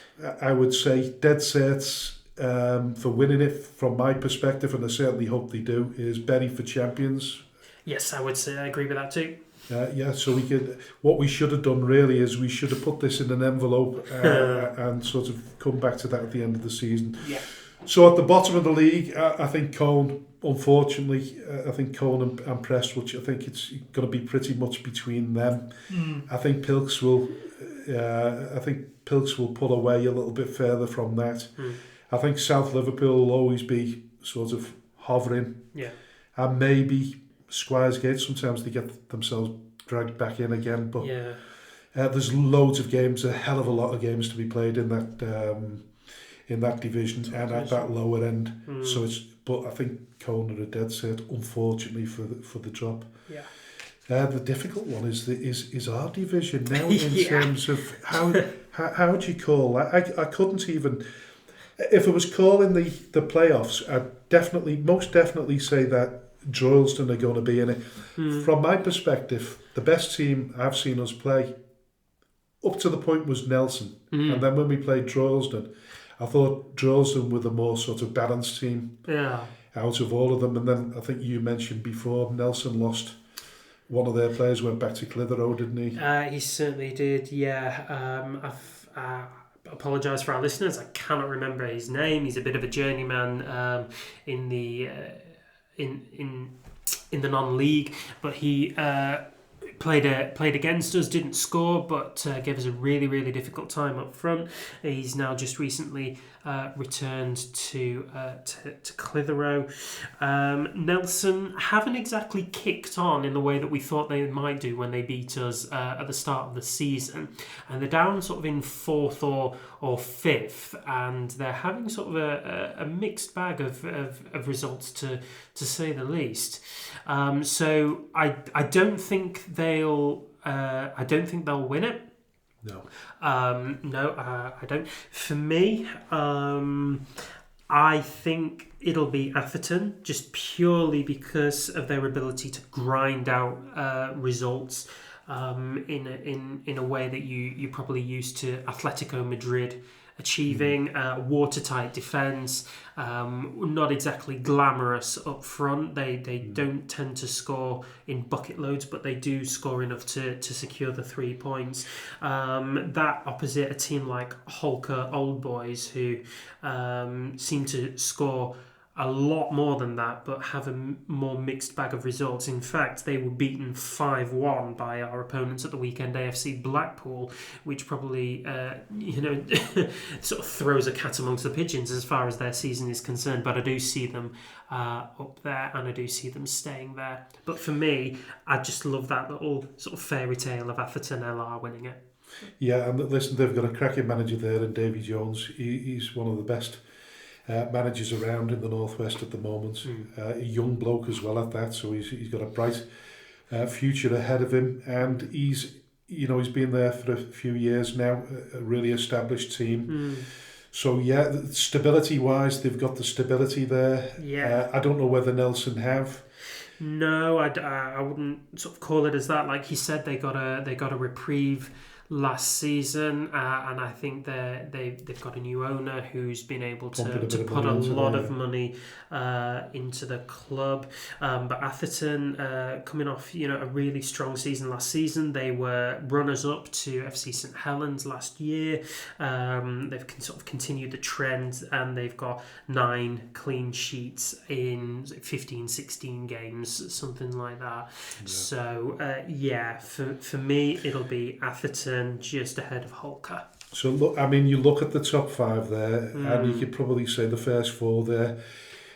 I would say dead sets for winning it from my perspective, and I certainly hope they do, is Bury for champions.
Yes, I would say I agree with that too.
So what we should have done really is we should have put this in an envelope and sort of come back to that at the end of the season.
Yeah.
So at the bottom of the league, I think Cone, unfortunately, Cone and Prestwich, I think it's going to be pretty much between them. I think Pilks will pull away a little bit further from that. I think South Liverpool will always be sort of hovering.
Yeah.
And maybe Squiresgate, sometimes they get themselves dragged back in again, but there's loads of games, a hell of a lot of games to be played in that division and at that lower end. So but I think Cone are a dead set, unfortunately, for the drop.
Yeah.
The difficult one is our division now in terms of how would you call that? I couldn't even. If I was calling the playoffs, I'd most definitely say that Droylsden are going to be in it. From my perspective, the best team I've seen us play up to the point was Nelson. And then when we played Droylsden, I thought Droylsden were the more sort of balanced team out of all of them. And then I think you mentioned before, Nelson lost one of their players, went back to Clitheroe, didn't he?
He certainly did, yeah. I've apologise for our listeners, I cannot remember his name. He's a bit of a journeyman in the non-league, but he played against us, didn't score, but gave us a really, really difficult time up front. He's now just recently returned to Clitheroe. Nelson haven't exactly kicked on in the way that we thought they might do when they beat us at the start of the season, and they're down sort of in fourth or fifth, and they're having sort of a mixed bag of results to say the least. So I don't think they'll win it.
No.
I don't. For me, I think it'll be Atherton, just purely because of their ability to grind out results in a way that you're probably used to Atletico Madrid achieving. Watertight defence, not exactly glamorous up front. They don't tend to score in bucket loads, but they do score enough to secure the 3 points. That opposite a team like Holker Old Boys, who seem to score a lot more than that, but have a more mixed bag of results. In fact, they were beaten 5-1 by our opponents at the weekend, AFC Blackpool, which probably sort of throws a cat amongst the pigeons as far as their season is concerned. But I do see them up there, and I do see them staying there. But for me, I just love that little sort of fairy tale of Atherton LR winning it.
Yeah, and listen, they've got a cracking manager there, and Davy Jones. He's one of the best managers around in the Northwest at the moment. A young bloke as well at that, so he's got a bright future ahead of him, and he's been there for a few years now, a really established team. So yeah, stability wise, they've got the stability there. I don't know whether Nelson have.
No, I wouldn't sort of call it as that. Like he said, they got a reprieve last season, and I think they've got a new owner who's been able to put a lot of money into the club. But Atherton, coming off a really strong season last season, they were runners up to FC St Helens last year. They've sort of continued the trend, and they've got 9 clean sheets in 15-16 games, something like that. So for me it'll be Atherton just ahead of Holker.
So look, I mean, you look at the top 5 there, and you could probably say the first 4 there,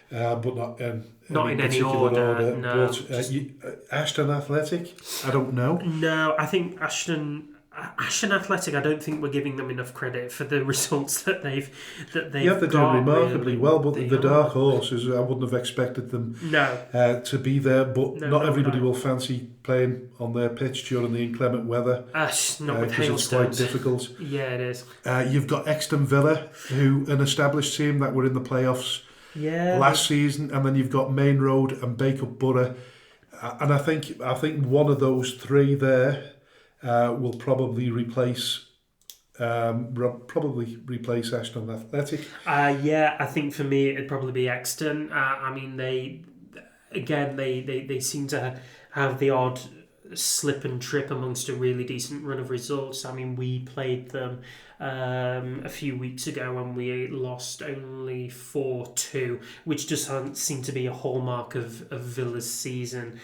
but not in any order.
No,
but Ashton Athletic, I don't know.
No, I think Ashton Athletic, I don't think we're giving them enough credit for the results that they've they're
doing remarkably well, but the dark horses, I wouldn't have expected them to be there, but not everybody will fancy playing on their pitch during the inclement weather.
Not with hailstones.
It's quite difficult.
Yeah, it is.
You've got Exton Villa, who an established team that were in the playoffs last season, and then you've got Main Road and Baker Borough, and I think one of those 3 there will probably replace Ashton Athletic.
I think for me it'd probably be Exton. I mean, they seem to have the odd slip and trip amongst a really decent run of results. I mean, we played them a few weeks ago and we lost only 4-2, which just doesn't seem to be a hallmark of Villa's season,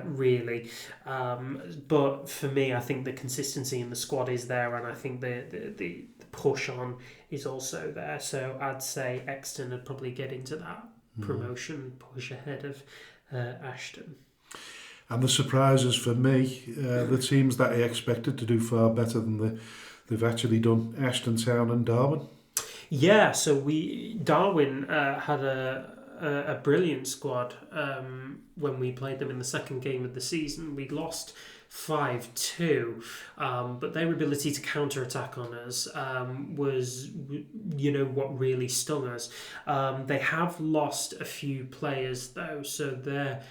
really. But for me, I think the consistency in the squad is there, and I think the push on is also there. So I'd say Exton would probably get into that promotion push ahead of Ashton.
And the surprises for me, the teams that I expected to do far better than they've actually done, Ashton Town and Darwin.
Yeah, so Darwin had a brilliant squad when we played them in the second game of the season. We lost 5-2, but their ability to counter-attack on us was, what really stung us. They have lost a few players though, so their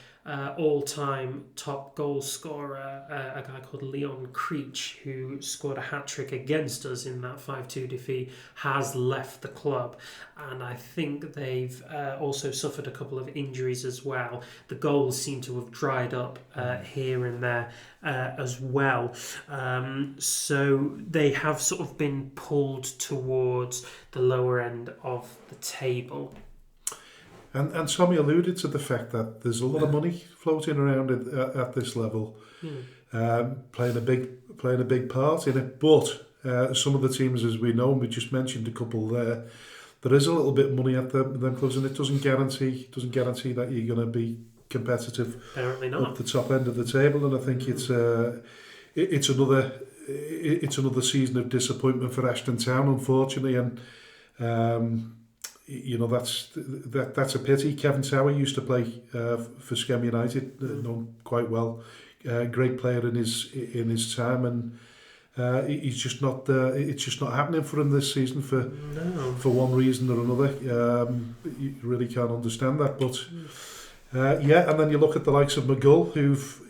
all-time top goal scorer, a guy called Leon Creech, who scored a hat-trick against us in that 5-2 defeat, has left the club, and I think they've also suffered a couple of injuries as well. The goals seem to have dried up here and there as well, so they have sort of been pulled towards the lower end of the table.
And Tommy alluded to the fact that there's a lot of money floating around at this level, playing a big part in it. But some of the teams, as we know, and we just mentioned a couple there, there is a little bit of money at them clubs, and it doesn't guarantee that you're going to be competitive.
Apparently not.
Up the top end of the table. And I think it's another season of disappointment for Ashton Town, unfortunately, and. That's a pity. Kevin Tower used to play for Skelmersdale United, known quite well. Great player in his time, and he's just not. It's just not happening for him this season for one reason or another. You really can't understand that, but. And then you look at the likes of McGull, who've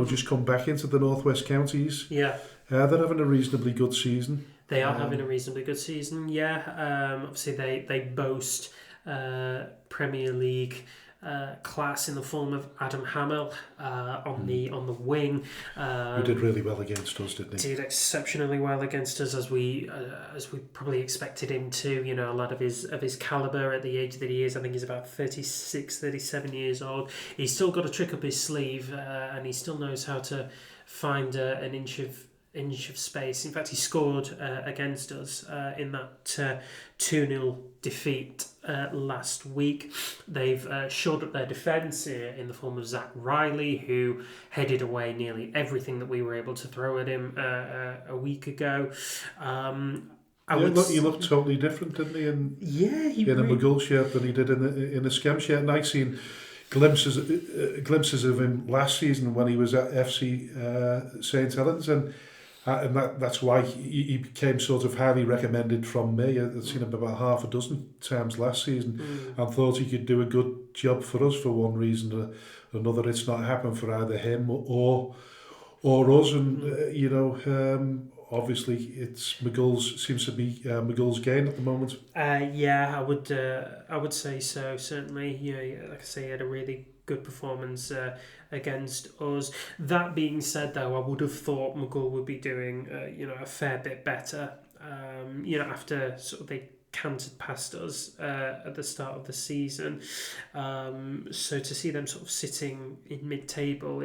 just come back into the Northwest Counties.
Yeah,
they're having a reasonably good season.
They are having a reasonably good season. Yeah, obviously they boast Premier League class in the form of Adam Hamill on the wing.
Who did really well against us, didn't he?
Did exceptionally well against us, as we probably expected him to. A lad of his calibre at the age that he is. I think he's about 36, 37 years old. He's still got a trick up his sleeve, and he still knows how to find an inch of space. In fact, he scored against us in that 2-0 defeat last week. They've shored up their defence in the form of Zach Riley, who headed away nearly everything that we were able to throw at him a week ago.
He looked totally different, didn't he? In a McGull shirt than he did in a Skem shirt. And I've seen glimpses of him last season when he was at FC St Helens, and that's why he became sort of highly recommended from me. I'd seen him about half a dozen times last season and thought he could do a good job for us for one reason or another. It's not happened for either him or us, and obviously it's seems to be McGull's gain at the moment.
I would say so, certainly. Like I say, he had a really good performance against us. That being said, though, I would have thought McGull would be doing a fair bit better. After sort of they cantered past us at the start of the season. So to see them sort of sitting in mid-table,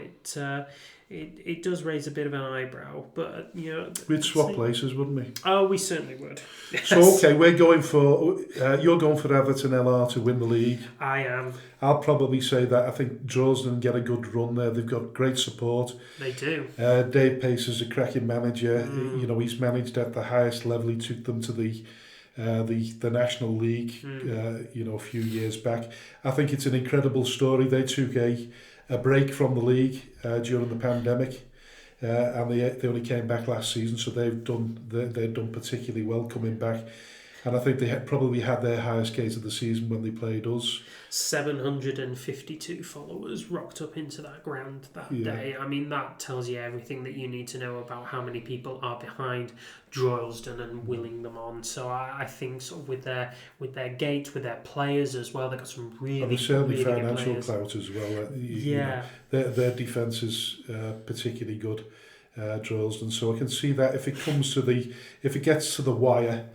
it does raise a bit of an eyebrow, but
we'd swap places, wouldn't we?
Oh, we certainly would. Yes.
So okay, you're going for Everton LR to win the league.
I am.
I'll probably say that I think Droylsden get a good run there. They've got great support.
They do.
Dave Pace is a cracking manager. He's managed at the highest level. He took them to the National League a few years back. I think it's an incredible story. They took a break from the league during the pandemic, and they only came back last season, so they'd done particularly well coming back, and I think they probably had their highest gate of the season when they played us.
752 followers rocked up into that ground that day. I mean, that tells you everything that you need to know about how many people are behind Droylsden and willing them on. So I think sort of with their gate, with their players as well, they've got some really,
certainly
really
financial
good
clout as well. Their defence is particularly good, Droylsden. So I can see that if it gets to the wire.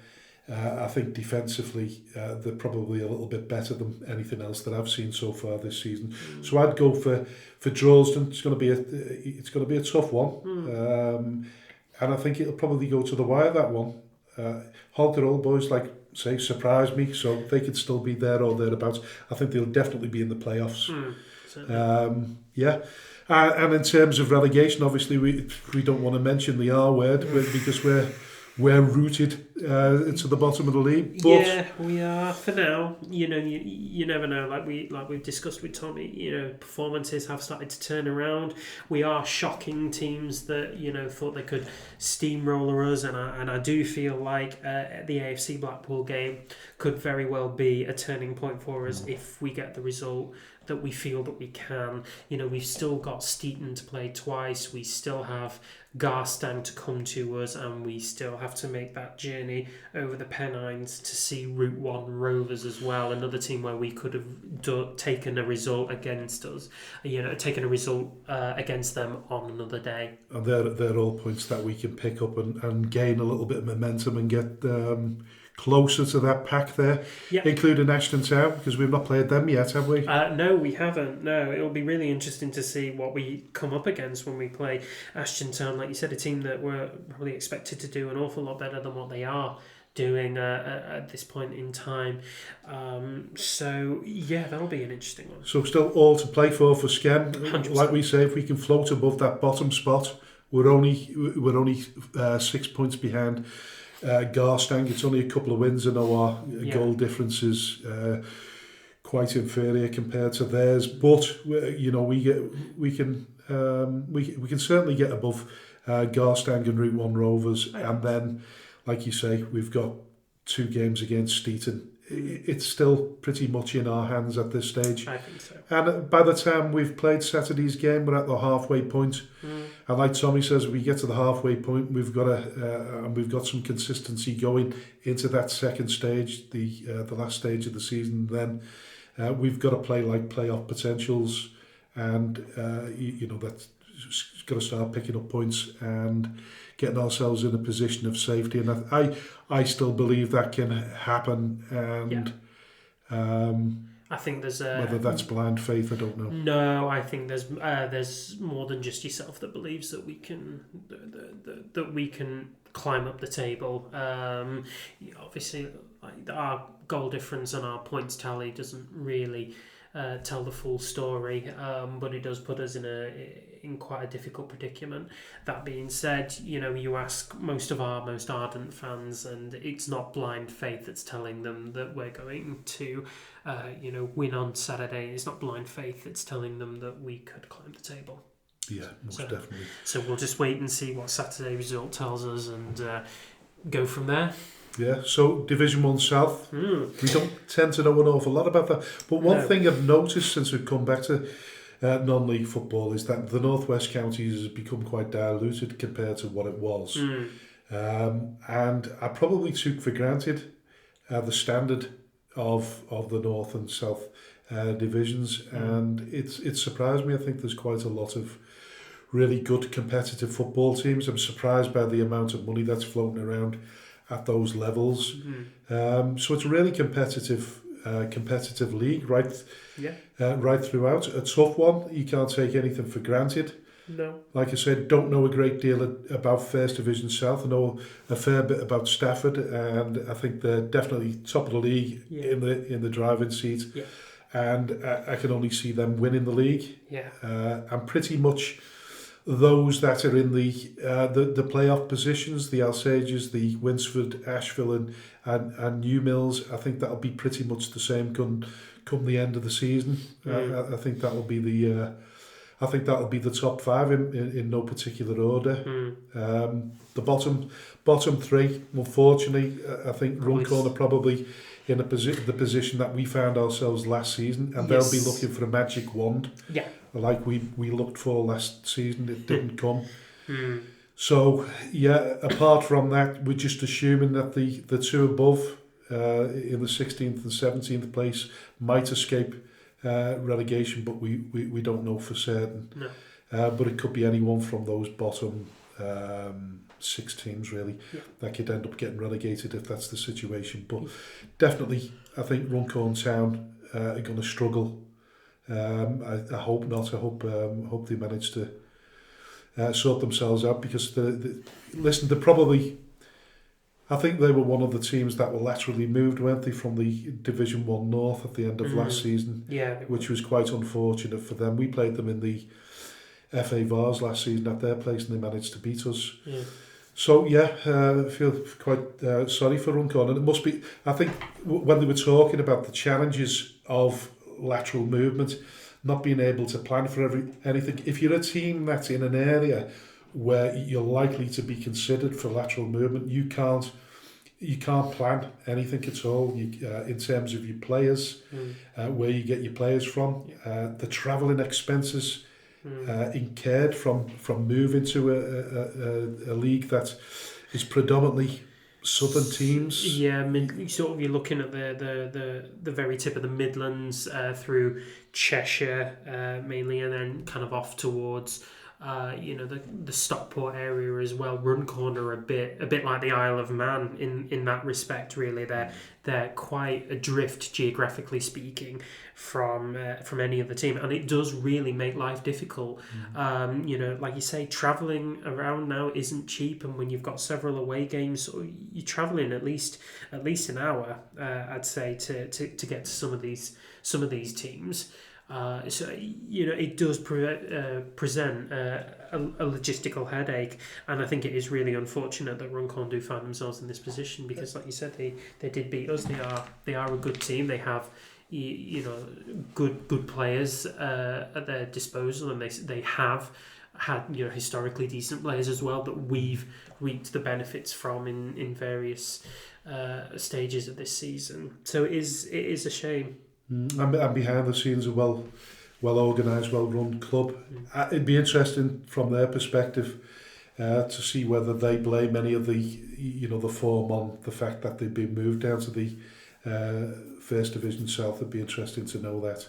I think defensively they're probably a little bit better than anything else that I've seen so far this season. So I'd go for Droylsden. It's going to be a tough one, and I think it'll probably go to the wire, that one. Holker Old Boys, surprised me, so they could still be there or thereabouts. I think they'll definitely be in the playoffs. And in terms of relegation, obviously we don't want to mention the R word because we're we're rooted to the bottom of the league. But
yeah, we are for now. You never know. Like we've discussed with Tommy, performances have started to turn around. We are shocking teams that thought they could steamroller us, and I do feel like the AFC Blackpool game could very well be a turning point for us if we get the result that we feel that we can. We've still got Steeton to play twice. We still have Garstang to come to us, and we still have to make that journey over the Pennines to see Route 1 Rovers as well, another team where we could have taken a result against us, taken a result against them on another day.
And they're all points that we can pick up and gain a little bit of momentum and get closer to that pack there, including Ashton Town, because we've not played them yet, have we?
No, we haven't. No, it'll be really interesting to see what we come up against when we play Ashton Town. Like you said, a team that we're probably expected to do an awful lot better than what they are doing at this point in time. So, yeah, that'll be an interesting one.
So still all to play for Skem.
100%.
Like we say, if we can float above that bottom spot, we're only 6 points behind Garstang. It's only a couple of wins. I know our goal difference is quite inferior compared to theirs, but we can certainly get above Garstang and Route 1 Rovers, and then, like you say, we've got 2 games against Steeton. It's still pretty much in our hands at this stage.
I think so.
And by the time we've played Saturday's game, we're at the halfway point. And like Tommy says, if we get to the halfway point, we've got some consistency going into that second stage, the last stage of the season. Then we've got to play like playoff potentials, and that's got to start picking up points and getting ourselves in a position of safety. And I still believe that can happen. And
I think there's
whether that's blind faith, I don't know.
No, I think there's more than just yourself that believes that we can that we can climb up the table. Obviously, like our goal difference and our points tally doesn't really tell the full story, but it does put us in quite a difficult predicament. That being said, you ask most of our most ardent fans, and it's not blind faith that's telling them that we're going to win on Saturday. It's not blind faith that's telling them that we could climb the table.
Yeah, most definitely.
So we'll just wait and see what Saturday result tells us, and go from there.
Yeah, so Division 1 South, we don't tend to know an awful lot about that. But one thing I've noticed since we've come back to non-league football is that the Northwest Counties has become quite diluted compared to what it was. And I probably took for granted the standard of the North and South divisions, and it surprised me. I think there's quite a lot of really good competitive football teams. I'm surprised by the amount of money that's floating around at those levels. So it's a really competitive league right throughout. A tough one. You can't take anything for granted.
No.
Like I said, don't know a great deal about First Division South. I know a fair bit about Stafford, and I think they're definitely top of the league in the driving seat. Yeah. And I can only see them winning the league. Yeah. And pretty much those that are in the playoff positions, the Alsages, the Winsford, Asheville, and New Mills, I think that'll be pretty much the same come the end of the season. I think that'll be the top 5 in no particular order. The bottom 3, unfortunately, I think Runcorn are probably in the position that we found ourselves last season, and they'll be looking for a magic wand. Yeah. Like we looked for last season. It didn't come. So, apart from that, we're just assuming that the 2 above in the 16th and 17th place might escape relegation, but we don't know for certain. No. But it could be anyone from those bottom 6 teams, really, that could end up getting relegated if that's the situation. But definitely, I think Runcorn Town are going to struggle. I hope not. I hope they manage to sort themselves out, because they're probably. I think they were one of the teams that were laterally moved, weren't they, from the Division 1 North at the end of last season, which was quite unfortunate for them. We played them in the FA Vars last season at their place, and they managed to beat us. Yeah. So yeah, I feel quite sorry for Runcorn, and it must be. I think when they were talking about the challenges of lateral movement, not being able to plan for anything. If you're a team that's in an area where you're likely to be considered for lateral movement, you can't plan anything at all. In terms of your players, where you get your players from, the travelling expenses incurred from moving to a league that is predominantly southern teams.
Yeah, sort of you're looking at the very tip of the Midlands through Cheshire mainly, and then kind of off towards the Stockport area as well. Runcorn are a bit like the Isle of Man in that respect. Really, they're quite adrift geographically speaking from any other team, and it does really make life difficult. Like you say, travelling around now isn't cheap, and when you've got several away games, you're travelling at least an hour. I'd say to get to some of these teams. So it does present a logistical headache, and I think it is really unfortunate that Runcorn do find themselves in this position because, like you said, they did beat us. They are a good team. They have good players at their disposal, and they have had historically decent players as well that we've reaped the benefits from in various stages of this season. So it is a shame.
And behind the scenes, a well organised, well run club. It'd be interesting from their perspective to see whether they blame any of the form on the fact that they've been moved down to the First Division South. It'd be interesting to know that.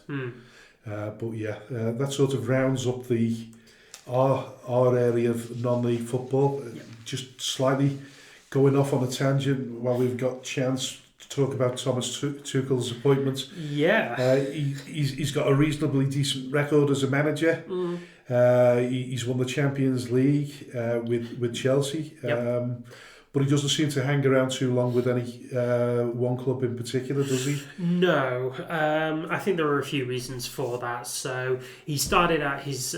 But yeah, that sort of rounds up our area of non-league football. Just slightly going off on a tangent while we've got chance to talk about Thomas Tuchel's appointment.
Yeah.
He's got a reasonably decent record as a manager. He's won the Champions League with Chelsea. But he doesn't seem to hang around too long with any one club in particular, does he?
No. I think there are a few reasons for that. So he started out his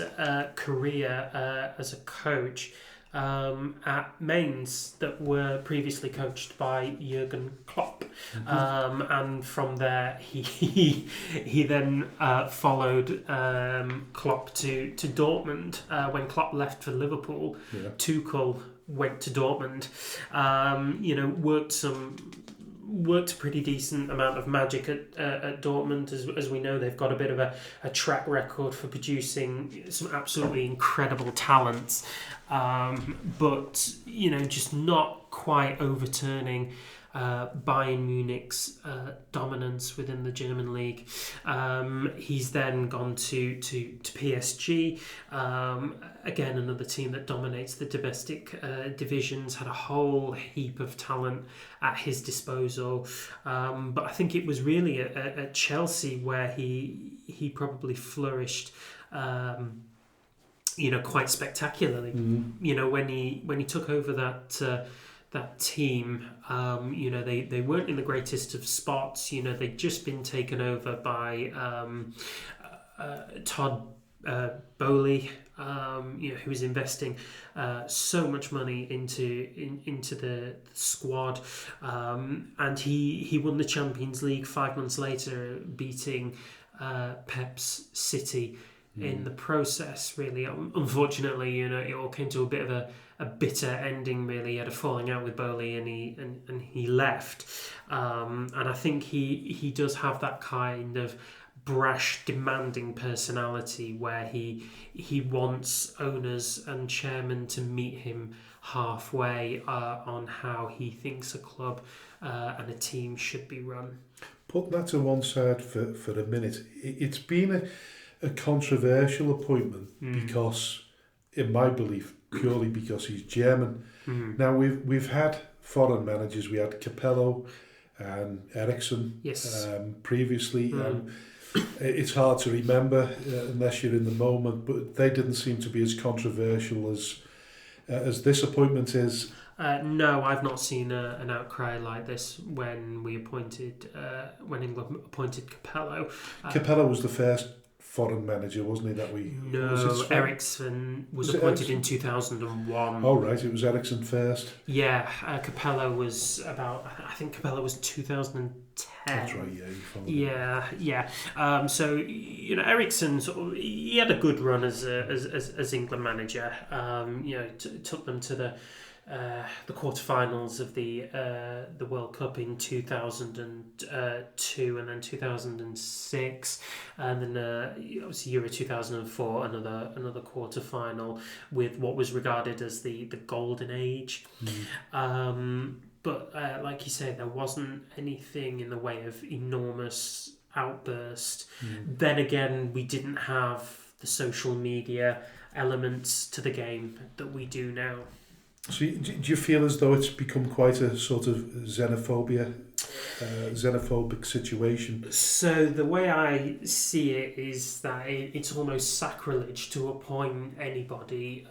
career as a coach at Mainz that were previously coached by Jurgen Klopp. And from there he then followed Klopp to Dortmund. When Klopp left for Liverpool, Tuchel went to Dortmund. Worked a pretty decent amount of magic at Dortmund. As we know, they've got a bit of a track record for producing some absolutely incredible talents, but just not quite overturning Bayern Munich's dominance within the German league. He's then gone to PSG, again another team that dominates the domestic divisions, had a whole heap of talent at his disposal, but I think it was really at Chelsea where he probably flourished quite spectacularly. When he took over that team, they weren't in the greatest of spots. They'd just been taken over by Todd Bowley, who was investing so much money into the squad, and he won the Champions League 5 months later, beating Pep's City in the process. Really, unfortunately, it all came to a bit of a bitter ending. Really, he had a falling out with Bowley, and he left. And I think he does have that kind of brash, demanding personality where he wants owners and chairmen to meet him halfway on how he thinks a club and a team should be run.
Put that to one side for a minute. It's been a controversial appointment because, in my belief, purely because he's German. Now we've had foreign managers. We had Capello and Eriksson previously. It's hard to remember unless you're in the moment, but they didn't seem to be as controversial as this appointment is.
No, I've not seen an outcry like this when England appointed Capello.
Capello was the foreign manager, wasn't he? That we
No, Eriksson was appointed in 2001.
Oh right, it was Eriksson first.
Yeah, Capello was I think Capello was 2010.
That's right. Yeah.
Yeah. So Eriksson he had a good run as England manager. Took them to the quarterfinals of the World Cup in 2002 and then 2006, and then obviously Euro 2004 another quarterfinal with what was regarded as the golden age. But like you say, there wasn't anything in the way of enormous outburst. Then again, we didn't have the social media elements to the game that we do now.
So do you feel as though it's become quite a sort of xenophobic situation?
So the way I see it is that it's almost sacrilege to appoint anybody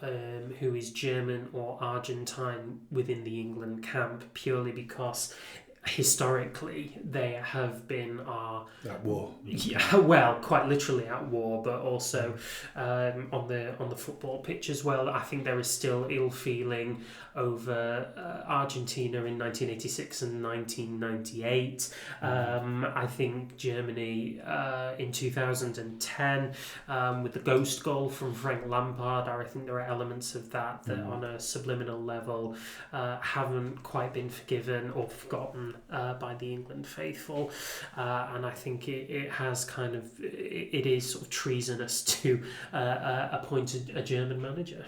who is German or Argentine within the England camp, purely because historically they have been
at war.
Yeah, well, quite literally at war, but also on the football pitch as well. I think there is still ill feeling over Argentina in 1986 and 1998. I think Germany in 2010 with the ghost goal from Frank Lampard. I think there are elements of that on a subliminal level haven't quite been forgiven or forgotten by the England faithful, and I think it has it is sort of treasonous to appoint a German manager.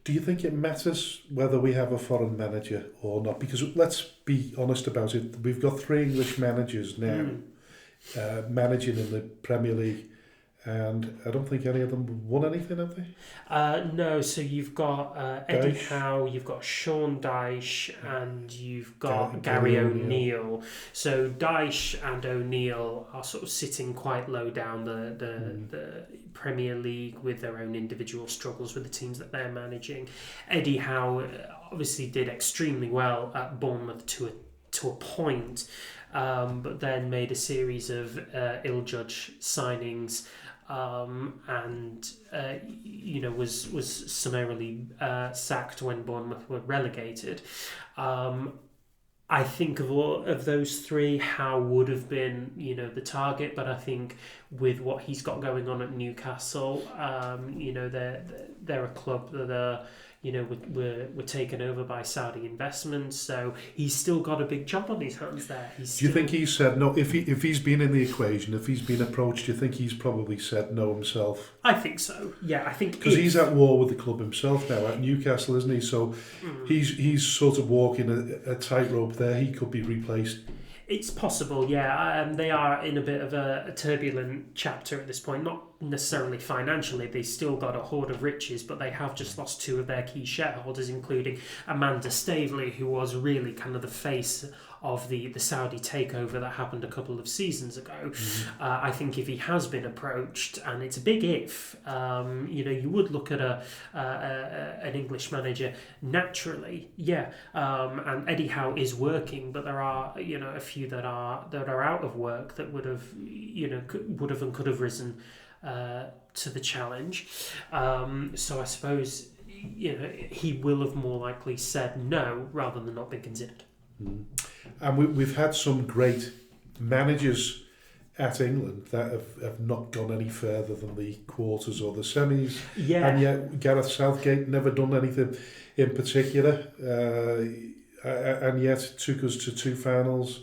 Do you think it matters whether we have a foreign manager or not? Because let's be honest about it, we've got 3 English managers now managing in the Premier League, and I don't think any of them won anything, have they?
No, so you've got Eddie Howe, you've got Sean Dyche, and you've got Gary O'Neill. So Dyche and O'Neill are sort of sitting quite low down the Premier League with their own individual struggles with the teams that they're managing. Eddie Howe obviously did extremely well at Bournemouth to a point, but then made a series of ill-judged signings. And was summarily sacked when Bournemouth were relegated. I think of all of those 3, Howe would have been the target, but I think with what he's got going on at Newcastle, they're a club that are were taken over by Saudi investments, so he's still got a big job on his hands there. Do
you think he said no? If he's been in the equation, if he's been approached, do you think he's probably said no himself?
I think so. Yeah, I think
because he's at war with the club himself now at Newcastle, isn't he? So he's sort of walking a tightrope there. He could be replaced.
It's possible, yeah. They are in a bit of a turbulent chapter at this point, not necessarily financially. They still got a hoard of riches, but they have just lost 2 of their key shareholders, including Amanda Staveley, who was really kind of the face of the Saudi takeover that happened a couple of seasons ago. I think if he has been approached, and it's a big if, you would look at an English manager naturally, and Eddie Howe is working, but there are a few that are out of work that would have and could have risen to the challenge. So I suppose he will have more likely said no rather than not been considered.
And we've had some great managers at England that have not gone any further than the quarters or the semis. Yeah. And yet Gareth Southgate never done anything in particular, and yet took us to 2 finals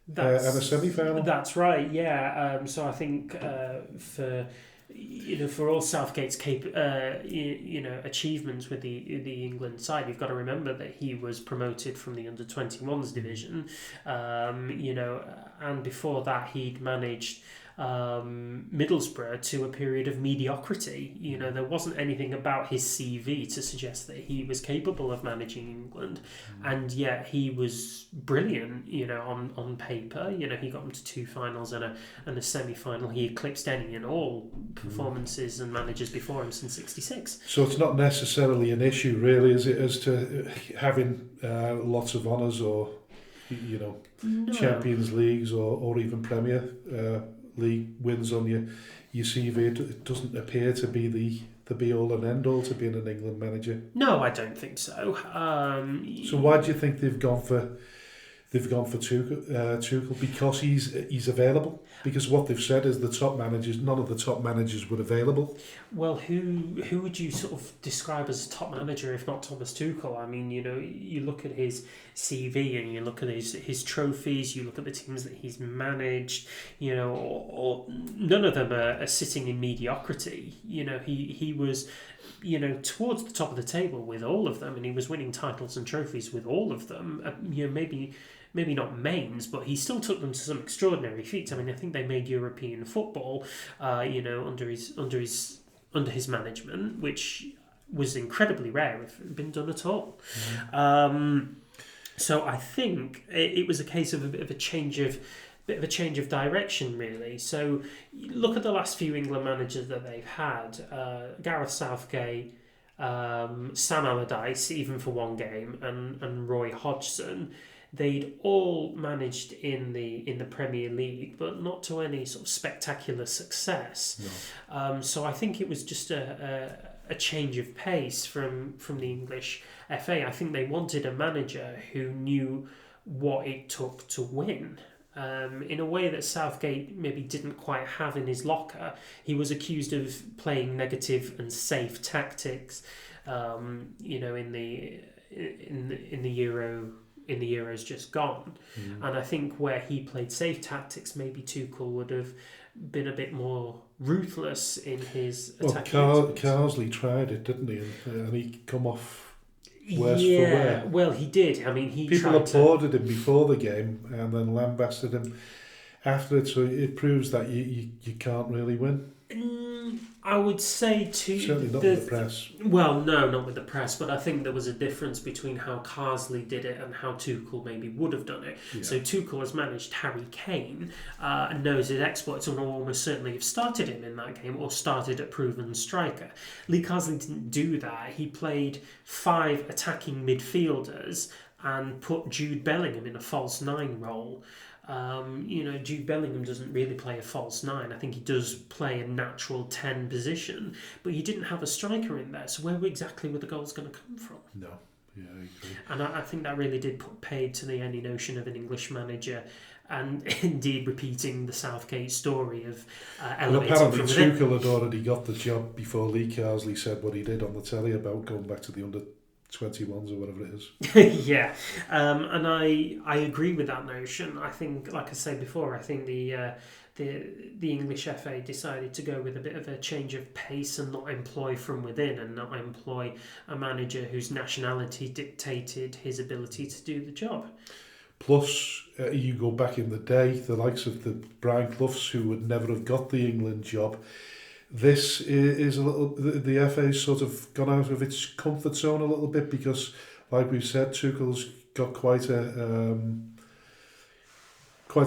and a semi-final.
That's right, yeah. So I think for all Southgate's achievements with the England side, you've got to remember that he was promoted from the under-21s division, and before that he'd managed Middlesbrough to a period of mediocrity. There wasn't anything about his CV to suggest that he was capable of managing England, and yet he was brilliant. On paper, he got them to 2 finals and a semi-final. He eclipsed any and all performances and managers before him since '66.
So it's not necessarily an issue, really, is it, as to having lots of honours or
No.
Champions Leagues or even Premier league wins on your CV. It doesn't appear to be the be all and end all to being an England manager.
No, I don't think so.
So why do you think they've gone for Tuchel? Because he's available. Because what they've said is none of the top managers were available.
Well, who would you sort of describe as a top manager if not Thomas Tuchel? I mean, you look at his CV and you look at his trophies, you look at the teams that he's managed, or none of them are sitting in mediocrity. He was, towards the top of the table with all of them, and he was winning titles and trophies with all of them. Maybe not mains, but he still took them to some extraordinary feats. I mean, I think they made European football, under his management, which was incredibly rare if it had been done at all. So I think it was a case of a bit of a change of direction, really. So look at the last few England managers that they've had: Gareth Southgate, Sam Allardyce, even for one game, and Roy Hodgson. They'd all managed in the Premier League, but not to any sort of spectacular success. No. So I think it was just a change of pace from the English FA. I think they wanted a manager who knew what it took to win. In a way that Southgate maybe didn't quite have in his locker. He was accused of playing negative and safe tactics, in the Euros just gone. And I think where he played safe tactics, maybe Tuchel would have been a bit more ruthless in his attacking.
Carsley tried it, didn't he? And he come off worse for wear.
Well, he did. I mean,
people applauded him before the game and then lambasted him after it. So it proves that you can't really win.
I would say
certainly not with the press.
Well, no, not with the press, but I think there was a difference between how Carsley did it and how Tuchel maybe would have done it. Yeah. So Tuchel has managed Harry Kane and knows his exploits and will almost certainly have started him in that game or started a proven striker. Lee Carsley didn't do that. He played 5 attacking midfielders and put Jude Bellingham in a false 9 role. Jude Bellingham doesn't really play a false 9. I think he does play a natural 10 position, but you didn't have a striker in there. So where exactly were the goals going to come from?
No. Yeah, I agree.
And I think that really did put paid to any notion of an English manager, and indeed repeating the Southgate story of elevating
apparently
from within.
Tuchel had already got the job before Lee Carsley said what he did on the telly about going back to the under-21s or whatever it is.
Yeah, and I agree with that notion. I think, like I said before, I think the English FA decided to go with a bit of a change of pace and not employ from within and not employ a manager whose nationality dictated his ability to do the job. Plus,
you go back in the day, the likes of the Brian Cloughs, who would never have got the England job. This is a little. The FA's sort of gone out of its comfort zone a little bit because, like we've said, Tuchel's got quite a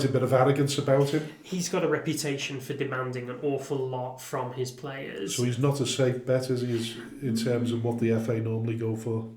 bit of arrogance about him.
He's got a reputation for demanding an awful lot from his players.
So he's not a safe bet as he is in terms of what the FA normally go for.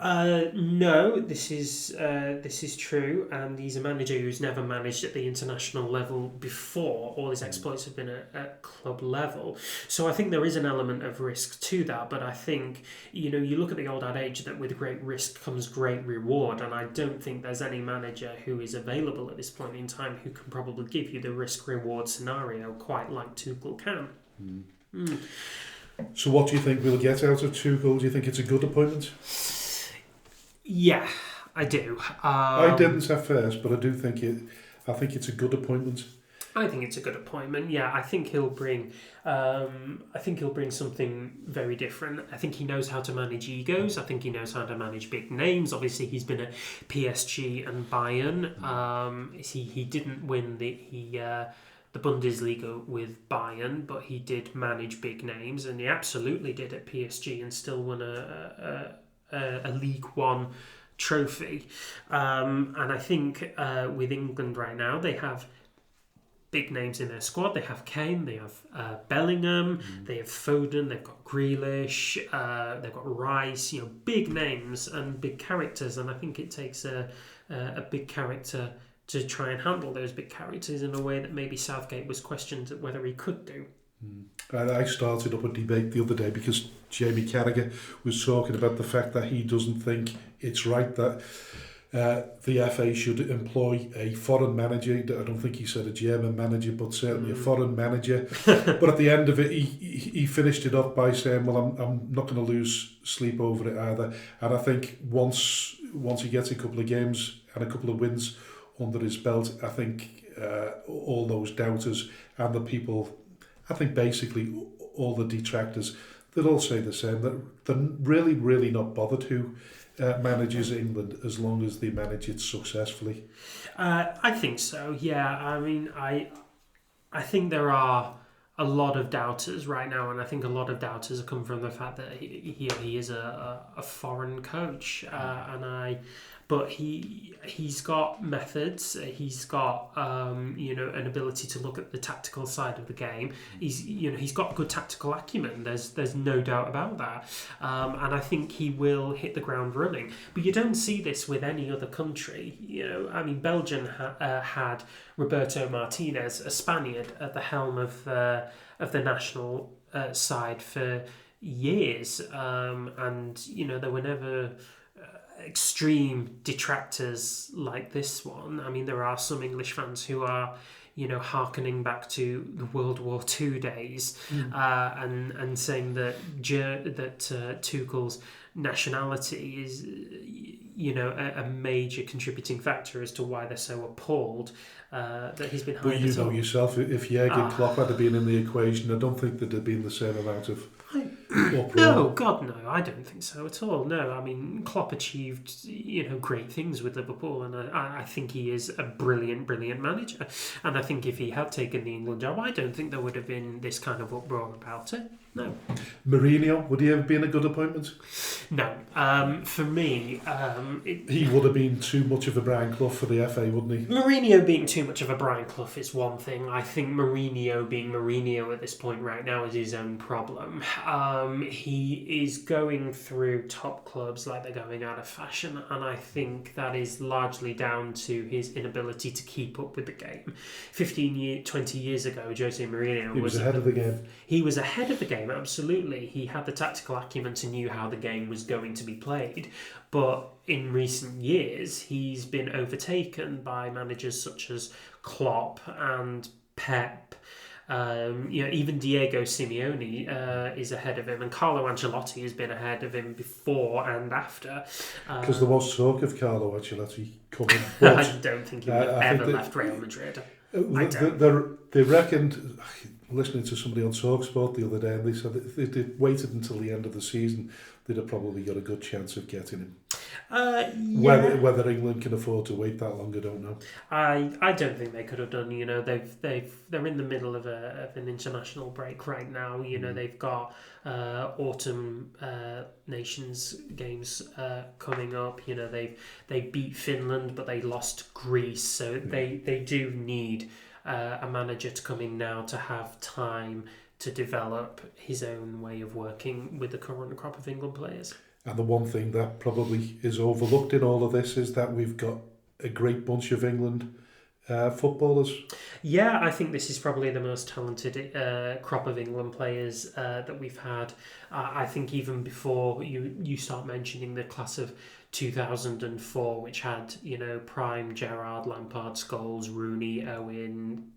No, this is true, and he's a manager who's never managed at the international level before. All his exploits have been at club level. So I think there is an element of risk to that, but I think, you look at the old adage that with great risk comes great reward, and I don't think there's any manager who is available at this point in time who can probably give you the risk-reward scenario quite like Tuchel can.
So what do you think we'll get out of Tuchel? Do you think it's a good appointment?
Yeah, I do.
I didn't at first, but I do think I think it's a good appointment.
I think it's a good appointment. Yeah, I think he'll bring. Something very different. I think he knows how to manage egos. I think he knows how to manage big names. Obviously, he's been at PSG and Bayern. He didn't win the Bundesliga with Bayern, but he did manage big names, and he absolutely did at PSG, and still won a League One trophy. And I think with England right now, they have big names in their squad. They have Kane, they have Bellingham, they have Foden, they've got Grealish, they've got Rice, big names and big characters, and I think it takes a big character to try and handle those big characters in a way that maybe Southgate was questioned whether he could do.
I started up a debate the other day because Jamie Carragher was talking about the fact that he doesn't think it's right that the FA should employ a foreign manager. I don't think he said a German manager, but certainly a foreign manager. But at the end of it, he finished it off by saying, well, I'm not going to lose sleep over it either. And I think once he gets a couple of games and a couple of wins under his belt, I think all those doubters and the people, I think basically all the detractors, they'll all say the same, that they're really, really not bothered who manages England as long as they manage it successfully.
I think so, yeah. I mean, I think there are a lot of doubters right now, and I think a lot of doubters come from the fact that he is a foreign coach, but he's got methods. He's got an ability to look at the tactical side of the game. He's got good tactical acumen. There's no doubt about that, and I think he will hit the ground running. But you don't see this with any other country. I mean, Belgium had Roberto Martinez, a Spaniard, at the helm of the national side for years, and there were never extreme detractors like this one. I mean, there are some English fans who are, hearkening back to the World War II days, and saying that Tuchel's nationality is, a major contributing factor as to why they're so appalled that he's been hired.
But yourself, if Jurgen Klopp had been in the equation, I don't think there'd have been the same amount of
no, God, no, I don't think so at all. No, I mean, Klopp achieved, great things with Liverpool, and I think he is a brilliant manager. And I think if he had taken the England job, I don't think there would have been this kind of uproar about it. No.
Mourinho, would he have been a good appointment?
No. For me...
he would have been too much of a Brian Clough for the FA, wouldn't he?
Mourinho being too much of a Brian Clough is one thing. I think Mourinho being Mourinho at this point right now is his own problem. He is going through top clubs like they're going out of fashion, and I think that is largely down to his inability to keep up with the game. 20 years ago, Jose Mourinho
was ahead of the game.
He was ahead of the game, absolutely. He had the tactical acumen to knew how the game was going to be played. But in recent years, he's been overtaken by managers such as Klopp and Pep. Even Diego Simeone is ahead of him, and Carlo Ancelotti has been ahead of him before and after.
Because there was talk of Carlo Ancelotti coming.
I don't think he would have ever left Real Madrid.
They reckoned, listening to somebody on TalkSport the other day, and they said that if they'd waited until the end of the season, they'd have probably got a good chance of getting him. Whether England can afford to wait that long, I don't know.
I don't think they could have done. They're in the middle of an international break right now. They've got autumn nations games coming up. They beat Finland, but they lost Greece, so they do need a manager to come in now to have time to develop his own way of working with the current crop of England players.
And the one thing that probably is overlooked in all of this is that we've got a great bunch of England footballers.
Yeah, I think this is probably the most talented crop of England players that we've had. I think even before you start mentioning the class of 2004, which had prime Gerrard, Lampard, Scholes, Rooney, Owen,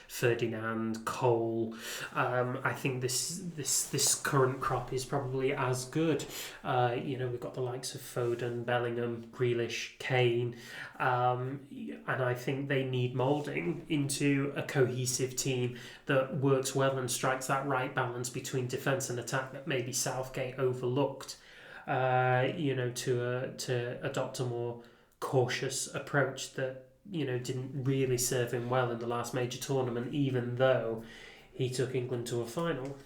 Ferdinand, Cole. I think this current crop is probably as good. We've got the likes of Foden, Bellingham, Grealish, Kane, and I think they need moulding into a cohesive team that works well and strikes that right balance between defence and attack that maybe Southgate overlooked. To adopt a more cautious approach that didn't really serve him well in the last major tournament, even though he took England to a final.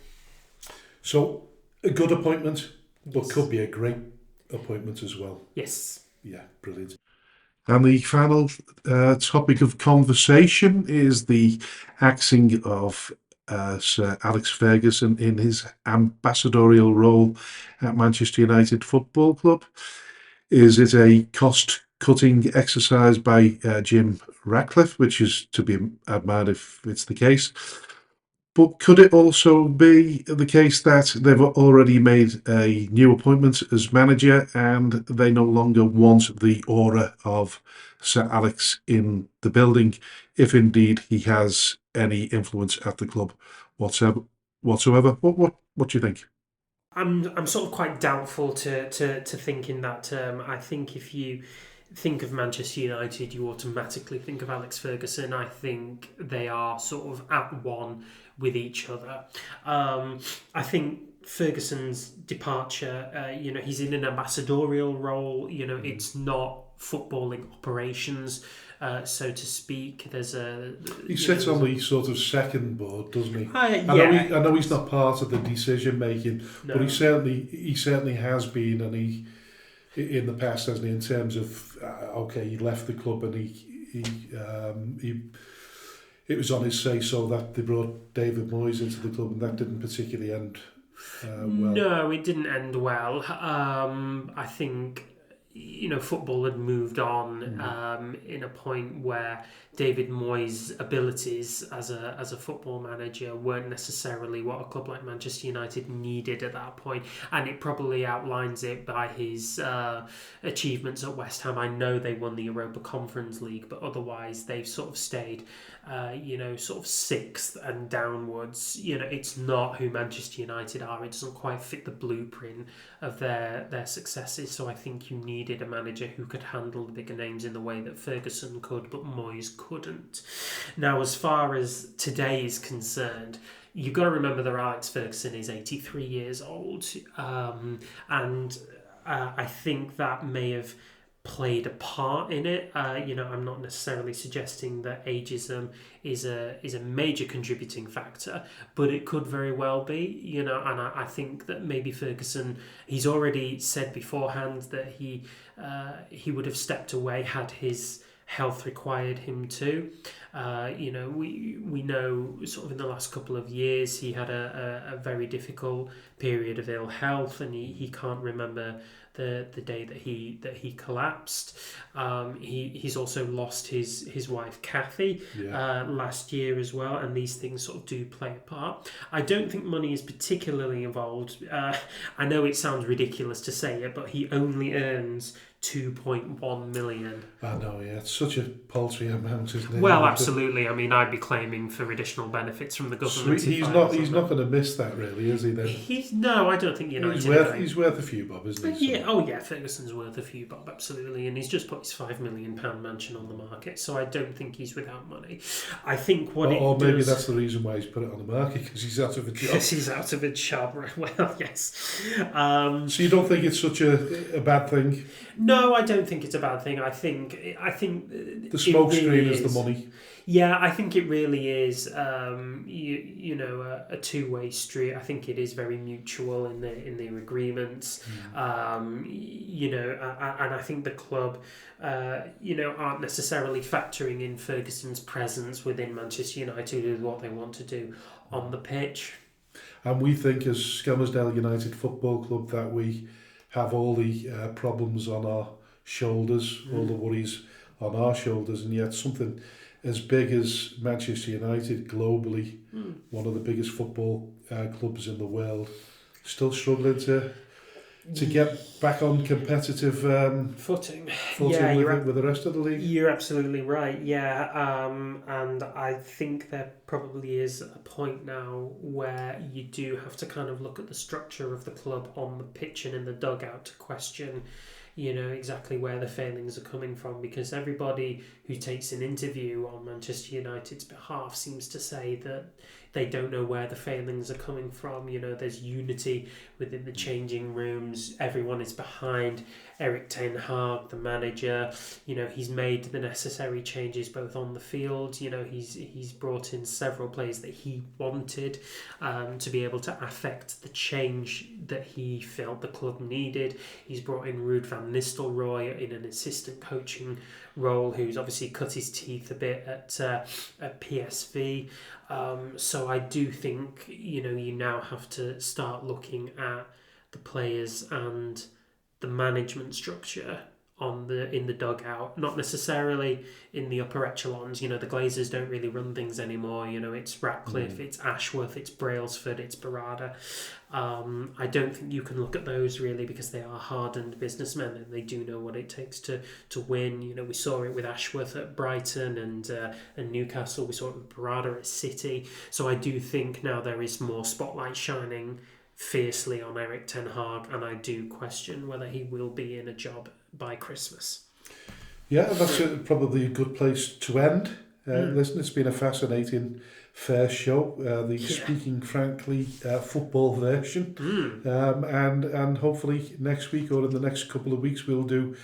So, a good appointment, but could be a great appointment as well.
Yes.
Yeah, brilliant. And the final topic of conversation is the axing of Sir Alex Ferguson in his ambassadorial role at Manchester United Football Club. Is it a cost cutting exercise by Jim Ratcliffe, which is to be admired if it's the case. But could it also be the case that they've already made a new appointment as manager and they no longer want the aura of Sir Alex in the building, if indeed he has any influence at the club whatsoever? What do you think?
I'm sort of quite doubtful to think in that term. I think if you think of Manchester United, you automatically think of Alex Ferguson. I think they are sort of at one with each other. I think Ferguson's departure, he's in an ambassadorial role. It's not footballing operations, so to speak.
He sits on the sort of second board, doesn't he?
Yeah.
I know he's not part of the decision making,
No.
but he certainly has been, and he in the past, hasn't he? In terms of he left the club and he it was on his say so that they brought David Moyes into the club, and that didn't particularly end well.
No, it didn't end well. I think football had moved on in a point where David Moyes' abilities as a football manager weren't necessarily what a club like Manchester United needed at that point, and it probably outlines it by his achievements at West Ham. I know they won the Europa Conference League, but otherwise they've sort of stayed sort of sixth and downwards. It's not who Manchester United are. It doesn't quite fit the blueprint of their successes. So I think you needed a manager who could handle the bigger names in the way that Ferguson could, but Moyes couldn't. Now, as far as today is concerned, you've got to remember that Alex Ferguson is 83 years old, and I think that may have played a part in it. I'm not necessarily suggesting that ageism is a major contributing factor, but it could very well be. And I think that maybe Ferguson, he's already said beforehand that he would have stepped away had his health required him to. We know sort of in the last couple of years he had a very difficult period of ill health, and he can't remember the day that he collapsed. He's also lost his wife Kathy last year as well, and these things sort of do play a part. I don't think money is particularly involved. I know it sounds ridiculous to say it, but he only earns 2.1 million.
I know, yeah, it's such a paltry amount, isn't it?
Well, absolutely. I mean, I'd be claiming for additional benefits from the government.
So he's not going to miss that, really, is he? Then
no, I don't think United.
He's worth a few bob, isn't he?
Yeah, oh yeah, Ferguson's worth a few bob, absolutely, and he's just put his £5 million mansion on the market, so I don't think he's without money. I think
or maybe that's the reason why he's put it on the market, because he's out of a job.
Because he's out of a job, well, yes.
So you don't think it's such a bad thing?
No, I don't think it's a bad thing. I think
the smoke screen is the money.
Yeah, I think it really is. A two-way street. I think it is very mutual in their agreements. And I think the club, aren't necessarily factoring in Ferguson's presence within Manchester United with what they want to do on the pitch.
And we think, as Skelmersdale United Football Club, that we have all the problems on our shoulders, all the worries on our shoulders, and yet something as big as Manchester United globally, one of the biggest football clubs in the world, still struggling to get back on competitive
footing
with the rest of the league.
You're absolutely right, yeah. And I think there probably is a point now where you do have to kind of look at the structure of the club on the pitch and in the dugout to question exactly where the failings are coming from, because everybody who takes an interview on Manchester United's behalf seems to say that they don't know where the failings are coming from. There's unity within the changing rooms. Everyone is behind Erik ten Hag, the manager. He's made the necessary changes both on the field. He's brought in several players that he wanted to be able to affect the change that he felt the club needed. He's brought in Ruud van Nistelrooy in an assistant coaching role, who's obviously cut his teeth a bit at PSV. So I do think you now have to start looking at the players and the management structure in the dugout, not necessarily in the upper echelons. The Glazers don't really run things anymore. It's Ratcliffe, it's Ashworth, it's Brailsford, it's Barada. I don't think you can look at those really, because they are hardened businessmen and they do know what it takes to win. We saw it with Ashworth at Brighton and Newcastle. We saw it with Barada at City. So I do think now there is more spotlight shining fiercely on Eric Ten Hag, and I do question whether he will be in a job by Christmas.
Yeah, that's probably a good place to end. Listen, it's been a fascinating first show, the Speaking Frankly football version, and hopefully next week or in the next couple of weeks we'll do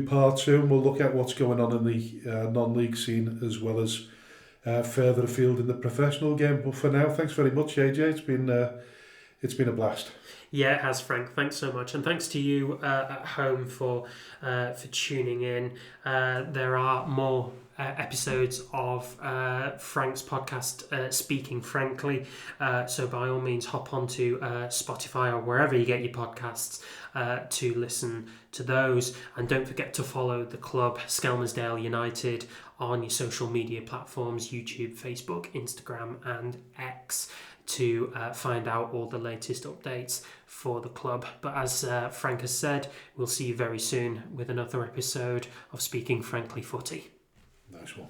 part 2, and we'll look at what's going on in the non-league scene as well as further afield in the professional game. But for now, thanks very much, AJ. It's been a blast.
Yeah, it has, Frank. Thanks so much, and thanks to you at home for tuning in. There are more episodes of Frank's podcast, Speaking Frankly. So by all means, hop onto Spotify or wherever you get your podcasts to listen to those. And don't forget to follow the club, Skelmersdale United, on your social media platforms, YouTube, Facebook, Instagram and X, to find out all the latest updates for the club. But as Frank has said, we'll see you very soon with another episode of Speaking Frankly Footy.
Nice one.